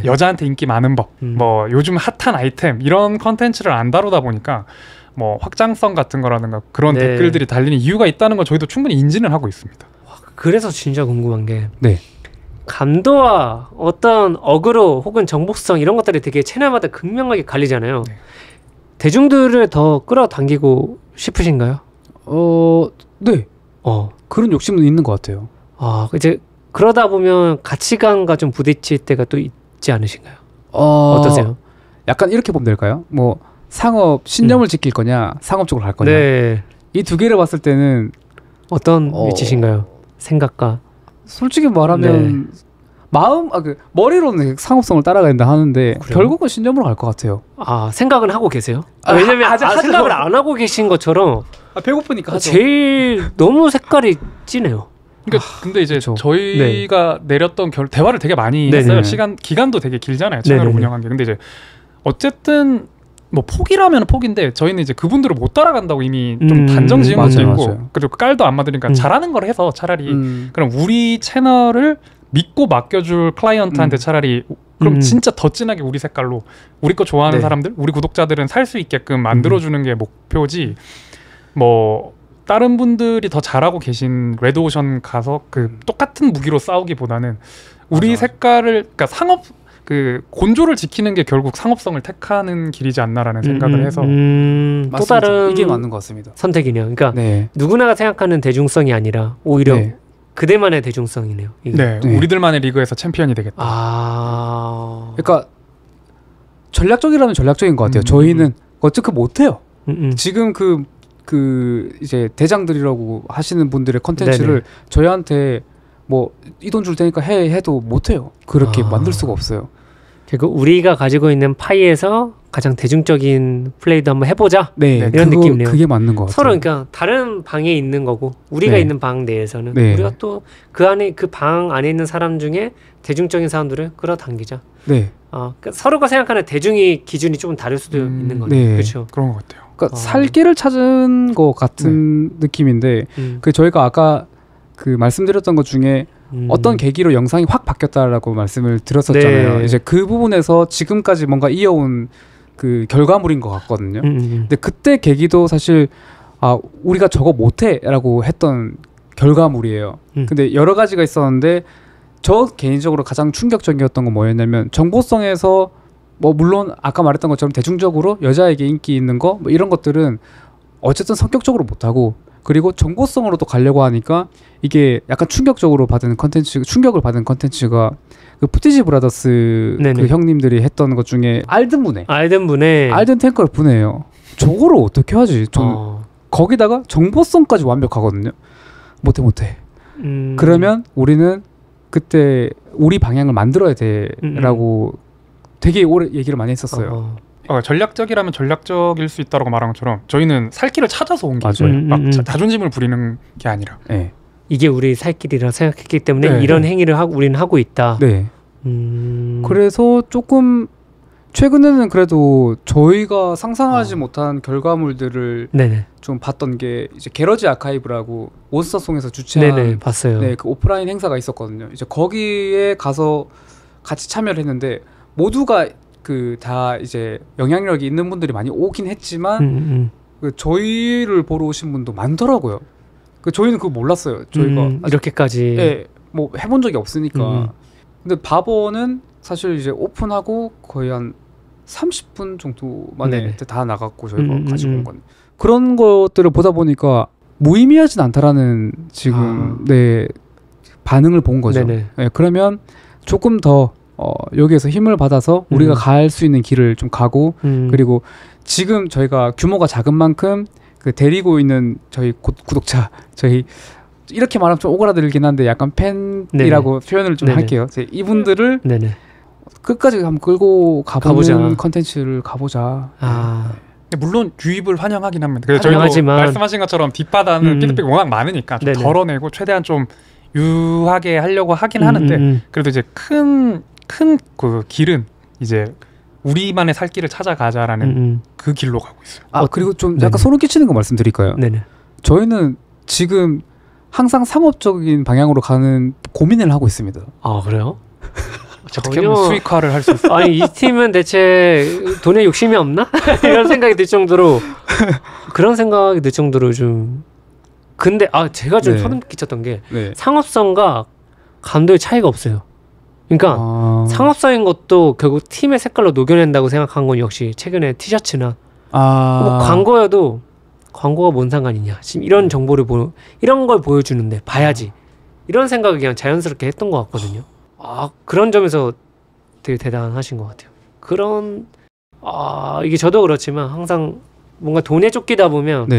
[SPEAKER 2] 여자한테 인기 많은 법, 뭐 요즘 핫한 아이템 이런 컨텐츠를 안 다루다 보니까 뭐 확장성 같은 거라든가 그런 댓글들이 달리는 이유가 있다는 걸 저희도 충분히 인지는 하고 있습니다.
[SPEAKER 1] 그래서 진짜 궁금한 게
[SPEAKER 3] 네.
[SPEAKER 1] 감도와 어떤 어그로 혹은 정복성 이런 것들이 되게 채널마다 극명하게 갈리잖아요.
[SPEAKER 2] 네.
[SPEAKER 1] 대중들을 더 끌어당기고 싶으신가요?
[SPEAKER 3] 네. 그런 욕심은 있는 것 같아요.
[SPEAKER 1] 이제 그러다 보면 가치관과 좀 부딪힐 때가 또 있지 않으신가요? 어떠세요?
[SPEAKER 3] 약간 이렇게 보면 될까요? 뭐 상업 신념을 지킬 거냐, 상업적으로 갈 거냐.
[SPEAKER 1] 네.
[SPEAKER 3] 이 두 개를 봤을 때는
[SPEAKER 1] 어떤 위치신가요? 생각과.
[SPEAKER 3] 솔직히 말하면 머리로는 상업성을 따라가야 된다 하는데 결국은 신념으로 갈 것 같아요.
[SPEAKER 1] 생각은 하고 계세요? 왜냐면 아직 생각을 안 하고 계신 것처럼
[SPEAKER 3] 배고프니까 하죠.
[SPEAKER 1] 제일 너무 색깔이 진해요.
[SPEAKER 2] 그러니까 근데 이제 저희가 내렸던 대화를 되게 많이 했어요. 기간도 되게 길잖아요. 채널을 운영한 게. 근데 이제 어쨌든 뭐 폭이라면 폭인데 저희는 이제 그분들을 못 따라간다고 이미 좀 단정 지은 것도 있고 그리고 깔도 안 맞으니까 잘하는 걸 해서 차라리 그럼 우리 채널을 믿고 맡겨줄 클라이언트한테 차라리 그럼 진짜 더 진하게 우리 색깔로 우리 거 좋아하는 사람들, 우리 구독자들은 살 수 있게끔 만들어주는 게 목표지. 뭐 다른 분들이 더 잘하고 계신 레드오션 가서 그 똑같은 무기로 싸우기보다는 우리 색깔을 그러니까 그 곤조를 지키는 게 결국 상업성을 택하는 길이지 않나라는 생각을 해서
[SPEAKER 1] 또 다른
[SPEAKER 3] 이게 맞는 것 같습니다.
[SPEAKER 1] 선택이네요. 그러니까 누구나가 생각하는 대중성이 아니라 오히려 그대만의 대중성이네요.
[SPEAKER 2] 우리들만의 리그에서 챔피언이 되겠다.
[SPEAKER 3] 그러니까 전략적이라면 전략적인 것 같아요. 저희는 어차피 못해요. 지금 그 이제 대장들이라고 하시는 분들의 컨텐츠를 저희한테 뭐 이 돈 줄 테니까 해도 못해요. 그렇게 만들 수가 없어요.
[SPEAKER 1] 그리고 우리가 가지고 있는 파이에서 가장 대중적인 플레이도 한번 해보자. 이런 느낌이네요.
[SPEAKER 3] 그게 맞는 것 같아요.
[SPEAKER 1] 서로 그러니까 다른 방에 있는 거고 우리가 있는 방 내에서는 우리가 또 그 안에 그 방 안에 있는 사람 중에 대중적인 사람들을 끌어당기자. 그러니까 서로가 생각하는 대중의 기준이 조금 다를 수도 있는 거예요. 그렇죠.
[SPEAKER 2] 그런 것 같아요.
[SPEAKER 3] 그러니까 살 길을 찾은 것 같은 느낌인데 그 저희가 아까 그 말씀드렸던 것 중에 어떤 계기로 영상이 확 바뀌었다라고 말씀을 드렸었잖아요. 이제 그 부분에서 지금까지 뭔가 이어온 그 결과물인 것 같거든요. 근데 그때 계기도 사실 우리가 저거 못해라고 했던 결과물이에요. 근데 여러 가지가 있었는데 저 개인적으로 가장 충격적이었던 건 뭐였냐면 정보성에서 뭐 물론 아까 말했던 것처럼 대중적으로 여자에게 인기 있는 거 뭐 이런 것들은 어쨌든 성격적으로 못하고 그리고 정보성으로도 가려고 하니까 이게 약간 충격을 받은 컨텐츠가 그 푸티지 브라더스 그 형님들이 했던 것 중에 알든 탱커를 분해해요. 저거를 어떻게 하지? 거기다가 정보성까지 완벽하거든요. 못해. 그러면 우리는 그때 우리 방향을 만들어야 돼라고 되게 오래 얘기를 많이 했었어요.
[SPEAKER 2] 전략적이라면 전략적일 수 있다고 말한 것처럼 저희는 살 길을 찾아서 온 게 막 자존심을 부리는 게 아니라
[SPEAKER 1] 이게 우리 살 길이라 생각했기 때문에 이런 행위를 우리는 하고 있다.
[SPEAKER 3] 그래서 조금 최근에는 그래도 저희가 상상하지 못한 결과물들을 좀 봤던 게 이제 게러지 아카이브라고 몬스터송에서 주최한
[SPEAKER 1] 봤어요.
[SPEAKER 3] 그 오프라인 행사가 있었거든요. 이제 거기에 가서 같이 참여를 했는데 모두가 그 다 이제 영향력이 있는 분들이 많이 오긴 했지만 그 저희를 보러 오신 분도 많더라고요. 그 저희는 그거 몰랐어요. 저희가
[SPEAKER 1] 이렇게까지
[SPEAKER 3] 예, 뭐 해본 적이 없으니까. 근데 바버는 사실 이제 오픈하고 거의 한 30분 정도 만에
[SPEAKER 1] 네네.
[SPEAKER 3] 다 나갔고 저희가 가지고 온 건 그런 것들을 보다 보니까 무의미하진 않다라는 지금 네 반응을 본 거죠. 네, 그러면 조금 더 여기에서 힘을 받아서 우리가 갈 수 있는 길을 좀 가고 그리고 지금 저희가 규모가 작은 만큼 그 데리고 있는 저희 구독자 저희 이렇게 말하면 좀 오그라들긴 한데 약간 팬이라고 표현을 좀 할게요. 이분들을 끝까지 한번 끌고 가보는 컨텐츠를 가보자.
[SPEAKER 2] 물론 유입을 환영하긴 합니다. 그래서 저희도 말씀하신 것처럼 뒷바다는 피드백이 워낙 많으니까 좀 덜어내고 최대한 좀 유하게 하려고 하긴 하는데 그래도 이제 큰 그 길은 이제 우리만의 살 길을 찾아가자라는 그 길로 가고 있어요.
[SPEAKER 3] 그리고 좀 약간 소름 끼치는 거 말씀드릴까요? 저희는 지금 항상 상업적인 방향으로 가는 고민을 하고 있습니다.
[SPEAKER 1] 아 그래요?
[SPEAKER 2] 어떻게 하면 수익화를 할 수 있어요?
[SPEAKER 1] 아니 이 팀은 대체 돈에 욕심이 없나? 이런 생각이 들 정도로 그런 생각이 들 정도로 좀 근데 제가 좀 소름 끼쳤던 게 상업성과 감도의 차이가 없어요. 그러니까 상업성인 것도 결국 팀의 색깔로 녹여낸다고 생각한 건 역시 최근에 티셔츠나 뭐 광고여도 광고가 뭔 상관이냐 지금 이런 정보를 이런 걸 보여주는데 봐야지 이런 생각을 그냥 자연스럽게 했던 것 같거든요. 그런 점에서 되게 대단하신 것 같아요. 그런 이게 저도 그렇지만 항상 뭔가 돈에 쫓기다 보면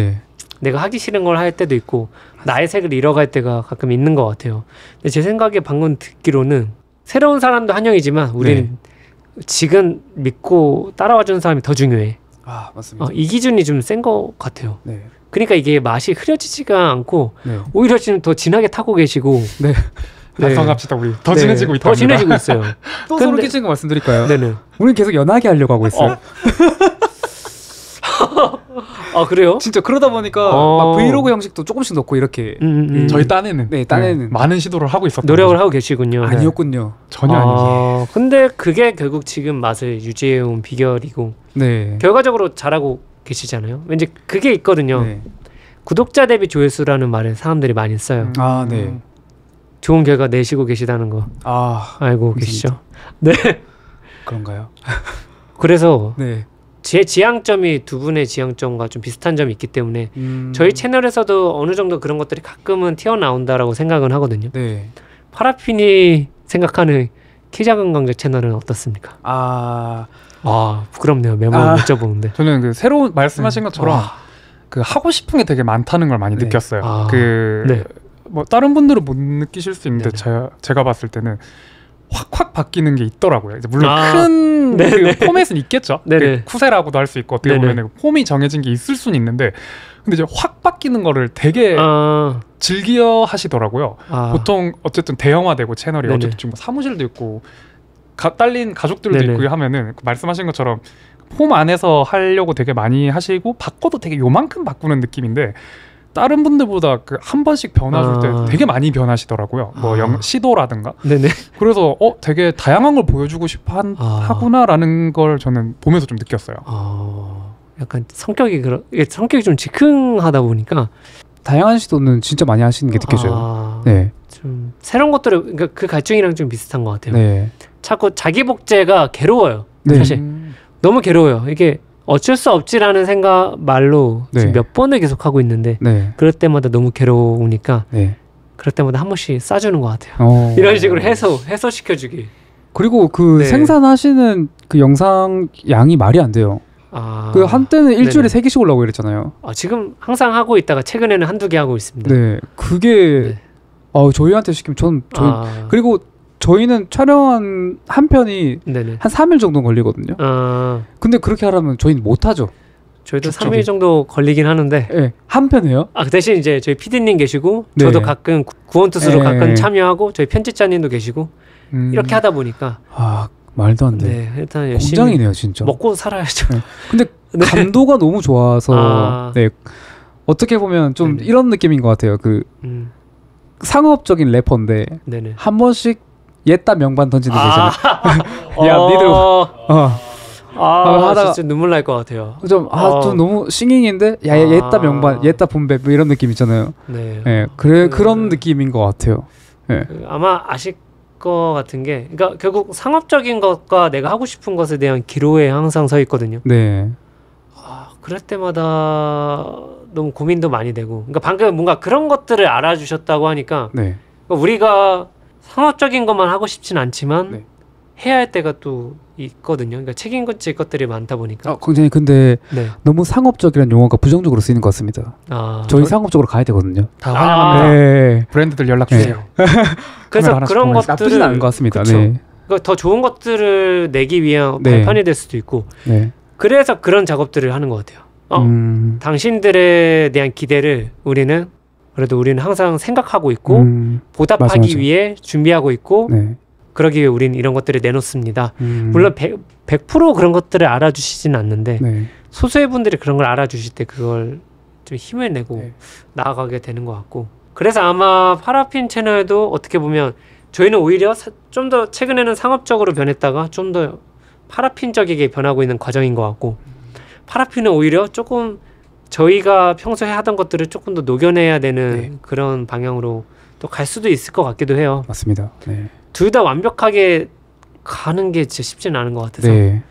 [SPEAKER 1] 내가 하기 싫은 걸 할 때도 있고 나의 색을 잃어갈 때가 가끔 있는 것 같아요. 근데 제 생각에 방금 듣기로는 새로운 사람도 환영이지만 우리는 지금 믿고 따라와주는 사람이 더 중요해.
[SPEAKER 3] 맞습니다.
[SPEAKER 1] 이 기준이 좀 센 것 같아요. 그러니까 이게 맛이 흐려지지가 않고 오히려 지금 더 진하게 타고 계시고
[SPEAKER 2] 반성합시다. 우리 더 진해지고 있다.
[SPEAKER 1] 더 진해지고 있어요.
[SPEAKER 3] 또 소름 끼치는 거 말씀드릴까요?
[SPEAKER 1] 네네.
[SPEAKER 3] 우리는 계속 연하게 하려고 하고 있어요.
[SPEAKER 1] 그래요?
[SPEAKER 3] 진짜 그러다 보니까 막 브이로그 형식도 조금씩 넣고 이렇게
[SPEAKER 2] 저희 딴에는
[SPEAKER 3] 딴에는
[SPEAKER 2] 많은 시도를 하고 있었던
[SPEAKER 1] 노력을
[SPEAKER 2] 거죠.
[SPEAKER 1] 하고 계시군요.
[SPEAKER 3] 아니었군요.
[SPEAKER 2] 전혀 아니에요.
[SPEAKER 1] 근데 그게 결국 지금 맛을 유지해온 비결이고 결과적으로 잘하고 계시잖아요. 왠지 그게 있거든요. 구독자 대비 조회수라는 말을 사람들이 많이 써요. 좋은 결과 내시고 계시다는 거 알고 계시죠? 네.
[SPEAKER 3] 그런가요?
[SPEAKER 1] 그래서 제 지향점이 두 분의 지향점과 좀 비슷한 점이 있기 때문에 저희 채널에서도 어느 정도 그런 것들이 가끔은 튀어나온다라고 생각은 하거든요. 파라핀이 생각하는 키 작은 강자 채널은 어떻습니까? 부끄럽네요. 메모를 못 적어보는데.
[SPEAKER 2] 저는 그 새로운 말씀하신 것처럼 그 하고 싶은 게 되게 많다는 걸 많이 느꼈어요. 뭐 다른 분들은 못 느끼실 수 있는데 제가 봤을 때는 확 바뀌는 게 있더라고요. 이제 물론 큰 그 포맷은 있겠죠. 그 쿠세라고도 할 수 있고 어떻게 보면 폼이 정해진 게 있을 수는 있는데 근데 이제 확 바뀌는 거를 되게 즐겨 하시더라고요. 보통 어쨌든 대형화되고 채널이 어쨌든 지금 사무실도 있고 딸린 가족들도 있고 하면은 말씀하신 것처럼 폼 안에서 하려고 되게 많이 하시고 바꿔도 되게 요만큼 바꾸는 느낌인데 다른 분들보다 그 한 번씩 변화 줄 때 되게 많이 변하시더라고요. 뭐 시도라든가. 그래서 되게 다양한 걸 보여주고 싶어 하구나라는 걸 저는 보면서 좀 느꼈어요.
[SPEAKER 1] 약간 성격이 좀 즉흥하다 보니까
[SPEAKER 3] 다양한 시도는 진짜 많이 하시는 게 느껴져요.
[SPEAKER 1] 좀 새로운 것들을 그러니까 그 갈증이랑 좀 비슷한 것 같아요. 자꾸 자기 복제가 괴로워요. 사실 너무 괴로워요. 이게 어쩔 수 없지라는 생각 말로 지금 몇 번을 계속 하고 있는데 그럴 때마다 너무 괴로우니까 그럴 때마다 한 번씩 싸주는 것 같아요. 이런 식으로 해소시켜주기.
[SPEAKER 3] 그리고 그 생산하시는 그 영상 양이 말이 안 돼요. 그 한때는 일주일에 3개씩 올라오고 이랬잖아요.
[SPEAKER 1] 지금 항상 하고 있다가 최근에는 한두 개 하고 있습니다.
[SPEAKER 3] 그게 저희한테 시키면 그리고 저희는 촬영한 한 편이 한 3일 정도 걸리거든요. 근데 그렇게 하려면 저희는 못하죠.
[SPEAKER 1] 저희도 3일 정도 걸리긴 하는데
[SPEAKER 3] 한 편이에요?
[SPEAKER 1] 그 대신 이제 저희 PD님 계시고 저도 가끔 구원투수로 가끔 참여하고 저희 편집자님도 계시고 이렇게 하다 보니까
[SPEAKER 3] 말도 안 돼.
[SPEAKER 1] 일단 열심히
[SPEAKER 3] 공장이네요 진짜.
[SPEAKER 1] 먹고 살아야죠.
[SPEAKER 3] 근데 감도가 너무 좋아서 어떻게 보면 좀 이런 느낌인 것 같아요. 그 상업적인 래퍼인데 한 번씩 옛다 명반 던지는 게 있잖아요. 야 니들 하다가
[SPEAKER 1] 진짜 눈물 날 것 같아요.
[SPEAKER 3] 좀 너무 싱잉인데 옛다 명반, 옛다 분배 뭐 이런 느낌 있잖아요.
[SPEAKER 1] 네.
[SPEAKER 3] 예, 그런 느낌인 것 같아요. 예.
[SPEAKER 1] 아마 아실 것 같은 게, 그러니까 결국 상업적인 것과 내가 하고 싶은 것에 대한 기로에 항상 서 있거든요.
[SPEAKER 3] 네.
[SPEAKER 1] 그럴 때마다 너무 고민도 많이 되고, 그러니까 방금 뭔가 그런 것들을 알아주셨다고 하니까
[SPEAKER 3] 네.
[SPEAKER 1] 그러니까 우리가 상업적인 것만 하고 싶진 않지만
[SPEAKER 3] 네.
[SPEAKER 1] 해야 할 때가 또 있거든요. 그러니까 책임질 것들이 많다 보니까.
[SPEAKER 3] 굉장히 근데
[SPEAKER 1] 네.
[SPEAKER 3] 너무 상업적이라는 용어가 부정적으로 쓰이는 것 같습니다. 저희 상업적으로 가야 되거든요.
[SPEAKER 2] 다 환영합니다.
[SPEAKER 3] 네.
[SPEAKER 2] 브랜드들 연락 주세요.
[SPEAKER 1] 그래서 그런 것들을
[SPEAKER 3] 나쁘진 않은 것 같습니다.
[SPEAKER 1] 그쵸.
[SPEAKER 3] 네.
[SPEAKER 1] 그러니까 더 좋은 것들을 내기 위한
[SPEAKER 3] 네.
[SPEAKER 1] 발판이 될 수도 있고.
[SPEAKER 3] 네.
[SPEAKER 1] 그래서 그런 작업들을 하는 것 같아요. 당신들에 대한 기대를 우리는 항상 생각하고 있고 보답하기
[SPEAKER 3] 맞아.
[SPEAKER 1] 위해 준비하고 있고
[SPEAKER 3] 네.
[SPEAKER 1] 그러기 위해 우리는 이런 것들을 내놓습니다. 물론 100% 그런 것들을 알아주시진 않는데
[SPEAKER 3] 네.
[SPEAKER 1] 소수의 분들이 그런 걸 알아주실 때 그걸 좀 힘을 내고
[SPEAKER 3] 네.
[SPEAKER 1] 나아가게 되는 것 같고, 그래서 아마 파라핀 채널도 어떻게 보면 저희는 오히려 좀 더 최근에는 상업적으로 변했다가 좀 더 파라핀적이게 변하고 있는 과정인 것 같고, 파라핀은 오히려 조금 저희가 평소에 하던 것들을 조금 더 녹여내야 되는
[SPEAKER 3] 네.
[SPEAKER 1] 그런 방향으로 또 갈 수도 있을 것 같기도 해요.
[SPEAKER 3] 맞습니다. 네.
[SPEAKER 1] 둘 다 완벽하게 가는 게 진짜 쉽지는 않은 것 같아서
[SPEAKER 3] 네.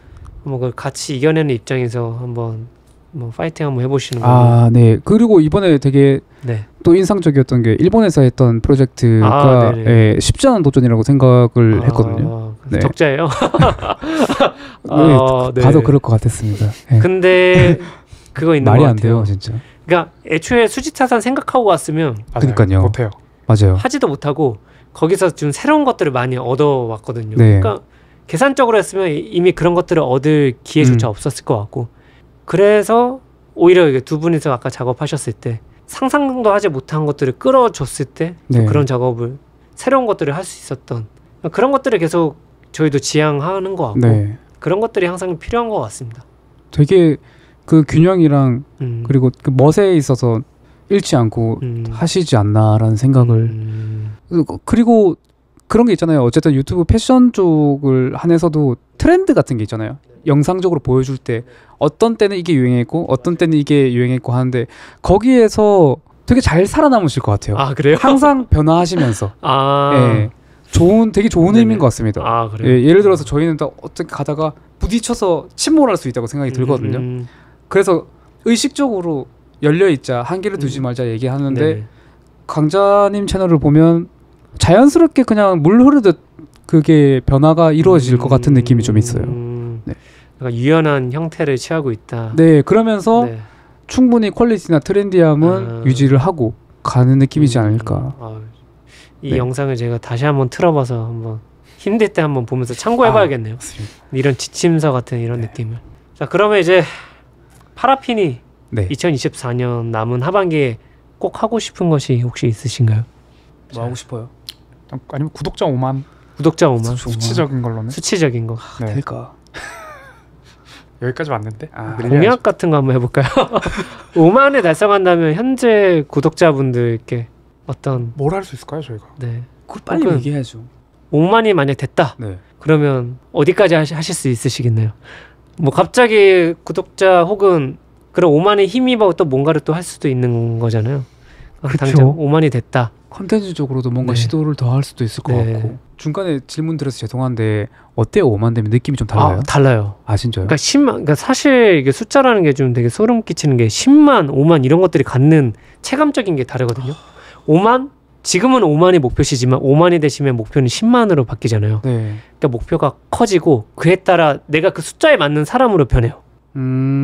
[SPEAKER 1] 뭐 그걸 같이 이겨내는 입장에서 한번 뭐 파이팅 한번 해보시는 거예요.
[SPEAKER 3] 네. 그리고 이번에 되게
[SPEAKER 1] 네.
[SPEAKER 3] 또 인상적이었던 게 일본에서 했던 프로젝트가 쉽지 않은 도전이라고 생각을 했거든요. 네.
[SPEAKER 1] 적자예요.
[SPEAKER 3] 네. 봐도 그럴 것 같았습니다. 네.
[SPEAKER 1] 근데 그거 있는
[SPEAKER 3] 말이
[SPEAKER 1] 것
[SPEAKER 3] 안
[SPEAKER 1] 같아요.
[SPEAKER 3] 돼요, 진짜.
[SPEAKER 1] 그러니까 애초에 수지타산 생각하고 왔으면
[SPEAKER 3] 그러니까요.
[SPEAKER 2] 못해요.
[SPEAKER 3] 맞아요.
[SPEAKER 1] 하지도 못하고 거기서 좀 새로운 것들을 많이 얻어왔거든요.
[SPEAKER 3] 네.
[SPEAKER 1] 그러니까 계산적으로 했으면 이미 그런 것들을 얻을 기회조차 없었을 것 같고, 그래서 오히려 이게 두 분이서 아까 작업하셨을 때 상상도 하지 못한 것들을 끌어줬을 때
[SPEAKER 3] 네.
[SPEAKER 1] 그런 작업을 새로운 것들을 할 수 있었던 그런 것들을 계속 저희도 지향하는 것 같고
[SPEAKER 3] 네.
[SPEAKER 1] 그런 것들이 항상 필요한 것 같습니다.
[SPEAKER 3] 되게 그 균형이랑 그리고 그 멋에 있어서 잃지 않고 하시지 않나라는 생각을 그리고 그런 게 있잖아요. 어쨌든 유튜브 패션 쪽을 한해서도 트렌드 같은 게 있잖아요. 영상적으로 보여줄 때 어떤 때는 이게 유행했고 어떤 때는 이게 유행했고 하는데 거기에서 되게 잘 살아남으실 것 같아요.
[SPEAKER 1] 아, 그래요?
[SPEAKER 3] 항상 변화하시면서 예, 되게 좋은
[SPEAKER 1] 네네.
[SPEAKER 3] 의미인 것 같습니다.
[SPEAKER 1] 아, 그래요?
[SPEAKER 3] 예, 예를 들어서 저희는 또 어떻게 가다가 부딪혀서 침몰할 수 있다고 생각이 들거든요. 그래서 의식적으로 열려있자, 한계를 두지 말자 얘기하는데
[SPEAKER 1] 네네.
[SPEAKER 3] 강자님 채널을 보면 자연스럽게 그냥 물 흐르듯 그게 변화가 이루어질 것 같은 느낌이 좀 있어요. 네.
[SPEAKER 1] 그러니까 유연한 형태를 취하고 있다.
[SPEAKER 3] 네, 그러면서
[SPEAKER 1] 네.
[SPEAKER 3] 충분히 퀄리티나 트렌디함은 유지를 하고 가는 느낌이지 않을까.
[SPEAKER 1] 이
[SPEAKER 3] 네.
[SPEAKER 1] 영상을 제가 다시 한번 틀어봐서 한번 힘들 때 한번 보면서 참고해봐야겠네요. 이런 지침서 같은 이런 느낌을. 자, 그러면 이제 파라핀이 2024년 남은 하반기에 꼭 하고 싶은 것이 혹시 있으신가요?
[SPEAKER 3] 뭐 하고 싶어요?
[SPEAKER 2] 아니면 구독자 5만.
[SPEAKER 1] 구독자 5만.
[SPEAKER 2] 수치적인 걸로는.
[SPEAKER 1] 수치적인 거.
[SPEAKER 2] 네.
[SPEAKER 3] 될까?
[SPEAKER 2] 여기까지 왔는데.
[SPEAKER 1] 공약 같은 거 한번 해볼까요? 5만을 달성한다면 현재 구독자분들께 어떤
[SPEAKER 2] 뭘 할 수 있을까요, 저희가?
[SPEAKER 1] 네.
[SPEAKER 3] 그걸 빨리 얘기해야죠.
[SPEAKER 1] 5만이 만약 됐다.
[SPEAKER 3] 네.
[SPEAKER 1] 그러면 어디까지 하실 수 있으시겠네요? 뭐 갑자기 구독자 혹은 그런 5만에 힘입어 또 뭔가를 또 할 수도 있는 거잖아요. 당장 5만이 됐다.
[SPEAKER 3] 컨텐츠적으로도 뭔가
[SPEAKER 1] 네.
[SPEAKER 3] 시도를 더 할 수도 있을 것
[SPEAKER 1] 네.
[SPEAKER 3] 같고. 중간에 질문 드려서 죄송한데 어때요? 5만 되면 느낌이 좀 달라요?
[SPEAKER 1] 달라요.
[SPEAKER 3] 진짜요?
[SPEAKER 1] 그러니까 10만, 그러니까 사실 이게 숫자라는 게 좀 되게 소름 끼치는 게 10만, 5만 이런 것들이 갖는 체감적인 게 다르거든요. 5만? 지금은 5만이 목표시지만 5만이 되시면 목표는 10만으로 바뀌잖아요.
[SPEAKER 3] 네.
[SPEAKER 1] 그러니까 목표가 커지고 그에 따라 내가 그 숫자에 맞는 사람으로 변해요.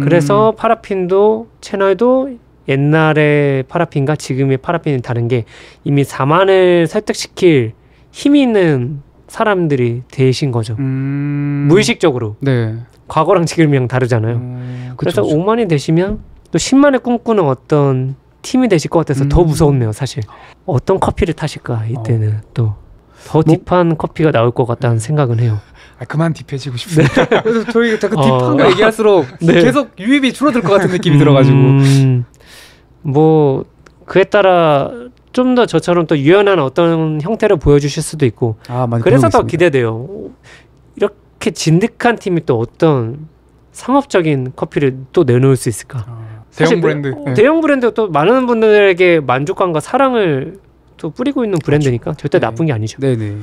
[SPEAKER 1] 그래서 파라핀도 채널도 옛날의 파라핀과 지금의 파라핀이 다른 게 이미 4만을 설득시킬 힘이 있는 사람들이 되신 거죠. 무의식적으로.
[SPEAKER 3] 네.
[SPEAKER 1] 과거랑 지금이랑 다르잖아요. 그래서 5만이 되시면 또 10만을 꿈꾸는 어떤 팀이 되실 것 같아서 더 무섭네요, 사실. 어떤 커피를 타실까 이때는 또 더 딥한 커피가 나올 것 같다는 생각은 해요.
[SPEAKER 2] 그만 딥해지고 싶습니다.
[SPEAKER 3] 그래서 저희가 자꾸 딥한 거 얘기할수록 계속 유입이 줄어들 것 같은 느낌이 들어가지고
[SPEAKER 1] 뭐 그에 따라 좀 더 저처럼 또 유연한 어떤 형태를 보여주실 수도 있고 그래서 더 기대돼요. 이렇게 진득한 팀이 또 어떤 상업적인 커피를 또 내놓을 수 있을까?
[SPEAKER 2] 대형 브랜드.
[SPEAKER 1] 대형 브랜드 또 많은 분들에게 만족감과 사랑을 또 뿌리고 있는 브랜드니까 절대 나쁜 게 아니죠.
[SPEAKER 3] 네네.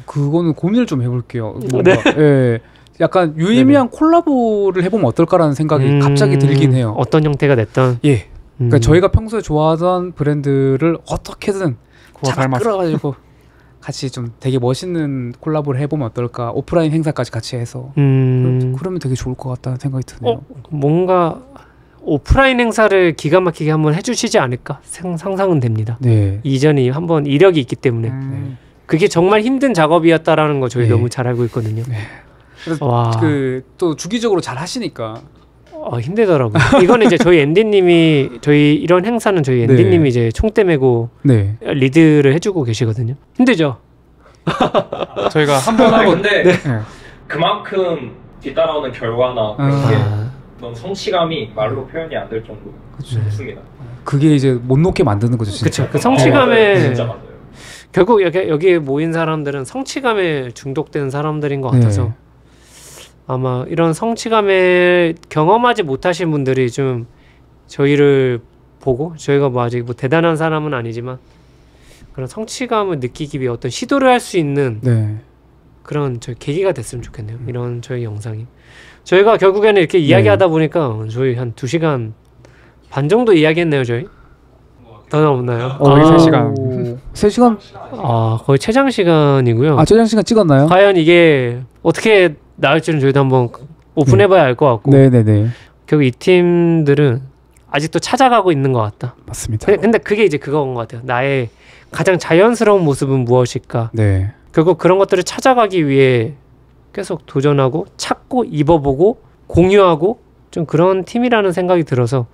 [SPEAKER 3] 그거는 고민을 좀 해볼게요. 뭔가, 예. 약간 유의미한 콜라보를 해보면 어떨까라는 생각이 갑자기 들긴 해요.
[SPEAKER 1] 어떤 형태가 됐던.
[SPEAKER 3] 예. 그러니까 저희가 평소에 좋아하던 브랜드를 어떻게든 잘 끌어가지고 같이 좀 되게 멋있는 콜라보를 해보면 어떨까. 오프라인 행사까지 같이 해서 그러면 되게 좋을 것 같다는 생각이 드네요.
[SPEAKER 1] 뭔가 오프라인 행사를 기가 막히게 한번 해주시지 않을까 상상은 됩니다.
[SPEAKER 3] 네.
[SPEAKER 1] 이전에 한번 이력이 있기 때문에 그게 정말 힘든 작업이었다라는 거 저희 너무 잘 알고 있거든요.
[SPEAKER 3] 네. 그래서 또 주기적으로 잘 하시니까
[SPEAKER 1] 힘들더라고요. 이거는 이제 저희 앤디님이 저희 이런 행사는 저희 앤디님이 이제 총대 메고 리드를 해주고 계시거든요. 힘들죠.
[SPEAKER 2] 저희가 한번 하고
[SPEAKER 4] 근데 그만큼 뒤따라오는 결과나 그런 게 너무 성취감이 말로 표현이 안 될 정도로 좋습니다.
[SPEAKER 3] 그게 이제 못 놓게 만드는 거죠, 진짜.
[SPEAKER 1] 그렇죠. 그 성취감에
[SPEAKER 4] 진짜 맞아요.
[SPEAKER 1] 결국 여기에 모인 사람들은 성취감에 중독된 사람들인 것 같아서 아마 이런 성취감을 경험하지 못하신 분들이 좀 저희를 보고 저희가 뭐 아직 뭐 대단한 사람은 아니지만 그런 성취감을 느끼기 위해 어떤 시도를 할 수 있는 그런 저희 계기가 됐으면 좋겠네요. 이런 저희 영상이. 저희가 결국에는 이렇게 이야기하다 보니까 저희 한 2시간 반 정도 이야기했네요, 저희. 더 넘나요?
[SPEAKER 2] 거의 3시간.
[SPEAKER 3] 3시간?
[SPEAKER 1] 거의 최장 시간이고요.
[SPEAKER 3] 최장 시간 찍었나요?
[SPEAKER 1] 과연 이게 어떻게 나올지는 저희도 한번 오픈해봐야 알 것 같고.
[SPEAKER 3] 네네네.
[SPEAKER 1] 결국 이 팀들은 아직도 찾아가고 있는 것 같다.
[SPEAKER 3] 맞습니다.
[SPEAKER 1] 근데 그게 이제 그거인 것 같아요. 나의 가장 자연스러운 모습은 무엇일까?
[SPEAKER 3] 네.
[SPEAKER 1] 결국 그런 것들을 찾아가기 위해 계속 도전하고 찾고 입어보고 공유하고 좀 그런 팀이라는 생각이 들어서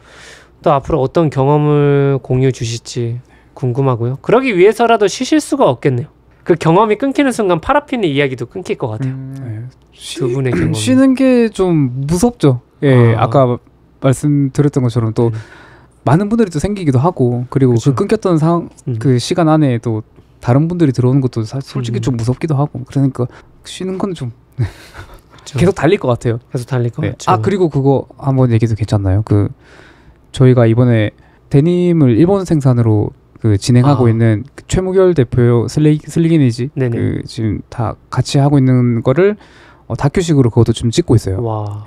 [SPEAKER 1] 또 앞으로 어떤 경험을 공유해 주실지 궁금하고요. 그러기 위해서라도 쉬실 수가 없겠네요. 그 경험이 끊기는 순간 파라핀의 이야기도 끊길 것 같아요. 두 분의 경험.
[SPEAKER 3] 쉬는 게 좀 무섭죠. 아까 말씀드렸던 것처럼 또 많은 분들이 또 생기기도 하고 그리고 그 끊겼던 그 시간 안에 또 다른 분들이 들어오는 것도 솔직히 좀 무섭기도 하고 그러니까 쉬는 건 좀 계속 달릴 것 같아요.
[SPEAKER 1] 계속 달릴 것 같죠.
[SPEAKER 3] 그리고 그거 한번 얘기도 괜찮나요? 그 저희가 이번에 데님을 일본 생산으로 그 진행하고 있는 그 최무결 대표 슬리기니지 그 지금 다 같이 하고 있는 거를 다큐식으로 그것도 좀 찍고 있어요.
[SPEAKER 1] 와.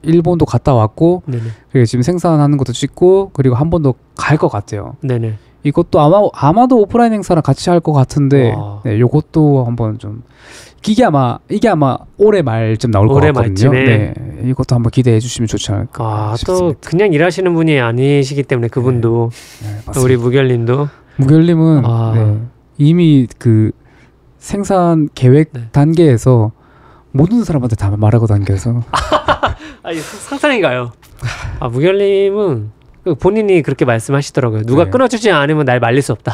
[SPEAKER 3] 일본도 갔다 왔고 그리고 지금 생산하는 것도 찍고 그리고 한 번 더 갈 것 같아요.
[SPEAKER 1] 네네.
[SPEAKER 3] 이것도 아마도 오프라인 행사랑 같이 할 것 같은데 요것도 한번 좀 이게 아마 올해 말쯤 나올 것 같거든요. 네, 이것도 한번 기대해 주시면 좋지 않을까 싶습니다.
[SPEAKER 1] 또 그냥 일하시는 분이 아니시기 때문에 그분도 우리 무결님도
[SPEAKER 3] 무결님은 이미 그 생산 계획 단계에서 모든 사람한테 다 말하고 다녀서
[SPEAKER 1] 상상인가요? 무결님은 본인이 그렇게 말씀하시더라고요. 누가 끊어주지 않으면 날 말릴 수 없다.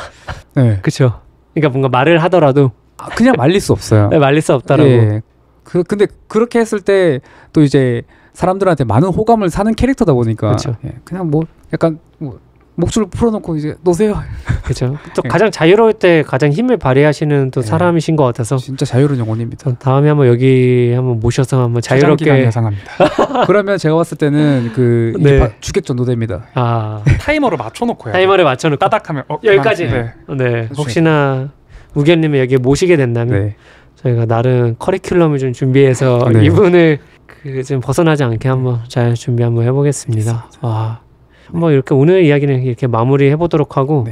[SPEAKER 1] 그렇죠. 그러니까 뭔가 말을 하더라도
[SPEAKER 3] 그냥 말릴 수 없어요.
[SPEAKER 1] 말릴 수 없다라고.
[SPEAKER 3] 근데 그렇게 했을 때 또 이제 사람들한테 많은 호감을 사는 캐릭터다 보니까 그냥 뭐 약간 목줄 풀어놓고 이제 놓으세요.
[SPEAKER 1] 그렇죠. 또 가장 자유로울 때 가장 힘을 발휘하시는 또 사람이신 것 같아서
[SPEAKER 3] 진짜 자유로운 영혼입니다.
[SPEAKER 1] 다음에 한번 여기 한번 모셔서 한번 자유롭게
[SPEAKER 2] 예상합니다.
[SPEAKER 3] 그러면 제가 봤을 때는 그 주객 전도됩니다.
[SPEAKER 2] 타이머를 맞춰놓고
[SPEAKER 1] 타이머를 맞춰놓고
[SPEAKER 2] 따닥하면
[SPEAKER 1] 여기까지. 혹시나 무견님을 여기 모시게 된다면 저희가 나름 커리큘럼을 좀 준비해서 이분을 좀 벗어나지 않게 한번 잘 준비 한번 해보겠습니다. 한번 이렇게 오늘 이야기는 이렇게 마무리 해보도록 하고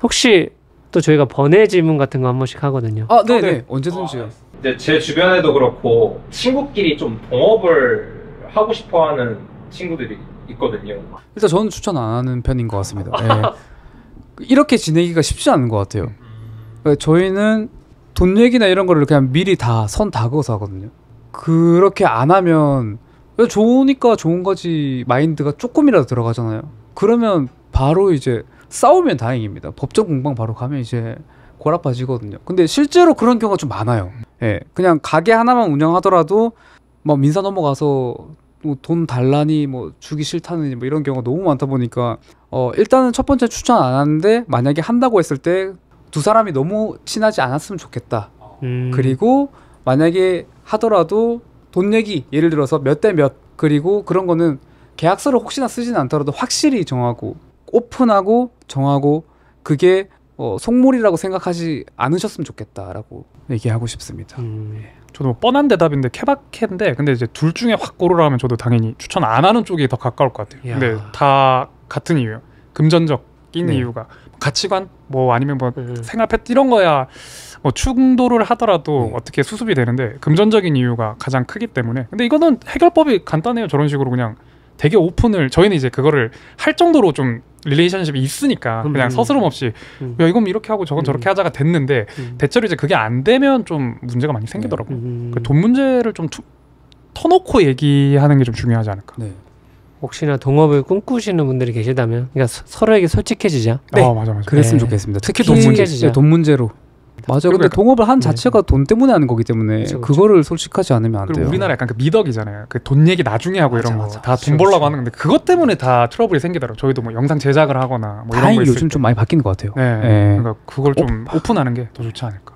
[SPEAKER 1] 혹시 또 저희가 번외 질문 같은 거 한 번씩 하거든요.
[SPEAKER 3] 네네. 언제든지요.
[SPEAKER 4] 근데 제 주변에도 그렇고 친구끼리 좀 동업을 하고 싶어하는 친구들이 있거든요.
[SPEAKER 3] 일단 저는 추천 안 하는 편인 것 같습니다. 이렇게 지내기가 쉽지 않은 것 같아요. 저희는 돈 얘기나 이런 거를 그냥 미리 다 선 다 그어서 하거든요. 그렇게 안 하면 좋으니까 좋은 거지 마인드가 조금이라도 들어가잖아요. 그러면 바로 이제 싸우면 다행입니다. 법정 공방 바로 가면 이제 고라파지거든요. 근데 실제로 그런 경우가 좀 많아요. 그냥 가게 하나만 운영하더라도 뭐 민사 넘어가서 뭐 돈 달라니 뭐 주기 싫다느니 뭐 이런 경우가 너무 많다 보니까 일단은 첫 번째 추천 안 하는데 만약에 한다고 했을 때 두 사람이 너무 친하지 않았으면 좋겠다. 그리고 만약에 하더라도 돈 얘기 예를 들어서 몇 대 몇 그리고 그런 거는 계약서를 혹시나 쓰지는 않더라도 확실히 정하고 오픈하고 정하고 그게 속물이라고 생각하지 않으셨으면 좋겠다라고 얘기하고 싶습니다.
[SPEAKER 2] 저도 뭐 뻔한 대답인데 케바케인데 근데 이제 둘 중에 확 고르라면 저도 당연히 추천 안 하는 쪽이 더 가까울 것 같아요.
[SPEAKER 1] 야.
[SPEAKER 2] 근데 다 같은 이유예요. 금전적인
[SPEAKER 3] 네.
[SPEAKER 2] 이유가 가치관 뭐 아니면 뭐 생활 패턴 이런 거야 뭐 충돌을 하더라도 어떻게 수습이 되는데 금전적인 이유가 가장 크기 때문에 근데 이거는 해결법이 간단해요. 저런 식으로 그냥 되게 오픈을 저희는 이제 그거를 할 정도로 좀 릴레이션십이 있으니까 그냥 서스럼 없이 야 이건 이렇게 하고 저건 저렇게 하자가 됐는데 대체로 이제 그게 안 되면 좀 문제가 많이 생기더라고요. 돈 문제를 좀 터놓고 얘기하는 게 좀 중요하지 않을까.
[SPEAKER 3] 네.
[SPEAKER 1] 혹시나 동업을 꿈꾸시는 분들이 계시다면 그러니까 서로에게 솔직해지자.
[SPEAKER 2] 맞아.
[SPEAKER 3] 그랬으면
[SPEAKER 1] 네.
[SPEAKER 3] 좋겠습니다.
[SPEAKER 1] 특히
[SPEAKER 3] 특히
[SPEAKER 1] 돈 문제.
[SPEAKER 3] 돈 문제로. 맞아. 근데 동업을 한 자체가 돈 때문에 하는 거기 때문에
[SPEAKER 1] 그쵸.
[SPEAKER 3] 그거를 솔직하지 않으면 안
[SPEAKER 2] 그리고
[SPEAKER 3] 돼요.
[SPEAKER 2] 우리나라 약간 그 미덕이잖아요. 그 돈 얘기 나중에 하고 이런 거 다 돈 벌려고 하는 건데 그것 때문에 다 트러블이 생기더라고요. 저희도 뭐 영상 제작을 하거나 뭐 이런
[SPEAKER 3] 다행히
[SPEAKER 2] 거 있을
[SPEAKER 3] 요즘
[SPEAKER 2] 때.
[SPEAKER 3] 좀 많이 바뀌는 것 같아요.
[SPEAKER 2] 네. 그러니까 그걸 좀 오픈하는 게 더 좋지 않을까.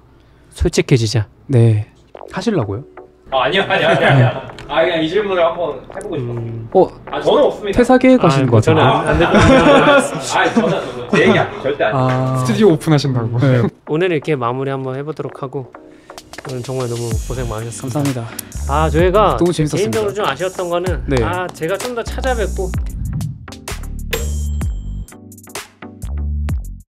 [SPEAKER 1] 솔직해지자.
[SPEAKER 3] 네. 하시려고요?
[SPEAKER 4] 아니요. 그냥 이 질문을 한번 해보고 싶었어요. 저는 없습니다.
[SPEAKER 3] 퇴사 계획 하시는 거
[SPEAKER 1] 저는
[SPEAKER 3] 같아요.
[SPEAKER 4] 저는 제 얘기 아니에요. 절대 아니에요.
[SPEAKER 2] 스튜디오 오픈하신다고.
[SPEAKER 3] 네.
[SPEAKER 1] 오늘 이렇게 마무리 한번 해보도록 하고 오늘 정말 너무 고생 많으셨습니다.
[SPEAKER 3] 감사합니다.
[SPEAKER 1] 저희가
[SPEAKER 3] 너무 재밌었습니다.
[SPEAKER 1] 개인적으로 좀 아쉬웠던 거는
[SPEAKER 3] 네.
[SPEAKER 1] 제가 좀 더 찾아뵙고